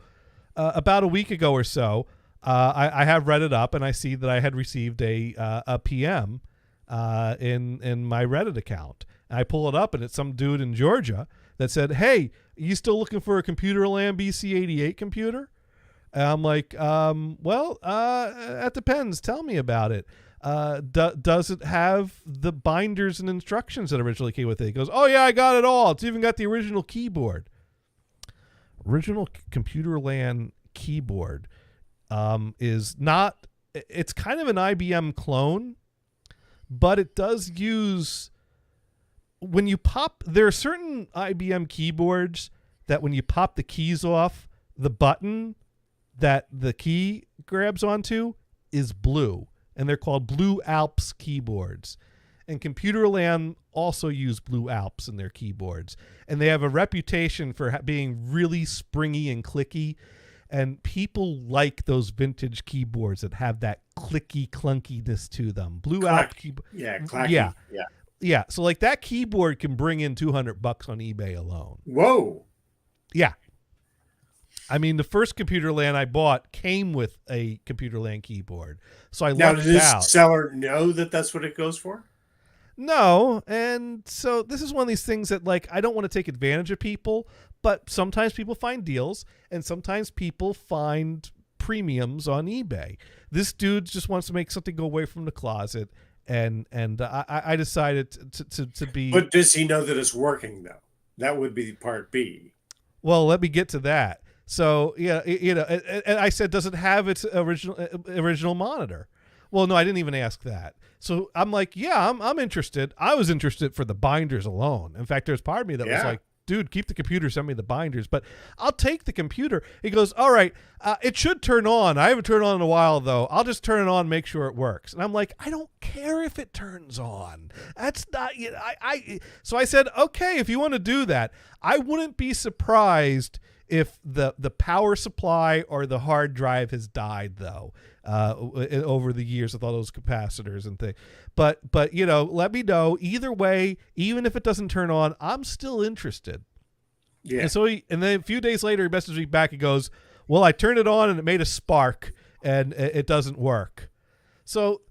about a week ago or so, I have read it up, and I see that I had received a PM in my Reddit account. And I pull it up, and it's some dude in Georgia that said, hey, you still looking for a Computerland BC88 computer? And I'm like, that depends. Tell me about it. Does it have the binders and instructions that originally came with it? He goes, oh, yeah, I got it all. It's even got the original keyboard. Original Computerland keyboard is not, it's kind of an IBM clone, but it does use, when you pop, there are certain IBM keyboards that when you pop the keys off, the button that the key grabs onto is blue, and they're called Blue Alps keyboards. And Computerland also use Blue Alps in their keyboards, and they have a reputation for being really springy and clicky, and people like those vintage keyboards that have that clicky clunkiness to them. Blue Alps keyboard, clacky. Yeah. So like that keyboard can bring in $200 on eBay alone. Whoa. Yeah. I mean, the first Computerland I bought came with a Computerland keyboard, so I lucked Now, does this out. seller know that that's what it goes for? No, and so this is one of these things that, like, I don't want to take advantage of people, but sometimes people find deals, and sometimes people find premiums on eBay. This dude just wants to make something go away from the closet, and I decided to be. But does he know that it's working, though? That would be part B. Well, let me get to that. So, yeah, and I said, does it have its original monitor? Well, no, I didn't even ask that. So I'm like, yeah, I'm interested. I was interested for the binders alone. In fact, there's part of me that was Yeah. like, dude, keep the computer, send me the binders. But I'll take the computer. He goes, all right, it should turn on. I haven't turned on in a while, though. I'll just turn it on, make sure it works. And I'm like, I don't care if it turns on. That's not, you know, So I said, okay, if you want to do that, I wouldn't be surprised if the power supply or the hard drive has died, though, over the years with all those capacitors and things. But you know, let me know. Either way, even if it doesn't turn on, I'm still interested. Yeah. And so and then a few days later, he messaged me back and goes, well, I turned it on and it made a spark and it doesn't work. So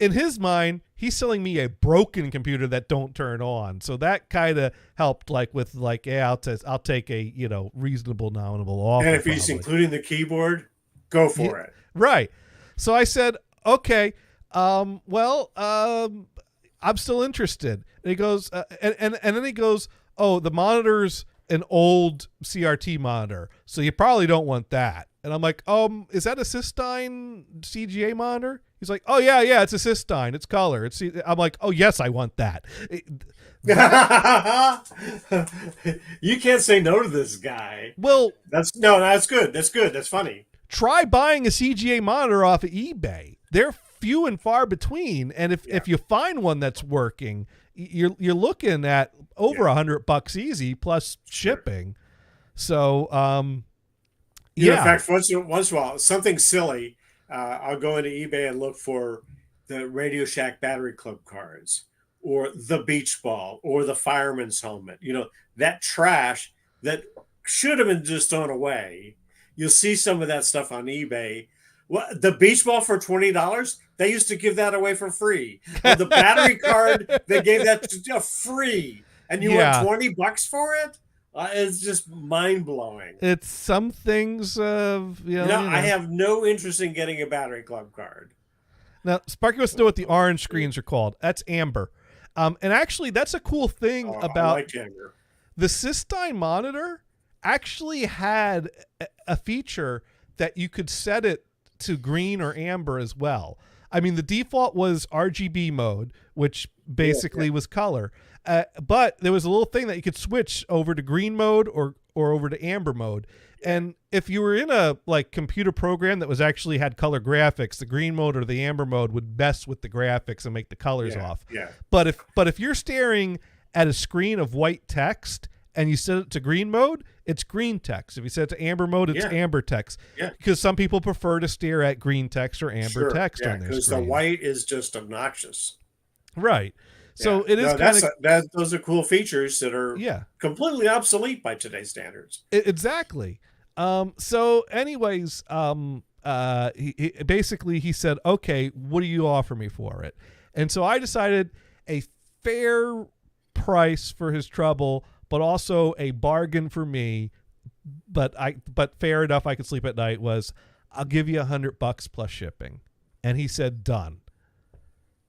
in his mind, he's selling me a broken computer that don't turn on. So that kind of helped, like with like, yeah, I'll take a, you know, reasonable nominal offer. And if he's probably. including the keyboard, go for it. Right. So I said, okay, I'm still interested. And he goes, and then he goes, oh, the monitor's an old CRT monitor, so you probably don't want that. And I'm like, is that a Cystine CGA monitor? He's like, oh yeah, it's a Cystine. It's color. I'm like, oh yes, I want that. You can't say no to this guy. Well, That's good. That's good. That's funny. try buying a CGA monitor off of eBay. They're few and far between, and if you find one that's working, you're looking at over $100 easy plus shipping. So In fact, once in a while, something silly, I'll go into eBay and look for the Radio Shack Battery Club cards, or the beach ball, or the fireman's helmet. You know, that trash that should have been just thrown away. You'll see some of that stuff on eBay. What, the beach ball for $20? They used to give that away for free. Or the battery card, they gave that to free, and you want $20 for it? It's just mind blowing. It's some things of I have no interest in getting a Battery Club card. Now, Sparky wants to know what the orange screens are called. That's amber. And actually, that's a cool thing about I like amber. The Cystine monitor. Actually had a feature that you could set it to green or amber as well. I mean, the default was RGB mode, which basically was color. But there was a little thing that you could switch over to green mode or over to amber mode. And if you were in a like computer program that was actually had color graphics, the green mode or the amber mode would mess with the graphics and make the colors off. Yeah. But if you're staring at a screen of white text and you set it to green mode, it's green text. If you set it to amber mode, it's amber text. Yeah. Because some people prefer to stare at green text or amber text on their screen. Because the white is just obnoxious. Right. So it is those are cool features that are completely obsolete by today's standards. Exactly. So anyways, he basically he said, okay, what do you offer me for it? And so I decided a fair price for his trouble, but also a bargain for me, but fair enough I could sleep at night, was I'll give you $100 plus shipping. And he said, done.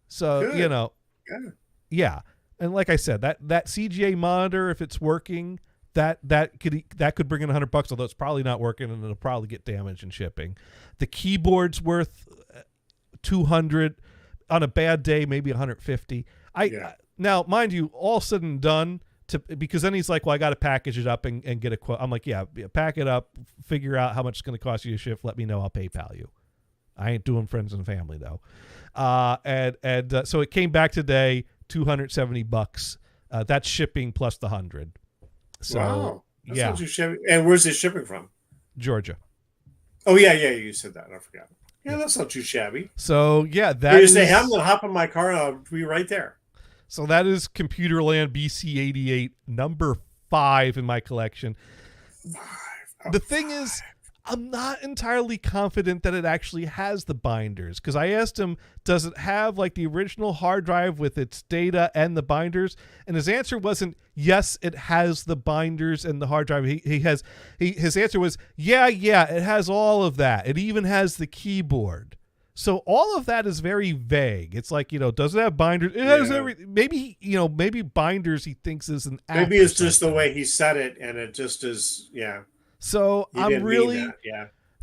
So, Good. Yeah. And like I said, that CGA monitor, if it's working, that could bring in $100, although it's probably not working and it'll probably get damaged in shipping. The keyboard's worth $200 on a bad day, maybe $150. Now, mind you, all said and done, because then he's like, well, I got to package it up and get a quote. I'm like, yeah, pack it up, figure out how much it's going to cost you to ship. Let me know. I'll PayPal you. I ain't doing friends and family though. So it came back today, $270. That's shipping plus the $100. So wow. That's not too shabby. And where's it shipping from? Georgia. Oh yeah, you said that. I forgot. Yeah, that's not too shabby. So yeah, you say, I'm gonna hop in my car and I'll be right there. So that is Computerland BC88 number 5 in my collection. The thing is, I'm not entirely confident that it actually has the binders, because I asked him, does it have like the original hard drive with its data and the binders? And his answer wasn't, yes, it has the binders and the hard drive. His answer was, yeah, it has all of that. It even has the keyboard. So all of that is very vague. It's like, does it have binders? It has everything. Maybe, maybe binders he thinks is an app. Maybe it's just the way he said it, and it just is, So I'm really,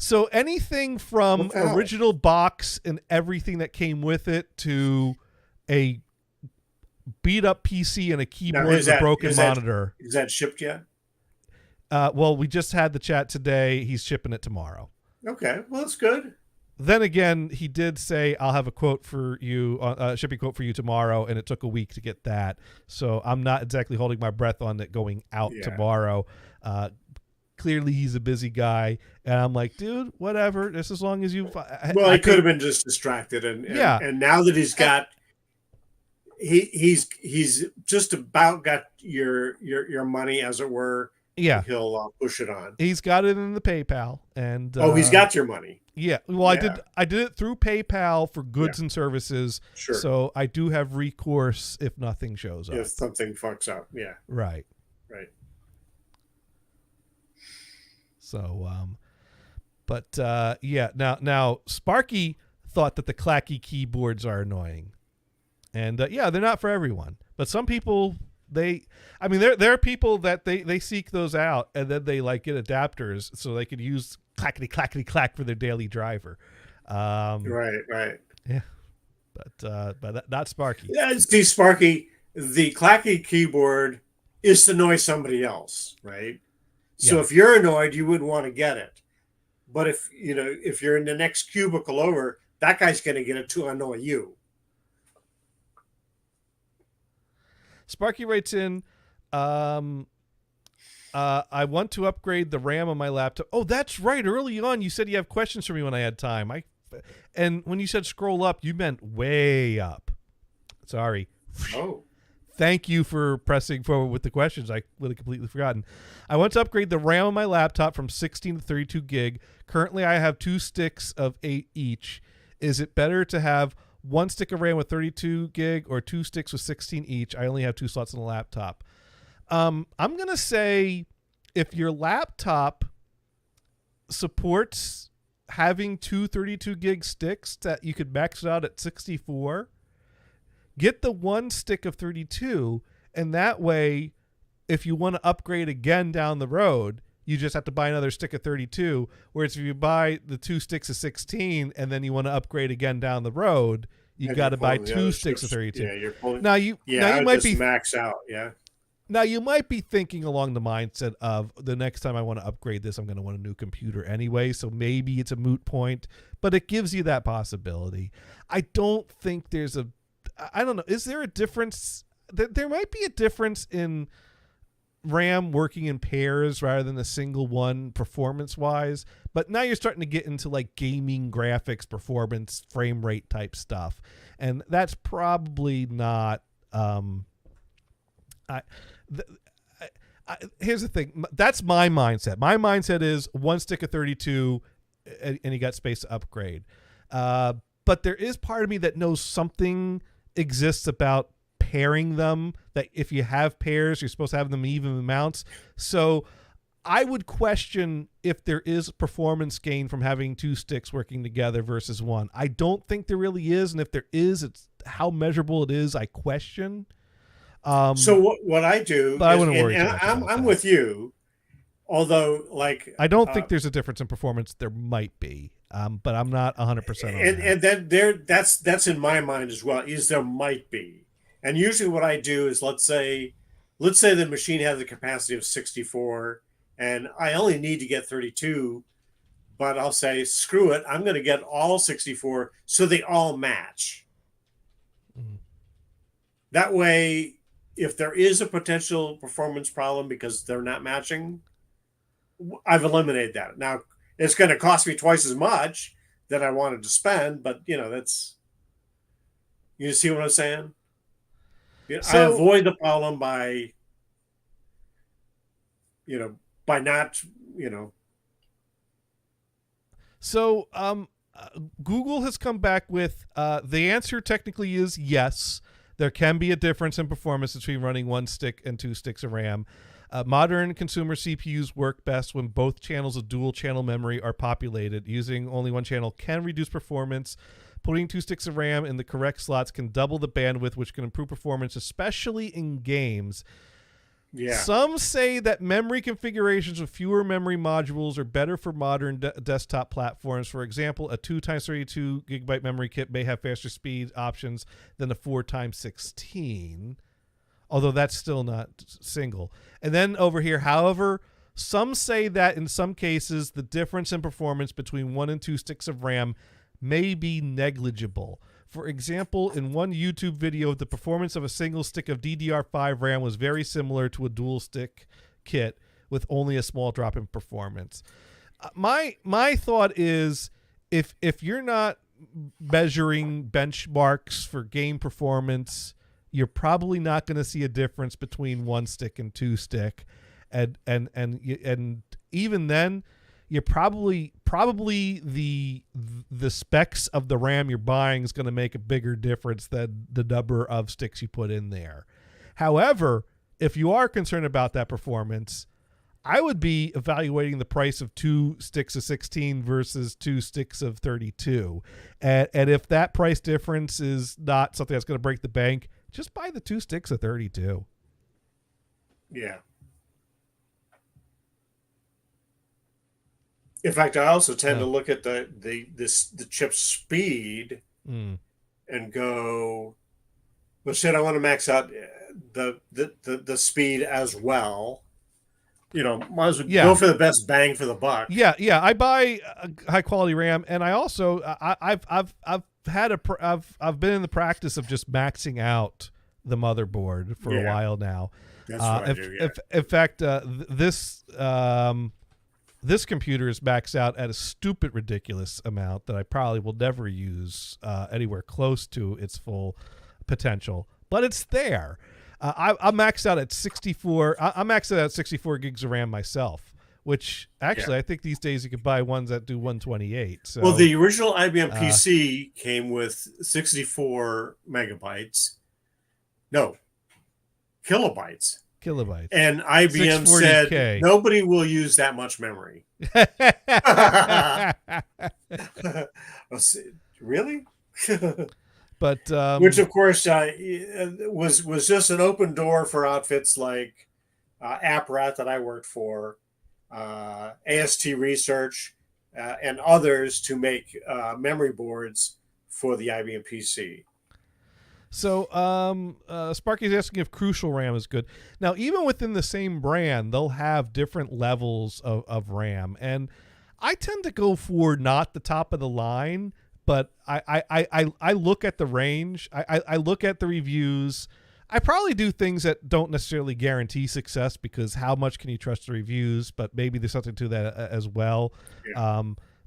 So anything from What the hell? original box and everything that came with it to a beat up PC and a keyboard is and a that- broken is that- monitor. Is that shipped yet? Well, we just had the chat today. He's shipping it tomorrow. Okay, well that's good. Then again, he did say, I'll have a quote for you, shipping quote for you tomorrow, and it took a week to get that. So I'm not exactly holding my breath on it going out Yeah. tomorrow. Clearly, he's a busy guy. And I'm like, dude, whatever, just as long as you... Well, he could have been just distracted, and Yeah. and now that he's got, he's just about got your money, as it were. Yeah, He'll push it on. he's got it in the PayPal. And He's got your money. Yeah, well, Yeah. I did it through PayPal for goods and services. Sure. So I do have recourse if nothing shows up. If something fucks up, yeah, Right. right. So, yeah. Now Sparky thought that the clacky keyboards are annoying, and yeah, they're not for everyone. But some people, there are people that they seek those out, and then they like get adapters so they can use clackety clack for their daily driver. Right. Yeah, but not Sparky. Yeah, see, Sparky, the clacky keyboard is to annoy somebody else, right? So Yeah. if you're annoyed, you wouldn't want to get it. But if you're in the next cubicle over, that guy's going to get it to annoy you. Sparky writes in, I want to upgrade the RAM on my laptop. Oh, that's right. Early on, you said you have questions for me when I had time. And when you said scroll up, you meant way up. Sorry. Oh, Thank you for pressing forward with the questions. I would have completely forgotten. I want to upgrade the RAM on my laptop from 16 to 32 gig. Currently, I have 2 sticks of 8 each. Is it better to have 1 stick of RAM with 32 gig or 2 sticks with 16 each? I only have 2 slots on the laptop. I'm going to say if your laptop supports having 2 32 gig sticks that you could max it out at 64, get the 1 stick of 32, and that way, if you want to upgrade again down the road, you just have to buy another stick of 32. Whereas if you buy the 2 sticks of 16 and then you want to upgrade again down the road, you and got to you're buy pulling the 2 other sticks of 32. Yeah, you're pulling. Now you I would might just be max out. Yeah. Now, you might be thinking along the mindset of the next time I want to upgrade this, I'm going to want a new computer anyway, so maybe it's a moot point, but it gives you that possibility. I don't think I don't know. Is there a difference? There might be a difference in RAM working in pairs rather than a single one performance-wise, but now you're starting to get into like gaming graphics, performance, frame rate type stuff, and that's probably not... here's the thing. That's my mindset. My mindset is 1 stick of 32 and you got space to upgrade. But there is part of me that knows something exists about pairing them, that if you have pairs, you're supposed to have them even amounts. So I would question if there is performance gain from having 2 sticks working together versus 1. I don't think there really is. And if there is, it's how measurable it is, I question. So what I do, but I wouldn't worry and too much I'm about that. with you. Although, like, I don't think there's a difference in performance. There might be, but I'm not 100% on that. and then that's in my mind as well. Is there might be, and usually what I do is let's say the machine has a capacity of 64, and I only need to get 32, but I'll say screw it, I'm going to get all 64 so they all match. Mhm. That way, if there is a potential performance problem because they're not matching, I've eliminated that. Now, it's going to cost me twice as much that I wanted to spend, but that's, you see what I'm saying? I So- avoid the problem by not, So, Google has come back with the answer technically is yes. There can be a difference in performance between running 1 stick and 2 sticks of RAM. Modern consumer CPUs work best when both channels of dual channel memory are populated. Using only 1 channel can reduce performance. Putting 2 sticks of RAM in the correct slots can double the bandwidth, which can improve performance, especially in games. Yeah. Some say that memory configurations with fewer memory modules are better for modern desktop platforms. For example, a 2x32 gigabyte memory kit may have faster speed options than a 4x16, although that's still not single. And then over here, however, some say that in some cases, the difference in performance between 1 and 2 sticks of RAM may be negligible. For example, in one YouTube video, the performance of a single stick of DDR5 RAM was very similar to a dual stick kit with only a small drop in performance. My thought is if you're not measuring benchmarks for game performance, you're probably not going to see a difference between 1 stick and 2 stick. And even then, you're probably the specs of the RAM you're buying is going to make a bigger difference than the number of sticks you put in there. However, if you are concerned about that performance, I would be evaluating the price of 2 sticks of 16 versus 2 sticks of 32. And if that price difference is not something that's going to break the bank, just buy the 2 sticks of 32. Yeah. In fact, I also tend to look at the chip speed and go, well, shit, I want to max out the speed as well. You know, might as well go for the best bang for the buck. Yeah. I buy high quality RAM, and I also I've been in the practice of just maxing out the motherboard for a while now. That's what I do. Yeah. In fact, this computer is maxed out at a stupid, ridiculous amount that I probably will never use anywhere close to its full potential, but it's there. I'm maxed out at 64. I'm maxed out at 64 gigs of RAM myself, which actually I think these days you could buy ones that do 128. So, well, the original IBM PC came with 64 megabytes. No, kilobytes. And IBM said nobody will use that much memory. Really? But which, of course, was just an open door for outfits like AppRat that I worked for, AST Research, and others to make memory boards for the IBM PC. So Sparky's asking if Crucial RAM is good. Now, even within the same brand, they'll have different levels of RAM. And I tend to go for not the top of the line, but I look at the range. I look at the reviews. I probably do things that don't necessarily guarantee success, because how much can you trust the reviews? But maybe there's something to that as well. Yeah.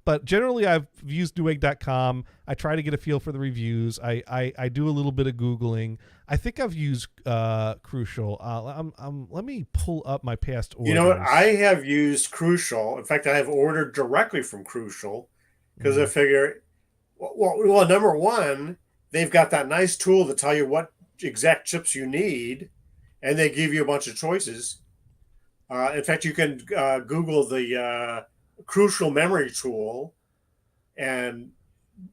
But generally, I've used Newegg.com. I try to get a feel for the reviews. I do a little bit of Googling. I think I've used Crucial. Let me pull up my past orders. You know what? I have used Crucial. In fact, I have ordered directly from Crucial because I figure, well, number one, they've got that nice tool to tell you what exact chips you need, and they give you a bunch of choices. In fact, you can Google the Crucial memory tool and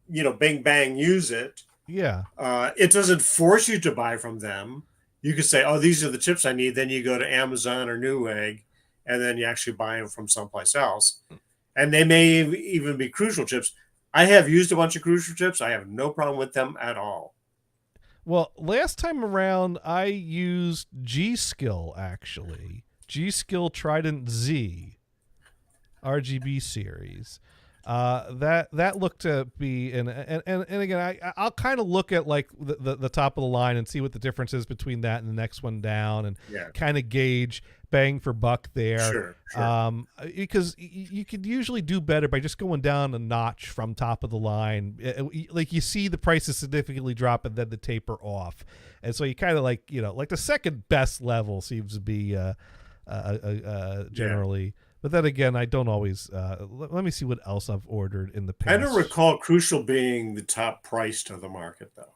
bing bang use it. It doesn't force you to buy from them. You can say, oh, these are the chips I need. Then you go to Amazon or Newegg, and then you actually buy them from someplace else, and they may even be Crucial chips. I have used a bunch of Crucial chips. I have no problem with them at all. Well, last time around I used G-Skill, actually. G-Skill Trident Z RGB series. That looked to be and again I'll kind of look at like the top of the line and see what the difference is between that and the next one down, and kind of gauge bang for buck there. Sure. Because you could usually do better by just going down a notch from top of the line. Like you see the prices significantly drop and then the taper off, and so you kind of like the second best level seems to be generally. But then again, I don't always. Let me see what else I've ordered in the past. I don't recall Crucial being the top priced of the market, though.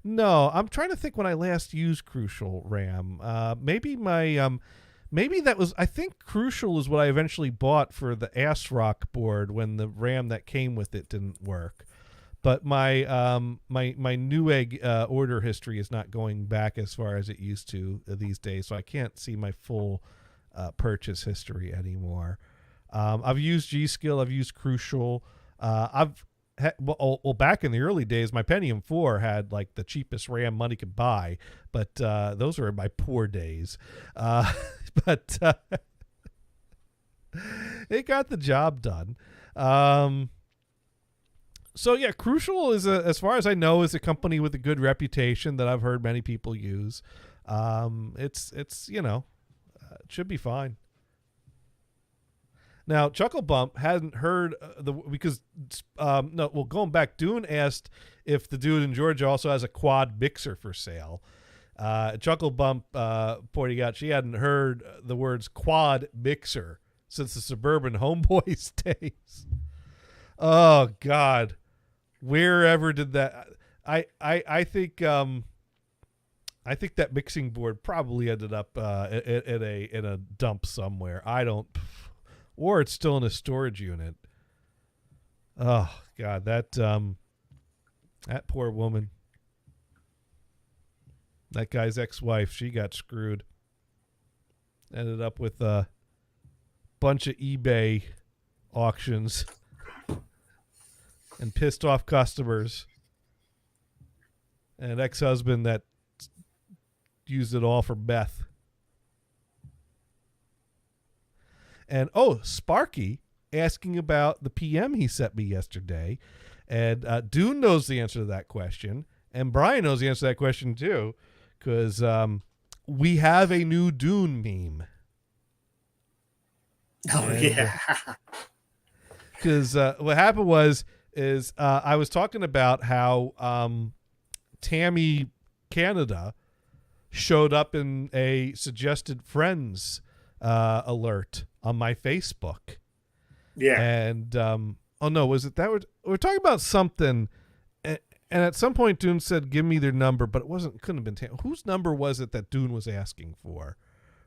No, I'm trying to think when I last used Crucial RAM. Maybe that was. I think Crucial is what I eventually bought for the ASRock board when the RAM that came with it didn't work. but my my Newegg order history is not going back as far as it used to these days, so I can't see my full purchase history anymore. I've used G-Skill, I've used Crucial. Well, back in the early days, my Pentium 4 had like the cheapest RAM money could buy, but those were in my poor days. But it got the job done. So yeah, Crucial is as far as I know, is a company with a good reputation that I've heard many people use. It's it should be fine. Now, Chuckle Bump hadn't heard going back, Dune asked if the dude in Georgia also has a quad mixer for sale. Chuckle Bump pointing out she hadn't heard the words quad mixer since the Suburban Homeboys days. Oh God, wherever did that? I think that mixing board probably ended up in a dump somewhere. Or it's still in a storage unit. Oh God, that poor woman. That guy's ex-wife, she got screwed. Ended up with a bunch of eBay auctions and pissed off customers. And an ex-husband that used it all for meth. And Sparky asking about the PM he sent me yesterday. And Dune knows the answer to that question. And Brian knows the answer to that question too. Because we have a new Dune meme. Oh, yeah. Because what happened is I was talking about how Tammy Canada showed up in a suggested friends alert on my Facebook. Yeah. And was it that we're talking about something, and at some point Dune said give me their number, but couldn't have been whose number was it that Dune was asking for?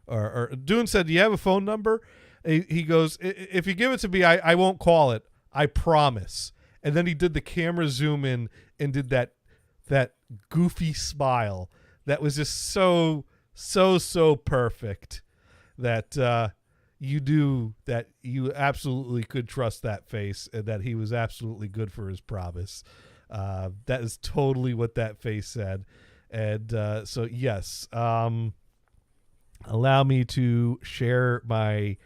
Or Dune said, do you have a phone number? He goes, if you give it to me, I won't call it, I promise. And then he did the camera zoom in and did that goofy smile that was just so perfect that you absolutely could trust that face, and that he was absolutely good for his promise. That is totally what that face said. And so yes, allow me to share my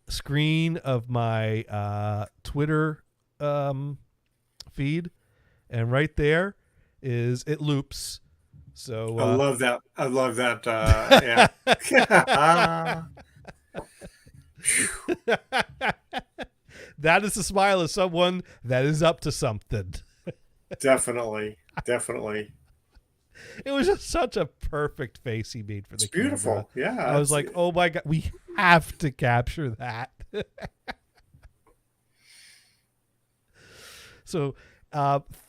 screen of my Twitter feed, and right there is it loops. So I love that. Yeah. That is the smile of someone that is up to something. Definitely. It was just such a perfect face he made for the camera. Beautiful. Yeah. I was like, oh my God, we have to capture that. So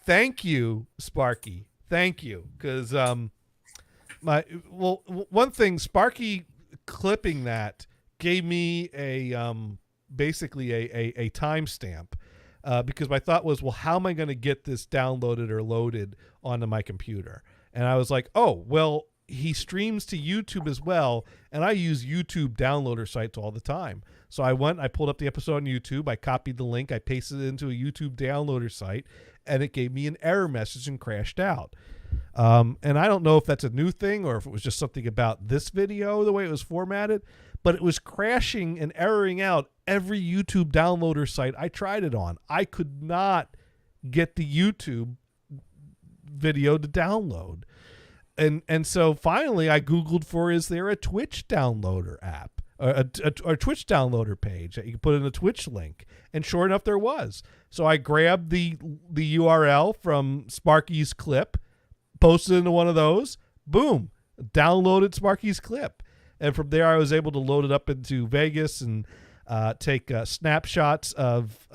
thank you, Sparky. Thank you. Because one thing, Sparky clipping that gave me basically a timestamp, because my thought was, well, how am I going to get this downloaded or loaded onto my computer? And I was like, oh, well, he streams to YouTube as well, and I use YouTube downloader sites all the time. So I pulled up the episode on YouTube, I copied the link, I pasted it into a YouTube downloader site, and it gave me an error message and crashed out. And I don't know if that's a new thing or if it was just something about this video, the way it was formatted, but it was crashing and erroring out every YouTube downloader site I tried it on. I could not get the YouTube video to download. And so finally I Googled for, is there a Twitch downloader app, or a Twitch downloader page that you can put in a Twitch link? And sure enough, there was. So I grabbed the URL from Sparky's clip, posted it into one of those, boom, downloaded Sparky's clip. And from there, I was able to load it up into Vegas and take snapshots of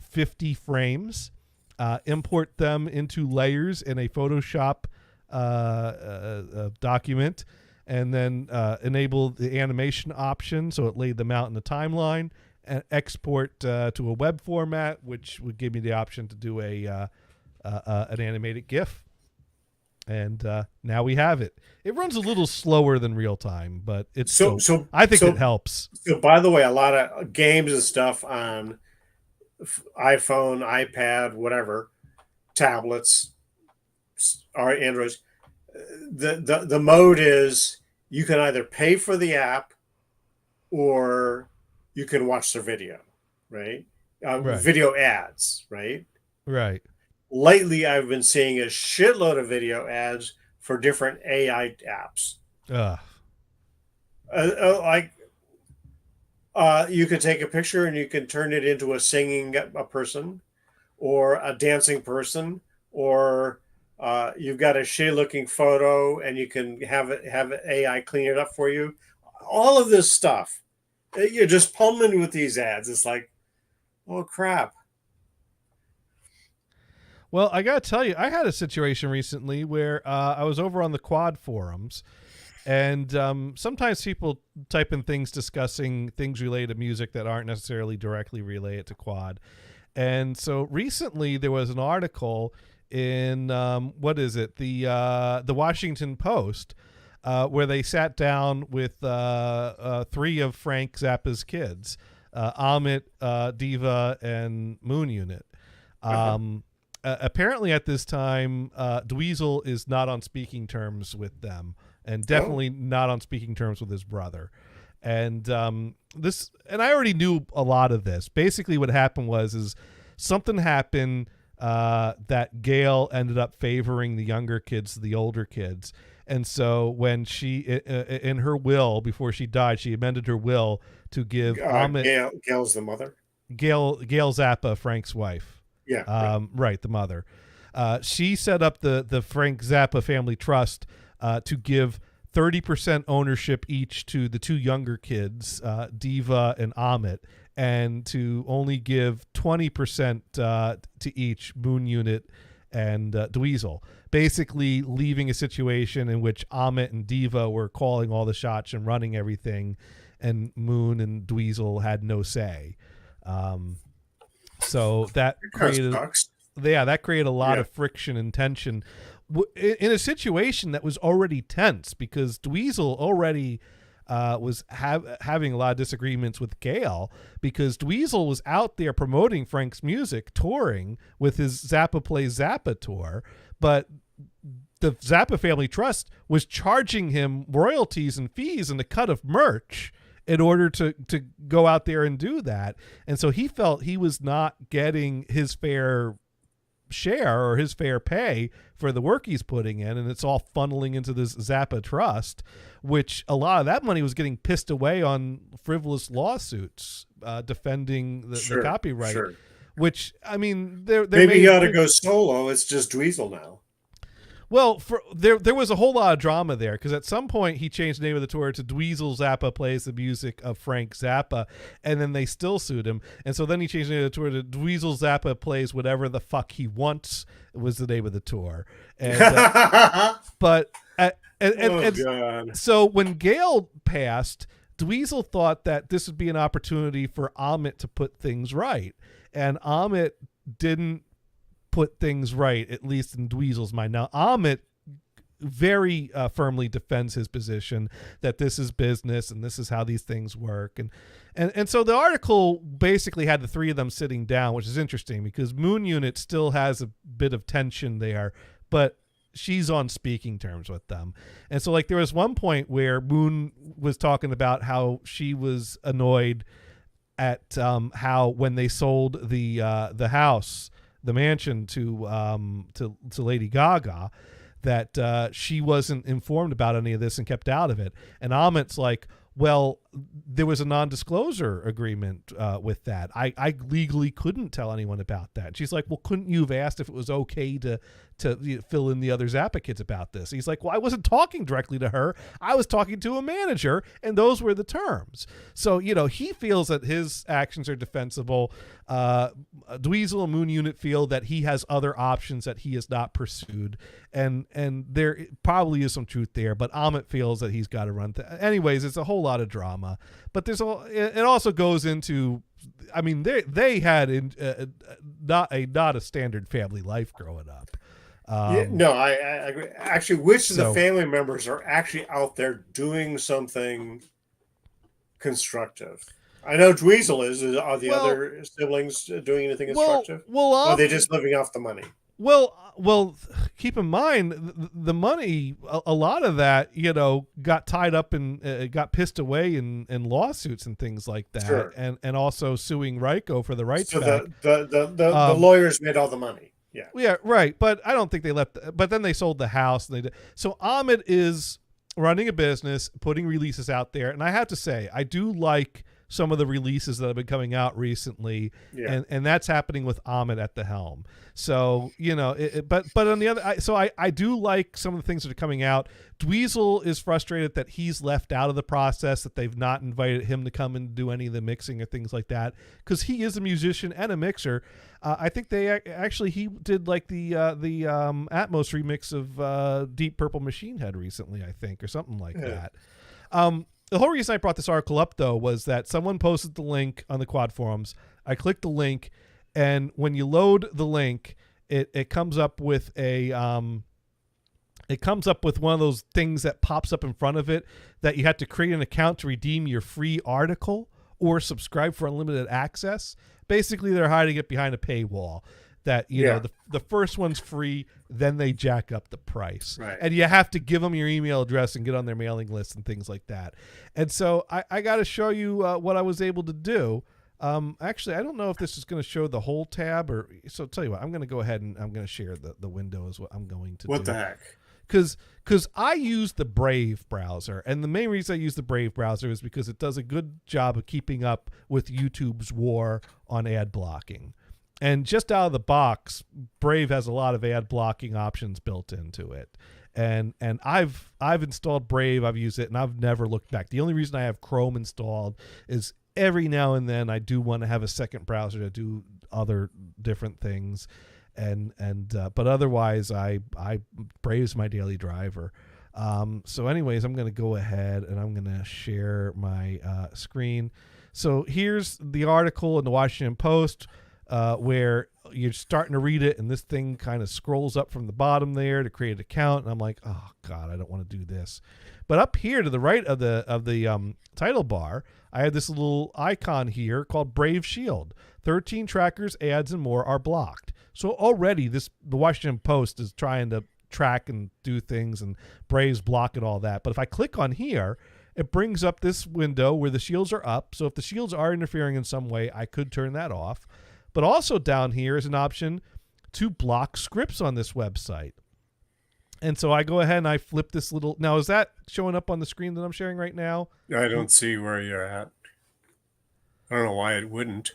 50 frames, import them into layers in a Photoshop document, and then enable the animation option so it laid them out in the timeline, and export to a web format, which would give me the option to do a an animated GIF. And now we have it. It runs a little slower than real time, but it's So I think it helps. So, by the way, a lot of games and stuff on iPhone, iPad, whatever, tablets, or Androids. The mode is you can either pay for the app or you can watch the video, right? Right. Video ads, right? Right. Lately, I've been seeing a shitload of video ads for different AI apps. You can take a picture and you can turn it into a singing a person or a dancing person, or you've got a shitty looking photo and you can have AI clean it up for you. All of this stuff, you're just pummeling with these ads. It's like, oh crap. Well, I got to tell you, I had a situation recently where I was over on the Quad forums, and sometimes people type in things discussing things related to music that aren't necessarily directly related to Quad. And so recently there was an article in, the Washington Post, where they sat down with 3 of Frank Zappa's kids, Amit, Diva, and Moon Unit. Apparently at this time, Dweezil is not on speaking terms with them, and definitely not on speaking terms with his brother. And and I already knew a lot of this. Basically what happened was something happened that Gail ended up favoring the younger kids to the older kids. And so when she, in her will, before she died, she amended her will to give Amit... Gail's the mother? Gail Zappa, Frank's wife. Yeah. Right, the mother. She set up the Frank Zappa Family Trust to give 30% ownership each to the 2 younger kids, Diva and Amit, and to only give 20% to each, Moon Unit and Dweezil. Basically leaving a situation in which Amit and Diva were calling all the shots and running everything, and Moon and Dweezil had no say. So that created a lot of friction and tension in a situation that was already tense, because Dweezil already was having a lot of disagreements with Gail, because Dweezil was out there promoting Frank's music, touring with his Zappa Plays Zappa tour, but the Zappa Family Trust was charging him royalties and fees and a cut of merch in order to go out there and do that. And so he felt he was not getting his fair share or his fair pay for the work he's putting in, and it's all funneling into this Zappa Trust, which a lot of that money was getting pissed away on frivolous lawsuits defending the copyright. Sure. Which, I mean, maybe he ought to go solo. It's just Dweezil now. Well, there was a whole lot of drama there, because at some point he changed the name of the tour to Dweezil Zappa Plays the Music of Frank Zappa, and then they still sued him. And so then he changed the name of the tour to Dweezil Zappa Plays Whatever the Fuck He Wants, was the name of the tour. And so when Gail passed, Dweezil thought that this would be an opportunity for Amit to put things right, and Amit didn't put things right, at least in Dweezil's mind. Now, Amit very firmly defends his position that this is business and this is how these things work. And so the article basically had the 3 of them sitting down, which is interesting because Moon Unit still has a bit of tension there, but she's on speaking terms with them. And so like there was one point where Moon was talking about how she was annoyed at how when they sold the house, the mansion to Lady Gaga, that she wasn't informed about any of this and kept out of it. And Amit's like, well, there was a non-disclosure agreement with that. I legally couldn't tell anyone about that. She's like, well, couldn't you have asked if it was okay to fill in the other Zappa kids about this? He's like, well, I wasn't talking directly to her. I was talking to a manager, and those were the terms. So, he feels that his actions are defensible. Dweezil and Moon Unit feel that he has other options that he has not pursued. And there probably is some truth there, but Amit feels that he's got to run. Anyways, it's a whole lot of drama, but it also goes into, I mean, they had not a standard family life growing up. No, I agree. Actually, which of the family members are actually out there doing something constructive? I know Dweezil is. Are the other siblings doing anything constructive? Or are they just living off the money? Well, keep in mind the money. A lot of that, got tied up and got pissed away in lawsuits and things like that, Sure. and also suing Ryko for the rights. So back. the lawyers made all the money. Yeah, right. But I don't think they left. But then they sold the house. And they did. So Ahmet is running a business, putting releases out there, and I have to say, I do like some of the releases that have been coming out recently, and that's happening with Ahmet at the helm. So but on the other, I do like some of the things that are coming out. Dweezil is frustrated that he's left out of the process, that they've not invited him to come and do any of the mixing or things like that, because he is a musician and a mixer. I think he did like the Atmos remix of Deep Purple Machine Head recently, I think, or something like that. The whole reason I brought this article up, though, was that someone posted the link on the Quad forums. I clicked the link, and when you load the link, it comes up with one of those things that pops up in front of it that you have to create an account to redeem your free article or subscribe for unlimited access. Basically, they're hiding it behind a paywall. That the first one's free, then they jack up the price, right. And you have to give them your email address and get on their mailing list and things like that. And so I got to show you what I was able to do. Actually, I don't know if this is going to show the whole tab, so I'll tell you what, I'm going to go ahead and I'm going to share the window is what I'm going to do. What the heck? Because I use the Brave browser, and the main reason I use the Brave browser is because it does a good job of keeping up with YouTube's war on ad blocking. And just out of the box, Brave has a lot of ad blocking options built into it. And I've installed Brave, I've used it, and I've never looked back. The only reason I have Chrome installed is every now and then I do want to have a second browser to do other different things. But otherwise I Brave's my daily driver. So anyways, I'm going to go ahead and I'm going to share my screen. So here's the article in the Washington Post, where you're starting to read it, and this thing kind of scrolls up from the bottom there to create an account, and I'm like, oh god, I don't want to do this. But up here to the right of the title bar, I have this little icon here called Brave Shield. 13 trackers, ads, and more are blocked. So already the Washington Post is trying to track and do things, and Brave's blocking all that. But if I click on here, it brings up this window where the shields are up. So if the shields are interfering in some way, I could turn that off. But also down here is an option to block scripts on this website. And so I go ahead and I flip this little... Now, is that showing up on the screen that I'm sharing right now? I don't see where you're at. I don't know why it wouldn't.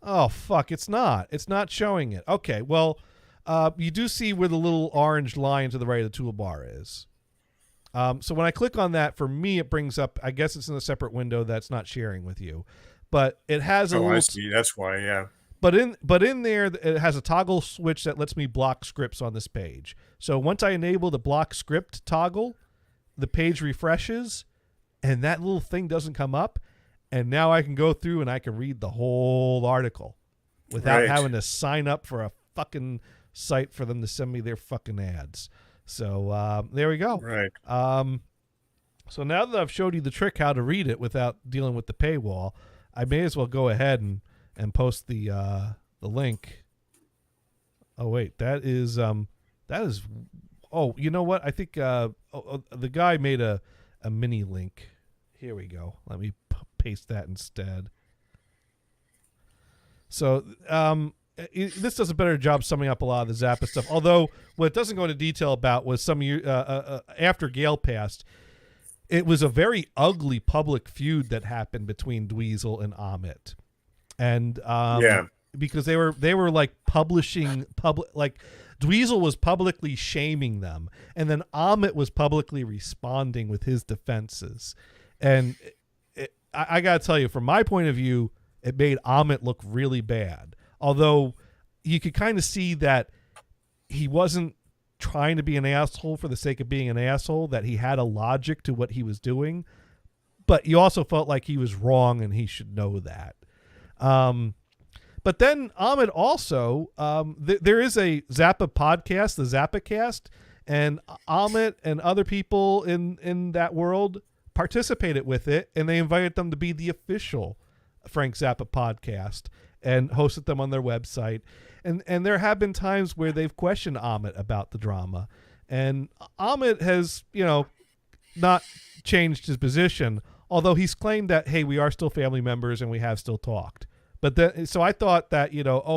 Oh, fuck. It's not. It's not showing it. Okay, well, you do see where the little orange line to the right of the toolbar is. So when I click on that, for me, it brings up... I guess it's in a separate window that's not sharing with you. But it has a little... I see. That's why, yeah. But in there, it has a toggle switch that lets me block scripts on this page. So once I enable the block script toggle, the page refreshes, and that little thing doesn't come up. And now I can go through and I can read the whole article without having to sign up for a fucking site for them to send me their fucking ads. So there we go. Right. So now that I've showed you the trick how to read it without dealing with the paywall, I may as well go ahead and post the link. Oh wait, that is oh, you know what? I think the guy made a mini link. Here we go. Let me paste that instead. So this does a better job summing up a lot of the Zappa stuff. Although what it doesn't go into detail about was some after Gale passed, it was a very ugly public feud that happened between Dweezil and Ahmet. And because they were like publishing like Dweezil was publicly shaming them, and then Ahmet was publicly responding with his defenses. And I gotta tell you, from my point of view, it made Ahmet look really bad. Although you could kind of see that he wasn't trying to be an asshole for the sake of being an asshole, that he had a logic to what he was doing. but you also felt like he was wrong and he should know that. But then Ahmed also, there is a Zappa podcast, the ZappaCast, and Ahmed and other people in that world participated with it, and they invited them to be the official Frank Zappa podcast and hosted them on their website. And there have been times where they've questioned Ahmed about the drama, and Ahmed has, not changed his position, although he's claimed that, hey, we are still family members and we have still talked. But then, so I thought that,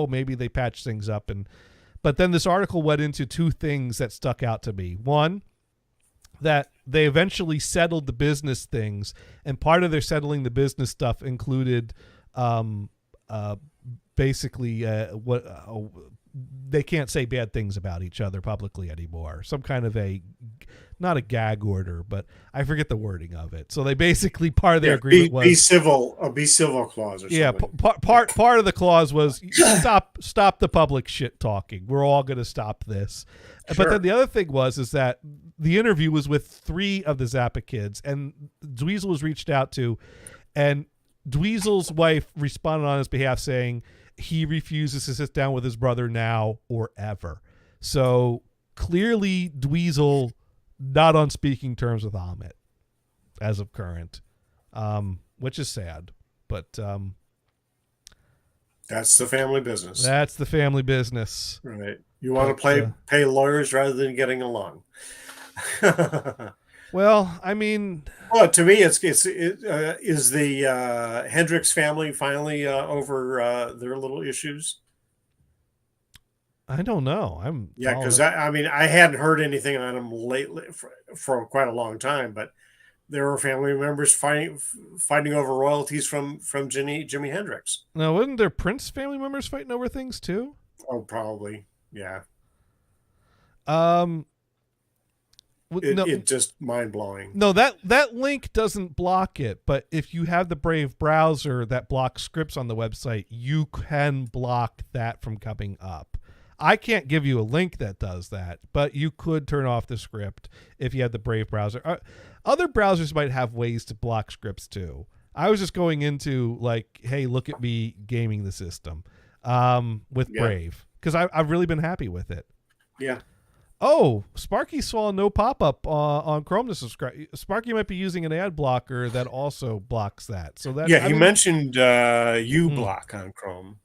maybe they patched things up. But then this article went into two things that stuck out to me. One, that they eventually settled the business things, and part of their settling the business stuff included basically they can't say bad things about each other publicly anymore. Some kind of not a gag order, but I forget the wording of it. So they basically, part of their agreement was be civil clause or something. Yeah, part of the clause was stop the public shit talking. We're all going to stop this. Sure. But then the other thing is that the interview was with 3 of the Zappa kids, and Dweezil was reached out to, and Dweezil's wife responded on his behalf saying he refuses to sit down with his brother now or ever. So clearly Dweezil not on speaking terms with Ahmed as of current, which is sad, but that's the family business. That's the family business. Right. You want to pay lawyers rather than getting along. Well, I mean, to me, is the Hendrix family finally over their little issues? I don't know. Because I hadn't heard anything on them lately for quite a long time, but there were family members fighting over royalties from Jimi Hendrix. Now, wasn't there Prince family members fighting over things too? Oh, probably, yeah. It's just mind blowing. No, that link doesn't block it, but if you have the Brave browser that blocks scripts on the website, you can block that from coming up. I can't give you a link that does that, but you could turn off the script if you had the Brave browser. Other browsers might have ways to block scripts too. I was just going into like, hey, look at me gaming the system with Brave, because I've really been happy with it. Yeah. Oh, Sparky saw no pop-up on Chrome to subscribe. Sparky might be using an ad blocker that also blocks that. So that he mentioned uBlock on Chrome.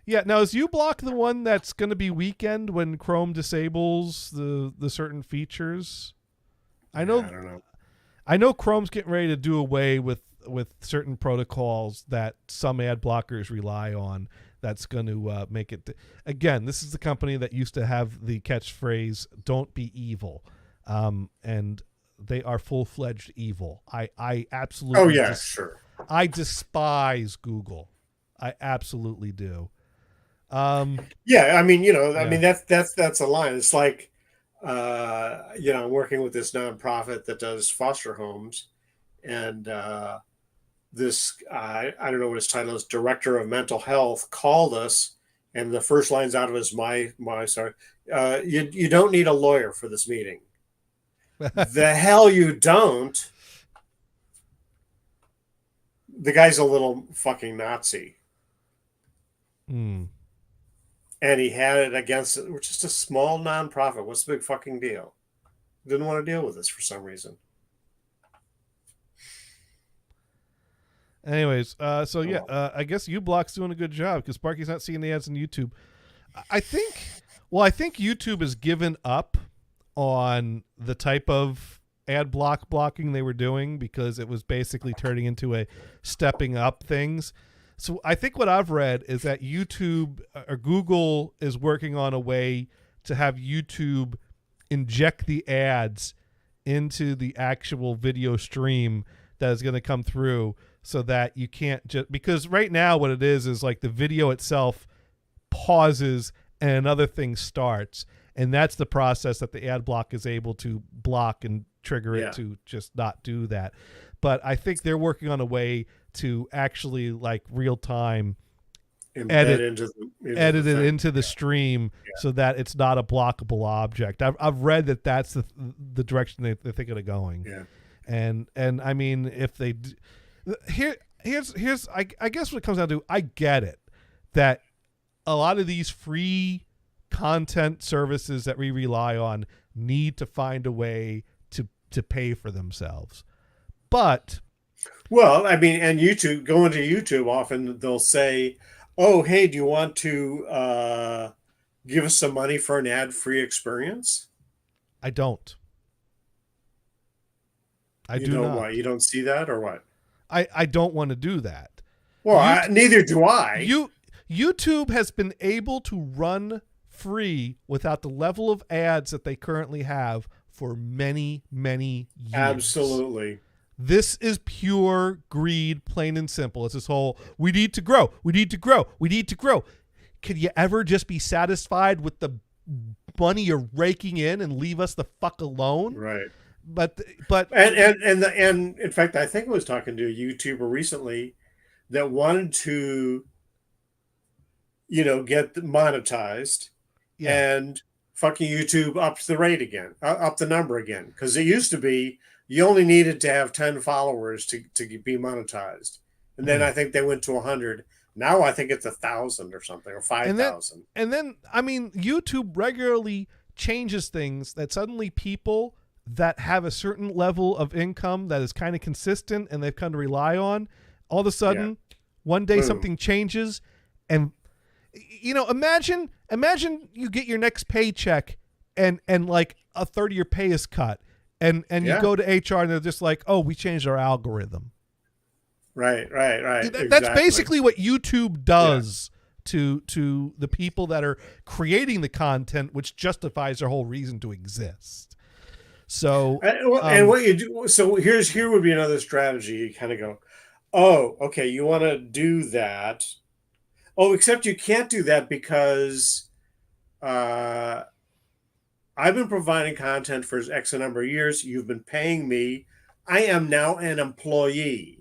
Yeah, now is uBlock the one that's going to be weekend when Chrome disables the certain features? I don't know. I know Chrome's getting ready to do away with certain protocols that some ad blockers rely on. That's going to make it. Again, this is the company that used to have the catchphrase "Don't be evil," and they are full-fledged evil. I absolutely. Oh yeah, sure. I despise Google. I absolutely do. Yeah, I mean, that's a line. It's like, I'm working with this nonprofit that does foster homes, and this I don't know what his title is, director of mental health, called us, and the first line's out of his you don't need a lawyer for this meeting. The hell you don't. The guy's a little fucking Nazi. And he had it against it. We're just a small nonprofit. What's the big fucking deal? Didn't want to deal with this for some reason. Anyways, I guess uBlock's doing a good job because Sparky's not seeing the ads on YouTube. I think YouTube has given up on the type of ad blocking they were doing because it was basically turning into a stepping up things. So I think what I've read is that YouTube or Google is working on a way to have YouTube inject the ads into the actual video stream that is going to come through so that you can't just, because right now what it is like the video itself pauses and another thing starts. And that's the process that the ad block is able to block and trigger it to just not do that. But I think they're working on a way to actually like real time edit it into the stream so that it's not a blockable object. I've read that that's the direction they're thinking of going. Yeah. and I mean, if they here's I guess what it comes down to, I get it that a lot of these free content services that we rely on need to find a way to pay for themselves. But well, I mean, and YouTube, going to YouTube, often they'll say, "Oh, hey, do you want to give us some money for an ad-free experience?" I don't. I You do know not. why? You don't see that, or what? I don't want to do that. Well, neither do I. YouTube has been able to run free without the level of ads that they currently have for many, many years. Absolutely. This is pure greed, plain and simple. It's this whole, we need to grow, we need to grow, we need to grow. Could you ever just be satisfied with the money you're raking in and leave us the fuck alone? Right. But And in fact, I think I was talking to a YouTuber recently that wanted to, get monetized, and fucking YouTube upped the rate again, up the number again, because it used to be you only needed to have 10 followers to be monetized, and then I think they went to 100. Now I think it's 1,000 or something, or 5,000. And then I mean, YouTube regularly changes things that suddenly people that have a certain level of income that is kind of consistent and they've come to rely on, all of a sudden, one day something changes, and imagine you get your next paycheck and like a third of your pay is cut, and you go to HR and they're just like, oh, we changed our algorithm. Right. That's basically what YouTube does to the people that are creating the content, which justifies their whole reason to exist. So, and what you do, so here would be another strategy. You kind of go, oh, okay, you want to do that. Oh, except you can't do that because I've been providing content for X number of years. You've been paying me. I am now an employee.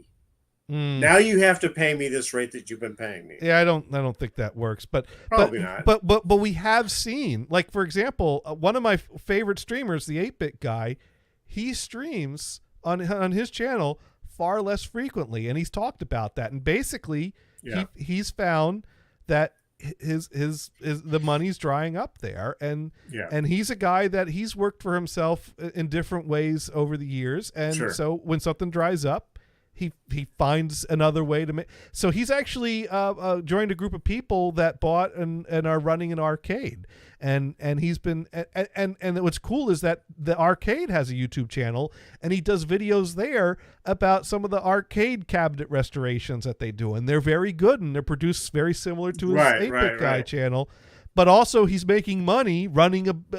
Now you have to pay me this rate that you've been paying me. Yeah, I don't think that works, but Probably not. But we have seen, like, for example, one of my favorite streamers, the 8-Bit guy, he streams on his channel far less frequently, and he's talked about that. And basically, he's found that his the money's drying up there, and he's a guy that he's worked for himself in different ways over the years, and so when something dries up, he finds another way to make. So he's actually joined a group of people that bought and are running an arcade, and he's been and what's cool is that the arcade has a YouTube channel, and he does videos there about some of the arcade cabinet restorations that they do, and they're very good, and they're produced very similar to his 8-Bit guy channel. But also he's making money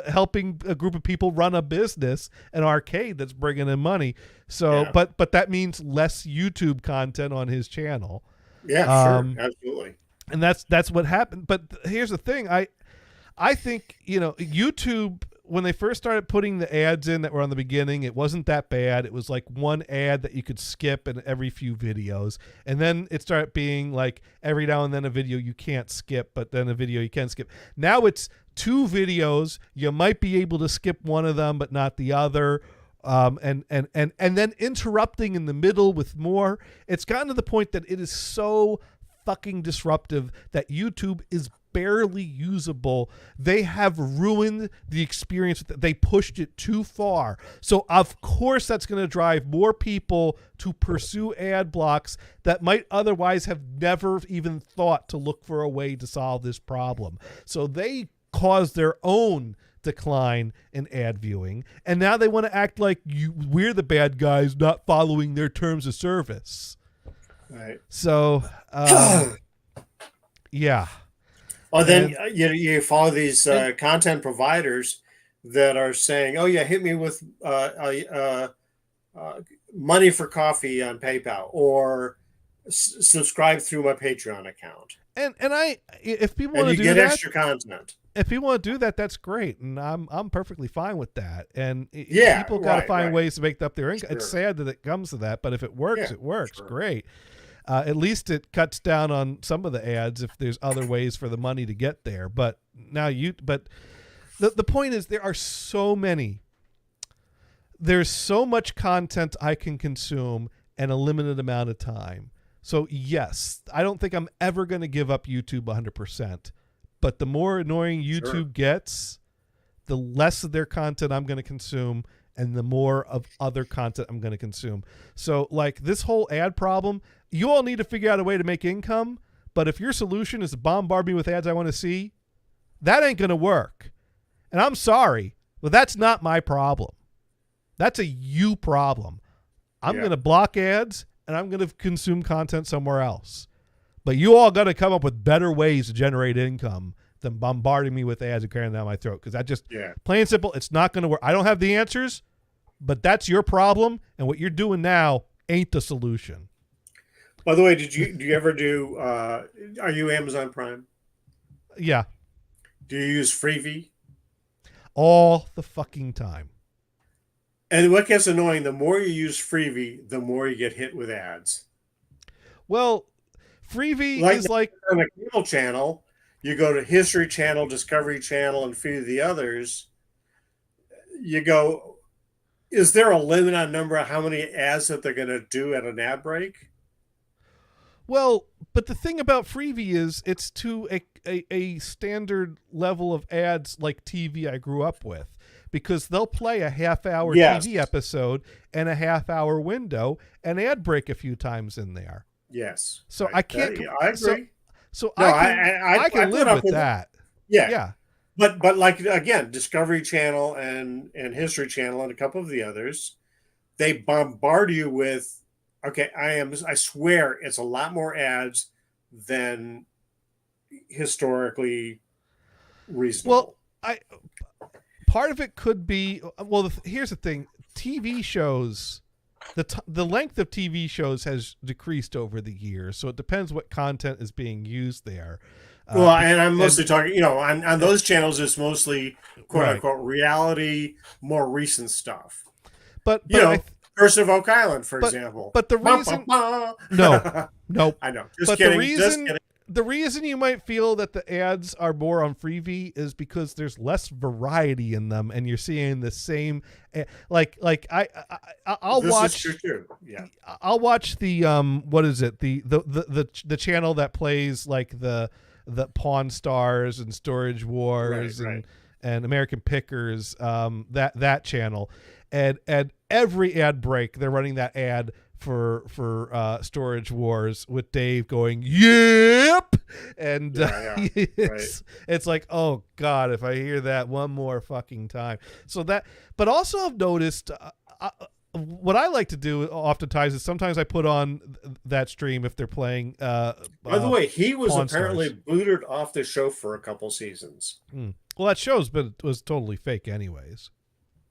helping a group of people run a business, an arcade that's bringing in money. So, but that means less YouTube content on his channel. Yeah, sure, absolutely. And that's what happened. But here's the thing: I think YouTube, when they first started putting the ads in that were on the beginning, it wasn't that bad. It was like one ad that you could skip in every few videos. And then it started being like every now and then a video you can't skip, but then a video you can skip. Now it's 2 videos. You might be able to skip one of them, but not the other. And then interrupting in the middle with more. It's gotten to the point that it is so fucking disruptive that YouTube is barely usable. They have ruined the experience. They pushed it too far. So of course that's going to drive more people to pursue ad blocks that might otherwise have never even thought to look for a way to solve this problem. So they caused their own decline in ad viewing, and now they want to act like we're the bad guys not following their terms of service. Right. So yeah. Well, then you follow these content providers that are saying, "Oh yeah, hit me with money for coffee on PayPal, or subscribe through my Patreon account." And if people want to do get that, extra content. If people want to do that, that's great, and I'm perfectly fine with that. And people got to find ways to make up their income. Sure. It's sad that it comes to that, but if it works, it works. Sure. Great. At least it cuts down on some of the ads if there's other ways for the money to get there. But now the point is there are so many. there's so much content I can consume in a limited amount of time. So yes, I don't think I'm ever going to give up YouTube 100%. But the more annoying YouTube gets, the less of their content I'm going to consume, and the more of other content I'm going to consume. So like this whole ad problem, you all need to figure out a way to make income. But if your solution is to bombard me with ads I want to see, that ain't going to work. And I'm sorry, but that's not my problem. That's a you problem. I'm going to block ads and I'm going to consume content somewhere else. But you all got to come up with better ways to generate income than bombarding me with ads and carrying down my throat. Because that just, plain and simple, it's not going to work. I don't have the answers, but that's your problem. And what you're doing now ain't the solution. By the way, do you ever do, are you Amazon Prime? Yeah. Do you use Freevee? All the fucking time. And what gets annoying, the more you use Freevee, the more you get hit with ads. Well, Freevee is like on a cable channel, you go to History Channel, Discovery Channel, and a few of the others. You go, is there a limit on number of how many ads that they're going to do at an ad break? Well, but the thing about Freevee is it's to a standard level of ads like TV I grew up with, because they'll play a half-hour TV episode and a half-hour window and ad break a few times in there. Yes. So I can't. I agree. So No, I can live with that. Yeah. But like, again, Discovery Channel and History Channel and a couple of the others, they bombard you with, okay, I swear it's a lot more ads than historically reasonable. Well, part of it could be, well, here's the thing. TV shows, the length of TV shows has decreased over the years, so it depends what content is being used there. Well, and I'm mostly talking, on those channels, it's mostly quote unquote reality, more recent stuff. But Curse of Oak Island, for example. But the reason, no, I know. Just kidding. The reason you might feel that the ads are more on Freevee is because there's less variety in them, and you're seeing the same. I'll watch. This is true too. Yeah. I'll watch the what is it, the channel that plays like the Pawn Stars and Storage Wars and American Pickers, that channel, and every ad break they're running that ad for Storage Wars with Dave going yep, and it's like, oh god, if I hear that one more fucking time. So that, but also I've noticed what I like to do oftentimes is sometimes I put on that stream if they're playing. By the way, he was apparently booted off the show for a couple seasons. Well, that show's was totally fake anyways.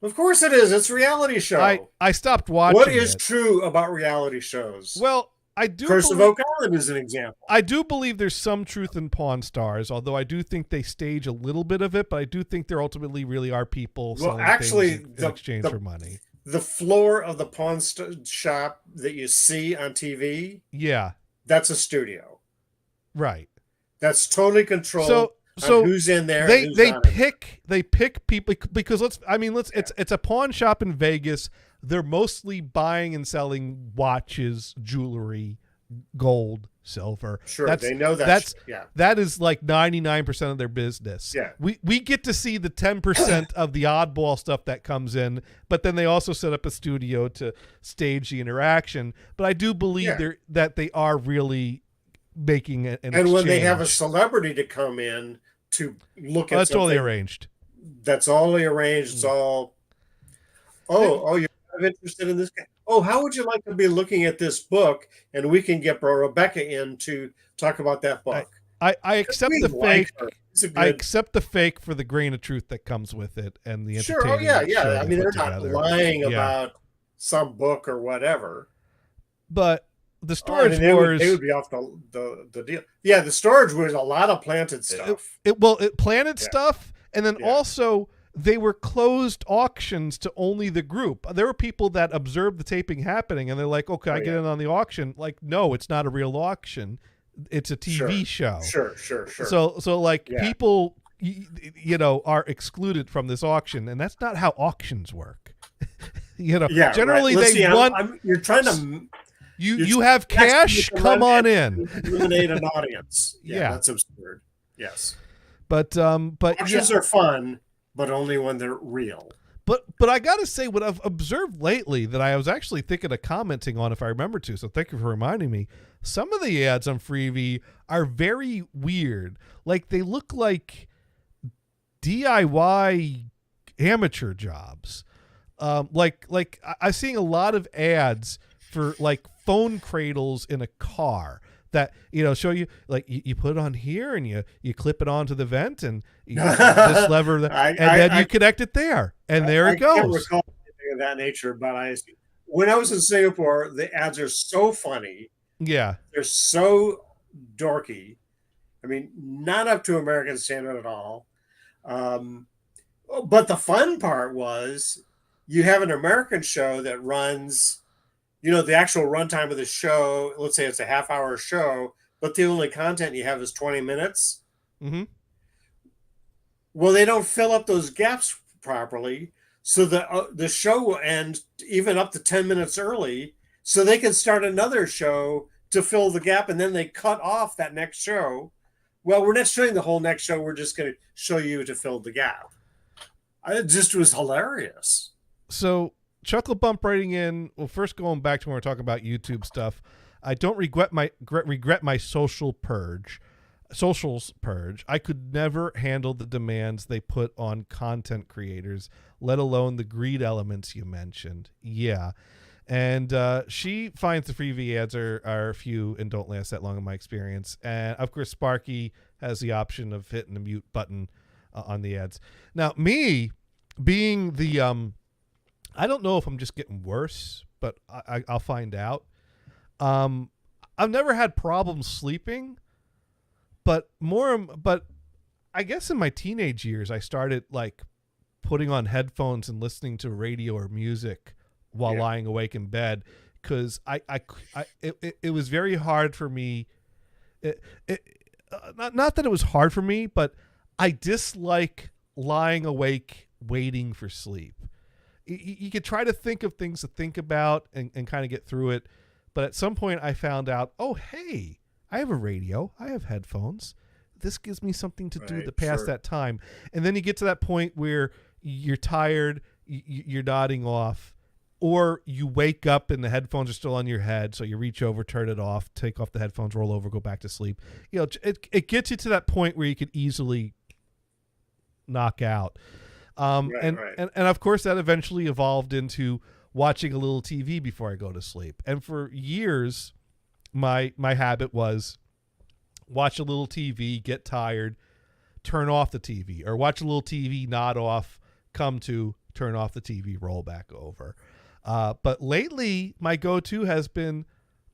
Of course it is. It's a reality show. I stopped watching. What is true about reality shows? Well, I do. Curse of Oak Island is an example. I do believe there's some truth in Pawn Stars, although I do think they stage a little bit of it. But I do think there ultimately really are people selling things in exchange for money. The floor of the pawn shop that you see on TV, that's a studio, right? That's totally controlled. So who's in there? They pick people because it's a pawn shop in Vegas. They're mostly buying and selling watches, jewelry, gold, silver. Sure, they know that. That is like 99% of their business. Yeah, we get to see the 10% of the oddball stuff that comes in, but then they also set up a studio to stage the interaction. But I do believe that they are really making an exchange. And when they have a celebrity to come in to look at that's totally arranged. That's all arranged. It's all. Oh, you're kind of interested in this guy. Oh, how would you like to be looking at this book? And we can get Rebecca in to talk about that book. I accept the fake. I accept the fake for the grain of truth that comes with it and the entertainment. Sure. Oh, yeah. I mean, they're not lying about some book or whatever. But the Storage Wars, they would be off the deal. Yeah, the Storage Wars, a lot of planted stuff. It planted stuff, and then also they were closed auctions to only the group. There were people that observed the taping happening, and they're like, "Okay, I get in on the auction." Like, no, it's not a real auction; it's a TV show. Sure. So people, are excluded from this auction, and that's not how auctions work. Yeah, generally right. Let's they see, want you're trying to you have cash, come on in. eliminate an audience. Yeah. That's absurd. Yes, But auctions are fun, but only when they're real. But I gotta say, what I've observed lately that I was actually thinking of commenting on, if I remember to, so thank you for reminding me. Some of the ads on Freevee are very weird. Like they look like DIY amateur jobs. I'm seeing a lot of ads for like phone cradles in a car that show you like you put it on here and you clip it onto the vent and this lever and then you connect it there and there it goes. I can't recall anything of that nature, but when I was in Singapore, the ads are so funny. Yeah, they're so dorky. I mean, not up to American standard at all. But the fun part was you have an American show that runs, the actual runtime of the show. Let's say it's a half-hour show, but the only content you have is 20 minutes. Mm-hmm. Well, they don't fill up those gaps properly, so the show will end even up to 10 minutes early, so they can start another show to fill the gap, and then they cut off that next show. Well, we're not showing the whole next show. We're just going to show you to fill the gap. It just was hilarious. So Chuckle Bump writing in, well, first going back to when we're talking about YouTube stuff, I don't regret my socials purge. I could never handle the demands they put on content creators, let alone the greed elements you mentioned. Yeah. And she finds the Freevee ads are few and don't last that long in my experience. And of course, Sparky has the option of hitting the mute button on the ads. Now, me being the I don't know if I'm just getting worse, but I'll find out. I've never had problems sleeping, but I guess in my teenage years I started like putting on headphones and listening to radio or music while lying awake in bed, because it was very hard for me. Not that it was hard for me, but I dislike lying awake waiting for sleep. You could try to think of things to think about and kind of get through it, but at some point I found out, oh hey, I have a radio, I have headphones. This gives me something to do to pass that time. And then you get to that point where you're tired, you're nodding off. Or you wake up and the headphones are still on your head, so you reach over, turn it off, take off the headphones, roll over, go back to sleep. It gets you to that point where you could easily knock out. And of course that eventually evolved into watching a little TV before I go to sleep. And for years, my habit was watch a little TV, get tired, turn off the TV, or watch a little TV, nod off, come to, turn off the TV, roll back over. But lately, my go-to has been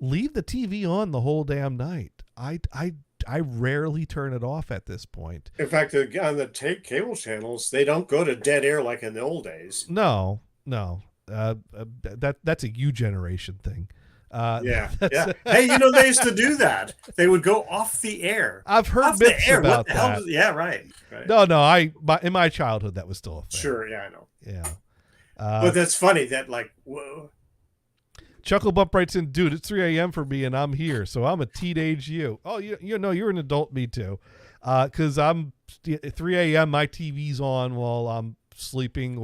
leave the TV on the whole damn night. I rarely turn it off at this point. In fact, on the cable channels, they don't go to dead air like in the old days. No. That's a you generation thing. Yeah. Hey, they used to do that. They would go off the air. I've heard bits about that. Yeah, right. No. In my childhood, that was still a thing. Sure. Yeah, I know. Yeah. But that's funny that whoa. Chuckle Bump writes in, dude, it's 3 a.m. for me and I'm here, so I'm a teenage you. Oh, you're an adult me too. Because I'm 3 a.m. my TV's on while I'm sleeping,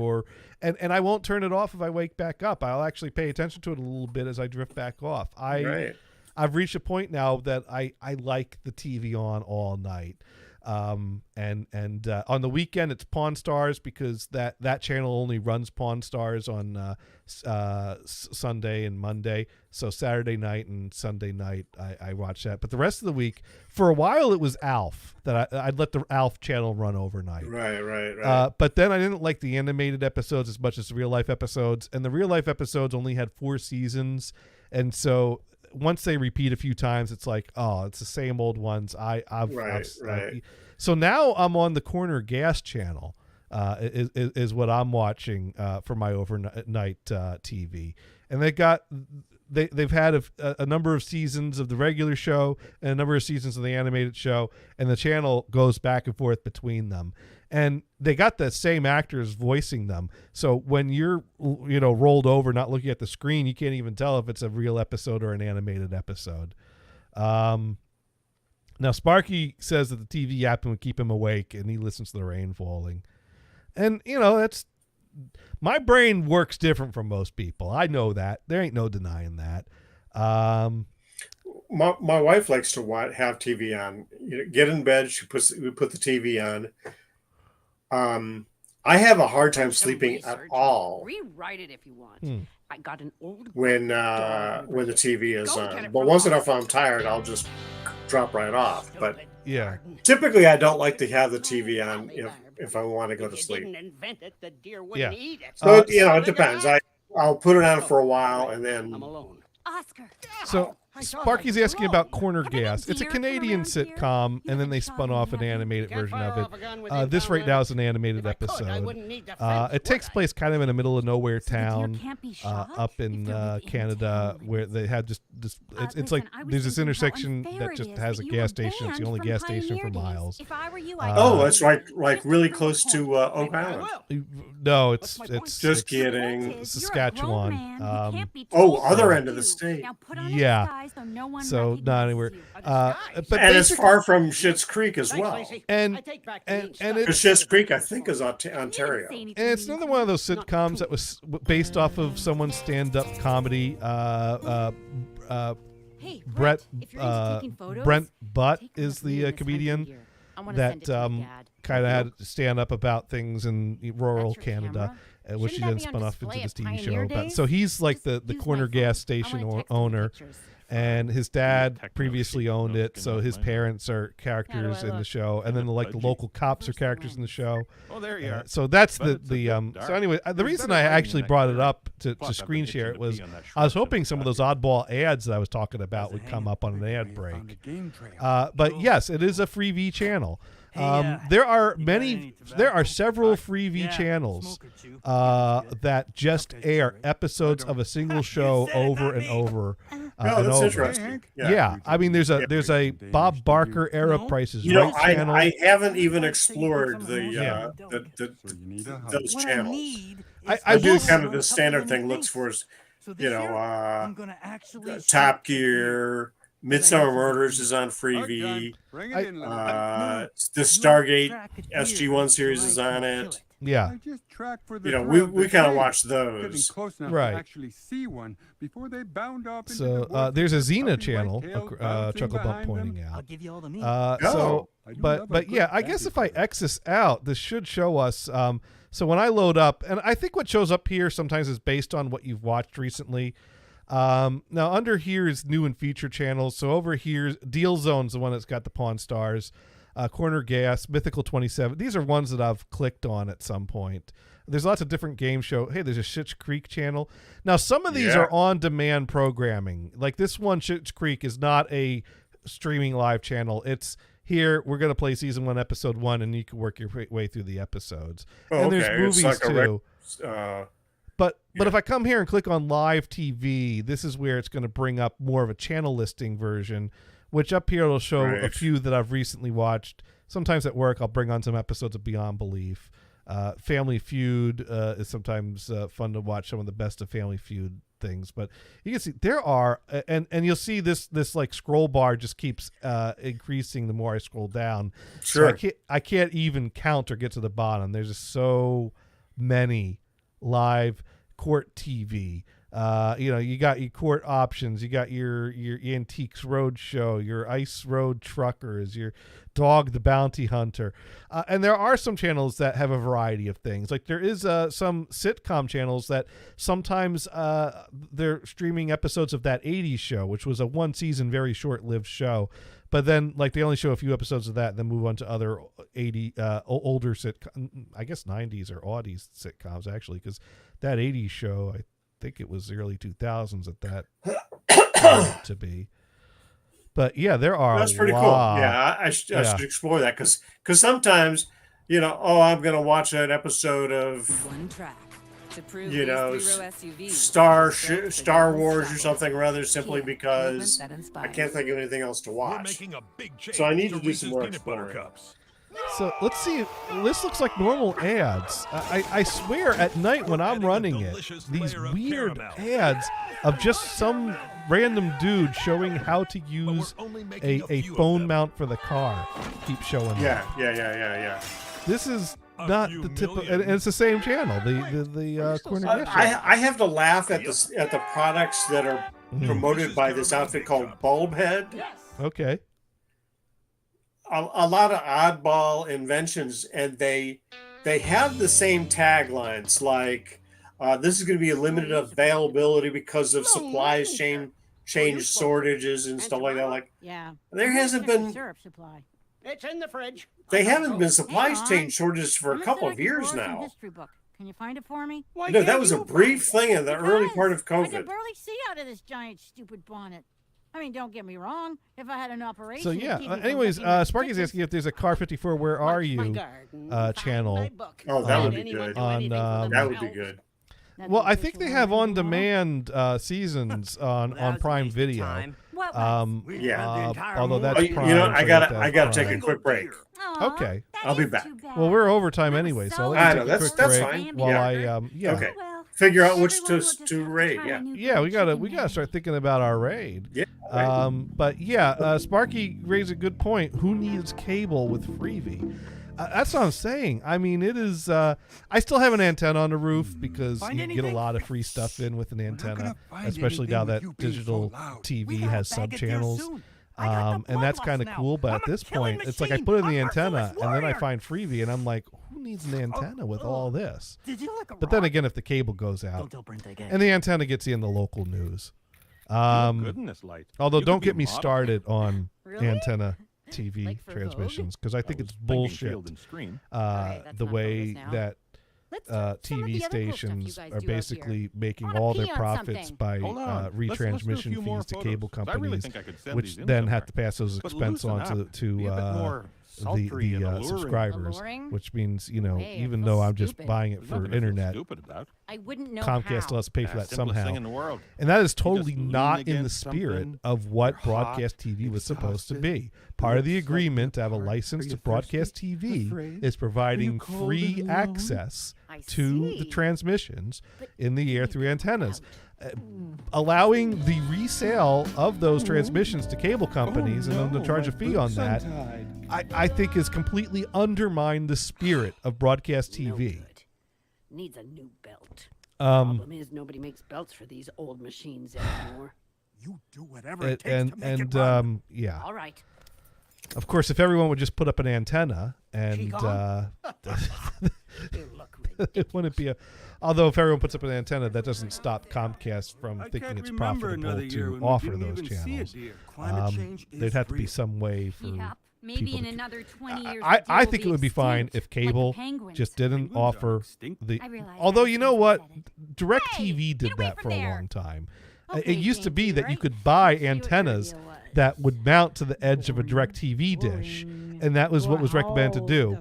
and I won't turn it off if I wake back up. I'll actually pay attention to it a little bit as I drift back off. I've reached a point now that I like the TV on all night. And on the weekend it's Pawn Stars, because that channel only runs Pawn Stars on Sunday and Monday. So Saturday night and Sunday night I watch that. But the rest of the week, for a while, it was Alf that I'd let the Alf channel run overnight. Right. But then I didn't like the animated episodes as much as the real life episodes, and the real life episodes only had 4 seasons, and so once they repeat a few times, it's like, oh, it's the same old ones. So now I'm on the Corner Gas channel, is what I'm watching for my overnight TV, and they've had a number of seasons of the regular show and a number of seasons of the animated show, and the channel goes back and forth between them. and they got the same actors voicing them. So when you're, rolled over, not looking at the screen, you can't even tell if it's a real episode or an animated episode. Now, Sparky says that the TV yapping would keep him awake, and he listens to the rain falling. And, that's... My brain works different from most people. I know that. There ain't no denying that. My wife likes to have TV on. Get in bed, we put the TV on. I have a hard time sleeping at all Rewrite it if you want. I got an old when the TV is on. But once enough, I'm tired, I'll just drop right off. But yeah, typically I don't like to have the TV on if I want to go to sleep. Yeah. So it depends. I'll put it on for a while and then. Oscar. So Sparky's asking about Corner Gas. It's a Canadian sitcom, and then they spun off an animated version of it. This right now is an animated episode. It takes place kind of in the middle of nowhere town up in Canada, where they had just this. It's like there's this intersection that just has a gas station. It's the only gas station for miles. That's like really close to Oak Island. No, it's just kidding. Saskatchewan. Other end of the state. Yeah. So not anywhere. But it's far from Schitt's Creek as well. And Schitt's Creek, I think, is Ontario. And it's another one of those sitcoms that was based off of someone's stand-up comedy. Brent Butt is the comedian that kind of had to stand up about things in rural Canada, which he then spun off into this TV show about. So he's like the corner gas station owner. And his dad previously owned it, so his parents are characters in the show, and then the local cops are characters in the show. Oh, there you are. So that's So anyway, the reason I actually brought it up to screen share it was I was hoping some of those oddball ads that I was talking about would come up on an ad break. But yes, it is a Freevee channel. There are several Freevee channels that just air episodes of a single show over and over. That's interesting. Yeah, I mean, there's a Bob Barker era Prices Right channel. I haven't even explored those channels. I do kind of the standard thing. Looks for, Top Gear. Midsummer Murders is on Freevee. The Stargate SG-1 series is on it. Yeah. We kind of watch those. Right. So there's a Xena channel, Chucklebump pointing out. But yeah, I guess if I X this out, this should show us. So when I load up, and I think what shows up here sometimes is based on what you've watched recently. Now under here is new and feature channels. So over here, Deal Zone's the one that's got the Pawn Stars, Corner Gas, Mythical 27. These are ones that I've clicked on at some point. There's lots of different game show. Hey, there's a Schitt's Creek channel. Now some of these are on-demand programming. Like this one, Schitt's Creek, is not a streaming live channel. It's here. We're gonna play season 1, episode 1, and you can work your way through the episodes. And there's movies too. But if I come here and click on live TV, this is where it's going to bring up more of a channel listing version, which up here will show a few that I've recently watched. Sometimes at work, I'll bring on some episodes of Beyond Belief. Family Feud is sometimes fun to watch, some of the best of Family Feud things. But you can see there are, and you'll see this like scroll bar just keeps increasing the more I scroll down. Sure. So I can't even count or get to the bottom. There's just so many live court TV. You got your court options, you got your Antiques Roadshow, your Ice Road Truckers, your Dog the Bounty Hunter, and there are some channels that have a variety of things. Like there is some sitcom channels that sometimes they're streaming episodes of That 80s Show, which was a 1-season very short-lived show. But then, like, they only show a few episodes of that and then move on to other older sitcom, I guess 90s or aughties sitcoms, actually, because That 80s Show, I think it was the early 2000s at that to be. But, yeah, there are That's pretty cool. Yeah, I should explore that because sometimes, I'm going to watch an episode of One track. Star Wars or something rather, simply because I can't think of anything else to watch. So I need to do some more exploring. So let's see. This looks like normal ads. I swear, at night when I'm running it, these weird ads of just some random dude showing how to use a phone mount for the car keep showing up. Yeah. This is not the typical, and it's the same channel. The Corner Guest Show. I have to laugh at the products that are promoted by this outfit called Bulbhead. Okay. A lot of oddball inventions, and they have the same taglines like this is going to be a limited availability because of supplies change shortages and stuff like that. Like, Yeah. there hasn't been Syrup supply. It's in the fridge. they haven't been supply chain shortages for a Where's couple the of years Morrison now. History book? Can you find it for me? Why No, that can't was a you brief find thing in the early part of I can COVID. barely see out of this giant stupid bonnet. I mean, don't get me wrong. If I had an operation, So to yeah. keep me from Anyways, looking at Sparky's pictures- asking if there's a Car 54. Where are my you? garden, Channel. find my book. Oh, that on- would be Anyone good. do on, anything for um, That would be themselves? good. That's Well, what I they think should they want have to do, on-demand seasons on Prime Video. What? Yeah. Although that's Oh, you Prime. know, so I you gotta have to have take a Prime. quick break. Aw, Okay. that I'll be is back. too bad. Well, we're overtime That anyway, was so I'll so let I you know, take a that's quick break fine. while Yeah. yeah. Okay. Well, Figure out which everyone will to just have raid. try Yeah. a new Yeah, we gotta chicken start then. thinking about our raid. Yeah. Right. But yeah, Sparky raised a good point. Who needs cable with Freevee? That's what I'm saying. I mean, it is. I still have an antenna on the roof because Find you can get a anything? lot of free stuff in with an We're not antenna, gonna find especially anything now with that you being so digital loud. TV We has gotta bag sub it there channels. soon. I got the And that's bloodlust kind of now. cool. But I'm at a this killing point, it's like I machine. put in the I'm antenna merciless and then I warrior. find Freevee, and I'm like, who needs an antenna with all this? Did you look But then again, if the cable goes out, Don't tell Brent again. and the antenna gets you in the local news. Goodness light. Although, You don't could get be me a model. started on Really? antenna TV Like for Vogue? transmissions because I think That it's was Lightning bullshit. Field and Scream. Alright, that's The not way focused now. that Let's talk some of TV the other cool stuff you stations guys are do out basically here. making I wanna all their pee on profits something. by Hold on. Let's do a retransmission few more fees to cable photos, 'cause I really companies, think I could send which these in then somewhere. have to pass those But expense loosen on up. to Be a bit more sultry and alluring. subscribers, Alluring? which means Hey, even it though feels I'm just stupid. buying it There's for nothing to feel internet, stupid about. I wouldn't know Comcast how. lets pay for that Simplest somehow. thing in the world. And that is You totally just lean not in the against spirit something, of what you're broadcast hot, TV was supposed to exhausted, be. Part of the lips agreement to have a apart. license Are to you broadcast thirsty? TV Afraid? is providing cold free and alone? access I to the see. transmissions But in the air leave through it antennas. out. Allowing the resale of those transmissions to cable companies and them to charge a fee on that, I think is completely undermined the spirit of broadcast No TV. good. Needs a new belt. Um, Problem is nobody makes belts for these old machines anymore. You do whatever it takes and to make and it run. yeah, All right. of course, if everyone would just put up an antenna and Cheek on? You look ridiculous. it wouldn't be a. Although if everyone puts up an antenna, that doesn't stop Comcast from I thinking can't it's remember profitable another year to when we offer didn't those even see a channels. deer. Climate change is There'd have to be real. some way for. Yep. Maybe people in to- another 20 years. I the deer will think it would be fine extinct, if like the cable penguins. just didn't Penguins are offer extinct. the. I realize Although that you as know soon as what, I said it. DirecTV Hey, did get away that from for a there. long time. Okay, It used to James, be you that you right? could buy See what your antennas deal was. that would mount to the edge of a DirecTV dish, and that was what was recommended to do.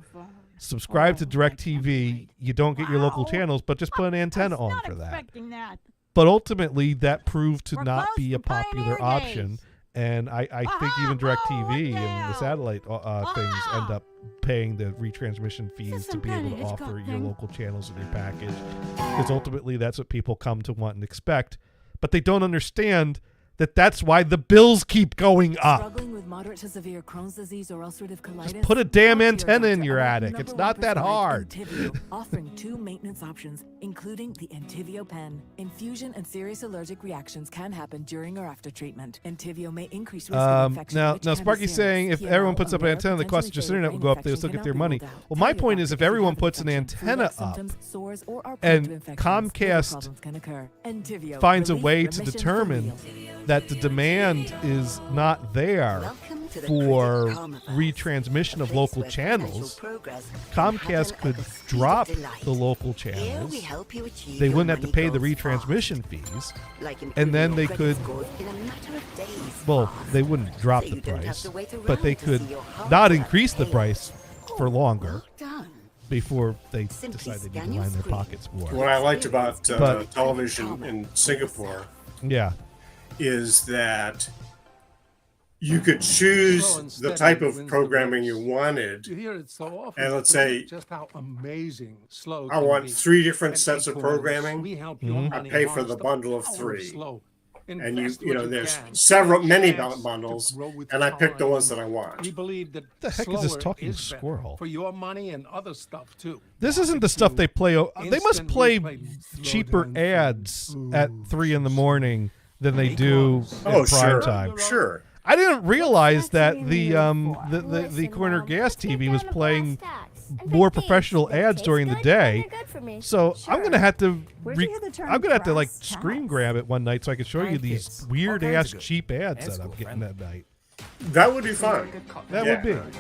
Subscribe to DirecTV. You don't get your local channels, but just put an antenna on for that. Expecting that. But ultimately, that proved to We're not close be to a popular Pioneer option. days. And I think even DirecTV and the now. satellite things end up paying the retransmission fees to some be kind able of to Hitchcock offer your thing? local channels in your package. Because ultimately, that's what people come to want and expect. But they don't understand that that's why the bills keep going up. Struggling with moderate to severe Crohn's disease or ulcerative colitis? Just put a damn Talk to antenna your in your doctor about attic. It's number not one that prescribed hard. Entyvio, offering 2 maintenance options, including the Entyvio pen. Infusion and serious allergic reactions can happen during or after treatment. Entyvio may increase risk of infection. Now which can be Sparky's serious. saying if PMO, everyone puts up an aware, antenna, the cost of just potentially internet will go up. They'll fatal still get infection their cannot money. be ruled out. Well, my Tell your point is, doctor if you everyone have puts an infection, antenna flu-like up, symptoms, sores, or are and prone to infections, liver Comcast problems can occur. Entyvio, finds a relief, way to remission for determine real. that the demand is not there for retransmission of local channels, Comcast could drop the local channels. They wouldn't have to pay the retransmission fees, and then they could, well, they wouldn't drop the price, but they could not increase the price for longer before they decide they need to line their pockets more. What I liked about But- television in Singapore Yeah. is that you could choose Slow and the steady type of wins the programming you race. wanted. You hear it so often. And let's to forget say just how amazing slow. I can want be. 3 different At sets of Acorns, programming. we help your I money pay for harness the bundle of power 3. Slow. And Invest you know, what there's can. several many Chance to bundles, grow with and I pick the time. ones that I want. We believe that The heck is this slower talking is better squirrel? for your money and other stuff too. This isn't the stuff they play. They must Instant play replay, slow cheaper down ads food. at 3 in the morning than they do Oh, at prime sure, time. sure. I didn't realize that the corner gas TV was playing more professional ads during the day. So I'm gonna have to I'm gonna have to like screen grab it one night so I can show you these weird ass cheap ads that I'm getting that night. That would be fun. That Yeah. would be.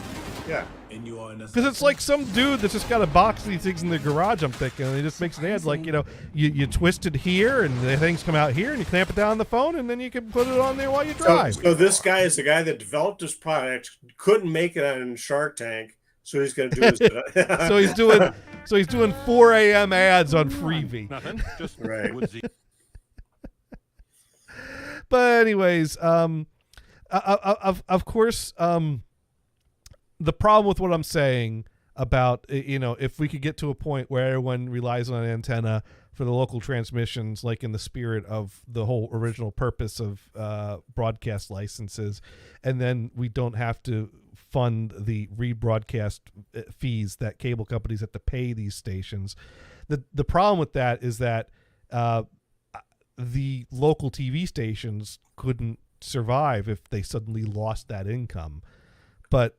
Yeah. Because it's like some dude that's just got a box of these things in the garage, I'm thinking, and he just makes an ad like, you know, you twist it here and the things come out here and you clamp it down on the phone and then you can put it on there while you drive. So this guy is the guy that developed this product, couldn't make it on Shark Tank, so he's going to do his. so he's doing 4 a.m. ads on Freebie. Nothing. Just Right. woodsy. But anyways, of course, the problem with what I'm saying about, you know, if we could get to a point where everyone relies on an antenna for the local transmissions, like in the spirit of the whole original purpose of broadcast licenses, and then we don't have to fund the rebroadcast fees that cable companies have to pay these stations. The problem with that is that the local TV stations couldn't survive if they suddenly lost that income. But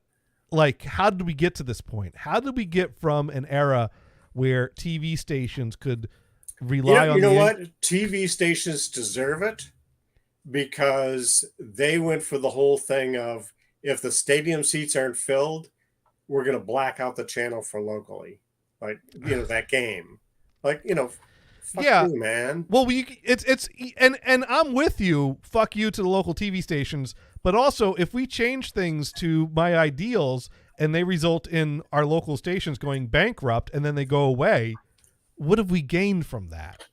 like, how did we get to this point? How did we get from an era where TV stations could rely on You know what? TV stations deserve it because they went for the whole thing of, if the stadium seats aren't filled, we're going to black out the channel for locally, like, you know, that game, like, you know, fuck you, man. Well, and I'm with you. Fuck you to the local TV stations, but also if we change things to my ideals and they result in our local stations going bankrupt and then they go away, what have we gained from that?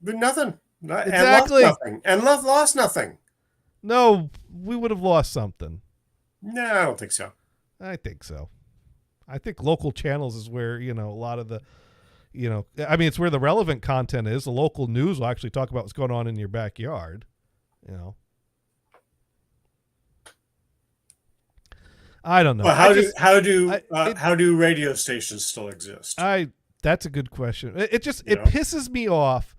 But nothing. Exactly. And lost nothing. No, we would have lost something. No, I don't think so. I think so. I think local channels is where, you know, a lot of the, you know, I mean, it's where the relevant content is. The local news will actually talk about what's going on in your backyard, you know. I don't know. Well, how do radio stations still exist? That's a good question. It pisses me off.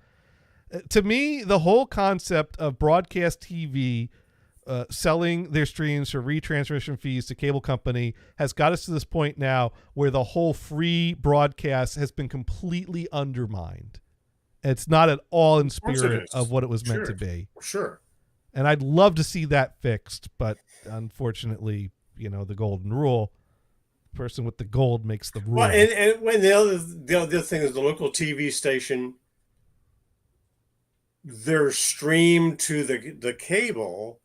To me, the whole concept of broadcast TV selling their streams for retransmission fees to cable company has got us to this point now where the whole free broadcast has been completely undermined. It's not at all in spirit of what it was meant to be. Sure. And I'd love to see that fixed, but unfortunately, you know, the golden rule, the person with the gold makes the rule. Well, and when the other thing is the local TV station, their stream to the cable,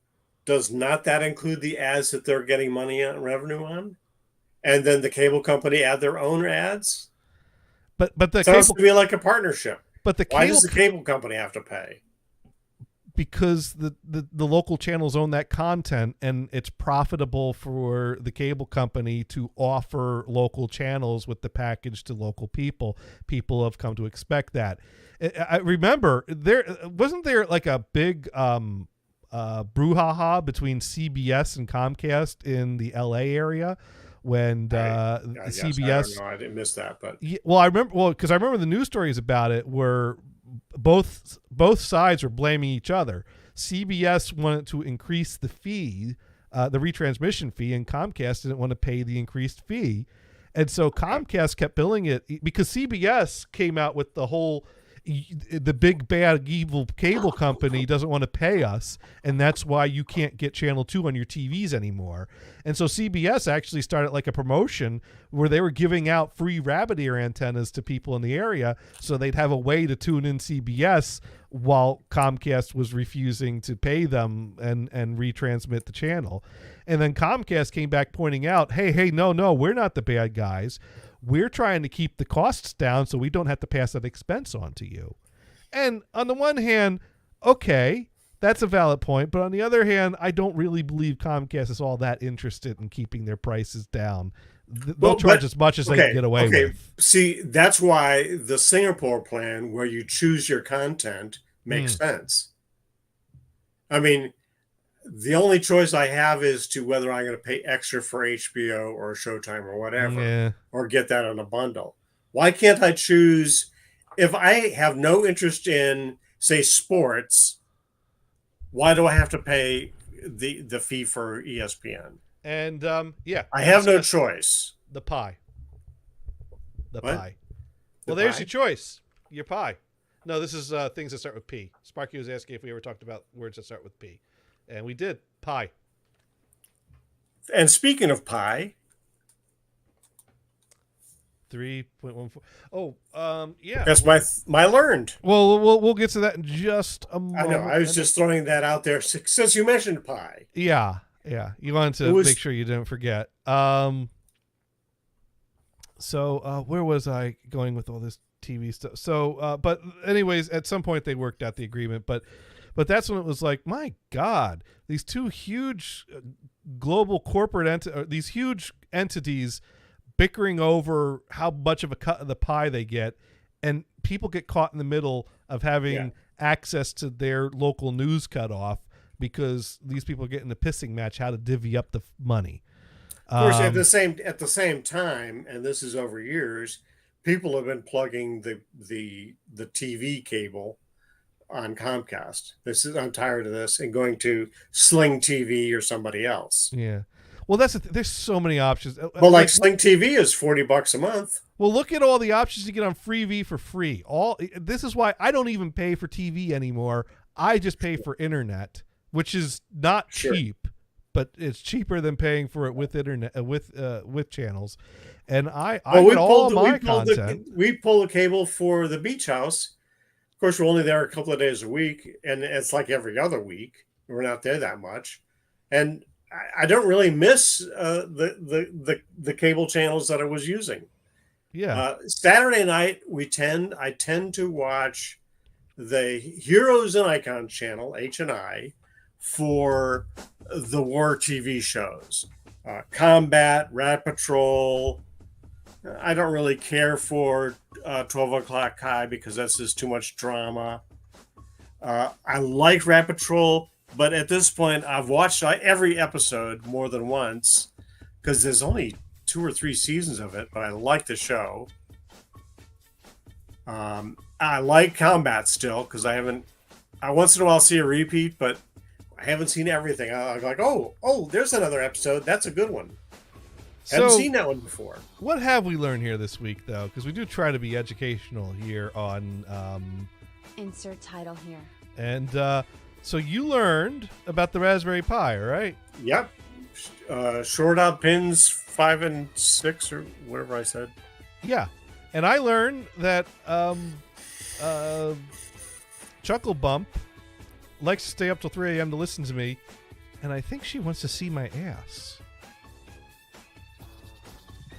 does not that include the ads that they're getting money on, revenue on? And then the cable company add their own ads? But the sounds cable to be like a partnership. But why does the cable company have to pay? Because the local channels own that content and it's profitable for the cable company to offer local channels with the package to local people. People have come to expect that. I remember wasn't there like a big brouhaha between CBS and Comcast in the LA area when CBS. I didn't miss that, but I remember because I remember the news stories about it where both sides were blaming each other. CBS wanted to increase the fee, the retransmission fee, and Comcast didn't want to pay the increased fee, and so Comcast kept billing it because CBS came out with the whole. The big bad evil cable company doesn't want to pay us, and that's why you can't get Channel 2 on your TVs anymore. And so CBS actually started like a promotion where they were giving out free rabbit ear antennas to people in the area so they'd have a way to tune in CBS while Comcast was refusing to pay them and retransmit the channel. And then Comcast came back pointing out, hey, no, we're not the bad guys. We're trying to keep the costs down so we don't have to pass that expense on to you. And on the one hand, okay, That's a valid point. But on the other hand, I don't really believe Comcast is all that interested in keeping their prices down. They'll charge as much as they can get away with. See, that's why the Singapore plan, where you choose your content, makes sense. I mean, the only choice I have is to whether I'm going to pay extra for HBO or Showtime or whatever, or get that on a bundle. Why can't I choose if I have no interest in, say, sports? Why do I have to pay the fee for ESPN? And I have no choice. The pie. The What? pie. The Well, there's pie? your choice. Your pie. No, this is things that start with P. Sparky was asking if we ever talked about words that start with P. And we did. Pie. And speaking of pie, 3.14. Oh, yeah. that's my learned. Well, we'll get to that in just a moment. I know. I was just throwing that out there since you mentioned pie. Yeah. You wanted to make sure you didn't forget. So where was I going with all this TV stuff? So, but anyways, at some point they worked out the agreement, but that's when it was like, my God, these two huge global corporate these huge entities bickering over how much of a cut of the pie they get, and people get caught in the middle of having access to their local news cut off because these people are getting a pissing match how to divvy up the money. Of course, at the same time, and this is over years, people have been plugging the TV cable on Comcast. I'm tired of this, and going to Sling TV or somebody else. Yeah. Well, there's so many options. Well, like Sling TV is $40 a month. Well, look at all the options you get on Freevee for free. This is why I don't even pay for TV anymore. I just pay for internet, which is not cheap, but it's cheaper than paying for it with internet with channels. And I get all my content. We pull the cable for the Beach House. Of course, we're only there a couple of days a week, and it's like every other week. We're not there that much, and I don't really miss the cable channels that I was using. Yeah. Saturday night I tend to watch the Heroes and Icons channel, H&I, for the war TV shows. Combat, Rat Patrol. I don't really care for 12 O'Clock High because that's just too much drama. I like Rat Patrol, but at this point, I've watched every episode more than once because there's only 2 or 3 seasons of it, but I like the show. I like Combat still because I once in a while see a repeat, but I haven't seen everything. I'm like, oh, there's another episode. That's a good one. Haven't seen that one before. What have we learned here this week, though? Because we do try to be educational here on... Insert title here. And so you learned about the Raspberry Pi, right? Yep. Short out pins 5 and 6 or whatever I said. Yeah. And I learned that Chuckle Bump likes to stay up till 3 a.m. to listen to me, and I think she wants to see my ass.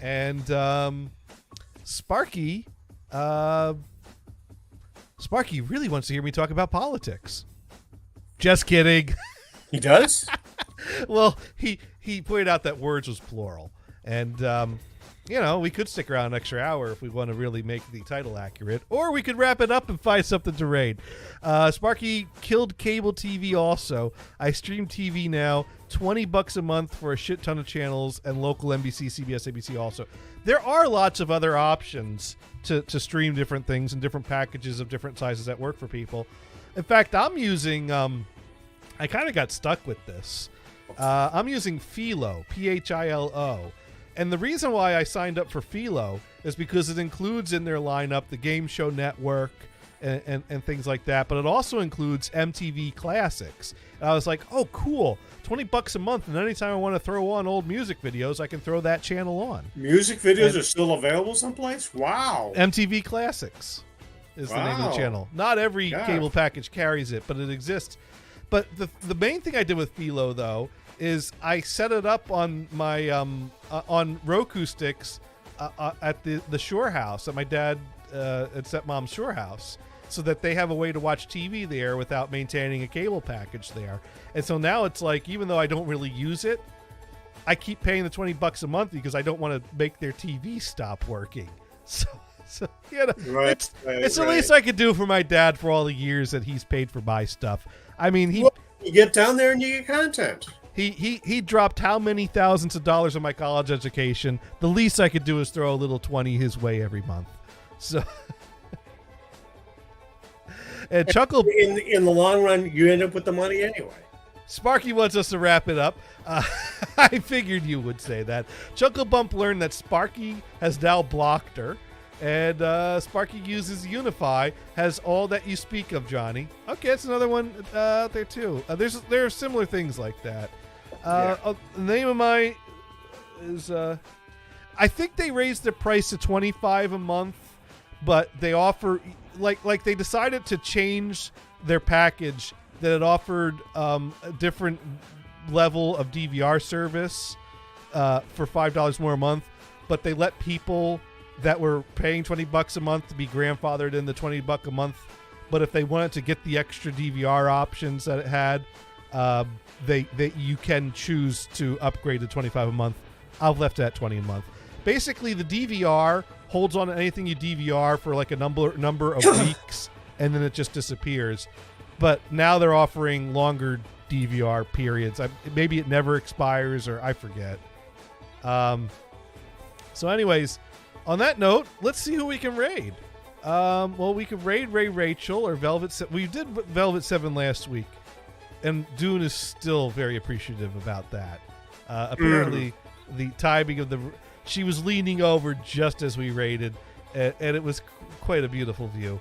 And Sparky really wants to hear me talk about politics. Just kidding. He does? Well, he pointed out that words was plural. And, we could stick around an extra hour if we want to really make the title accurate. Or we could wrap it up and find something to raid. Sparky killed cable TV also. I stream TV now. $20 a month for a shit ton of channels and local NBC, CBS, ABC also. There are lots of other options to stream different things and different packages of different sizes that work for people. In fact, I'm using... I kind of got stuck with this. I'm using Philo, Philo. And the reason why I signed up for Philo is because it includes in their lineup the Game Show Network and things like that, but it also includes MTV Classics. And I was like, oh, cool. $20 a month, and anytime I want to throw on old music videos, I can throw that channel on. Music videos are still available someplace? Wow. MTV Classics is the name of the channel. Not every cable package carries it, but it exists. But the main thing I did with Philo, though, is I set it up on my on Roku sticks at the Shore House at my dad and stepmom's Shore House, so that they have a way to watch TV there without maintaining a cable package there. And so now it's like, even though I don't really use it, I keep paying the $20 a month because I don't want to make their TV stop working. So you know, it's the least I could do for my dad for all the years that he's paid for my stuff. I mean, you get down there and you get content. He dropped how many thousands of dollars on my college education. The least I could do is throw a little 20 his way every month. So, and Chuckle, in the long run, you end up with the money anyway. Sparky wants us to wrap it up. I figured you would say that. Chuckle Bump learned that Sparky has now blocked her. And Sparky uses Unify, has all that you speak of, Johnny. Okay, it's another one out there too. There are similar things like that. The name of my is I think they raised the price to $25 a month, but they offer like they decided to change their package that it offered a different level of DVR service for $5 more a month, but they let people that were paying $20 a month to be grandfathered in the $20 a month. But if they wanted to get the extra DVR options that it had, you can choose to upgrade to $25 a month. I've left it at $20 a month. Basically, the DVR holds on to anything you DVR for like a number of weeks, and then it just disappears. But now they're offering longer DVR periods. Maybe it never expires, or I forget. So anyways, on that note, let's see who we can raid. Well, we could raid Ray Rachel or Velvet. We did Velvet 7 last week, and Dune is still very appreciative about that. Apparently, the timing of she was leaning over just as we raided, and it was quite a beautiful view,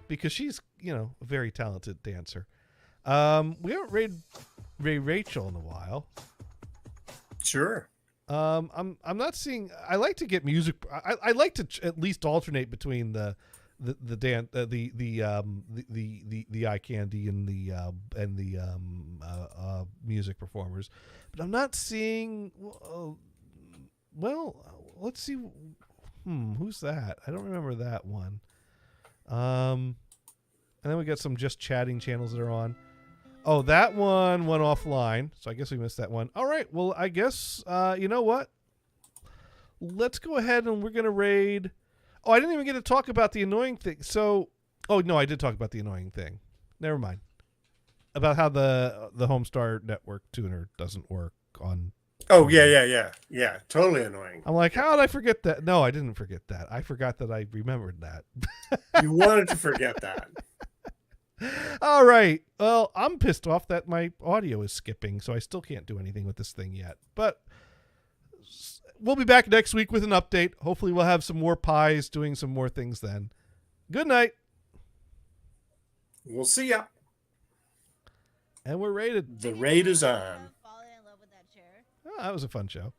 because she's a very talented dancer. We haven't raided Ray Rachel in a while. Sure. I'm not seeing. I like to get music. I like to at least alternate between the eye candy and the music performers, but I'm not seeing. Well, let's see. Who's that? I don't remember that one. And then we got some just chatting channels that are on. Oh, that one went offline, so I guess we missed that one. All right, well, I guess, you know what? Let's go ahead and we're going to raid. Oh, I didn't even get to talk about the annoying thing. So, oh, no, I did talk about the annoying thing. Never mind. About how the Homestar Network tuner doesn't work on... Oh, yeah. Totally annoying. I'm like, how did I forget that? No, I didn't forget that. I forgot that I remembered that. You wanted to forget that. All right. Well, I'm pissed off that my audio is skipping, so I still can't do anything with this thing yet. But we'll be back next week with an update. Hopefully we'll have some more pies doing some more things then. Good night. We'll see ya. And we're rated. The raid is on. Oh, that was a fun show.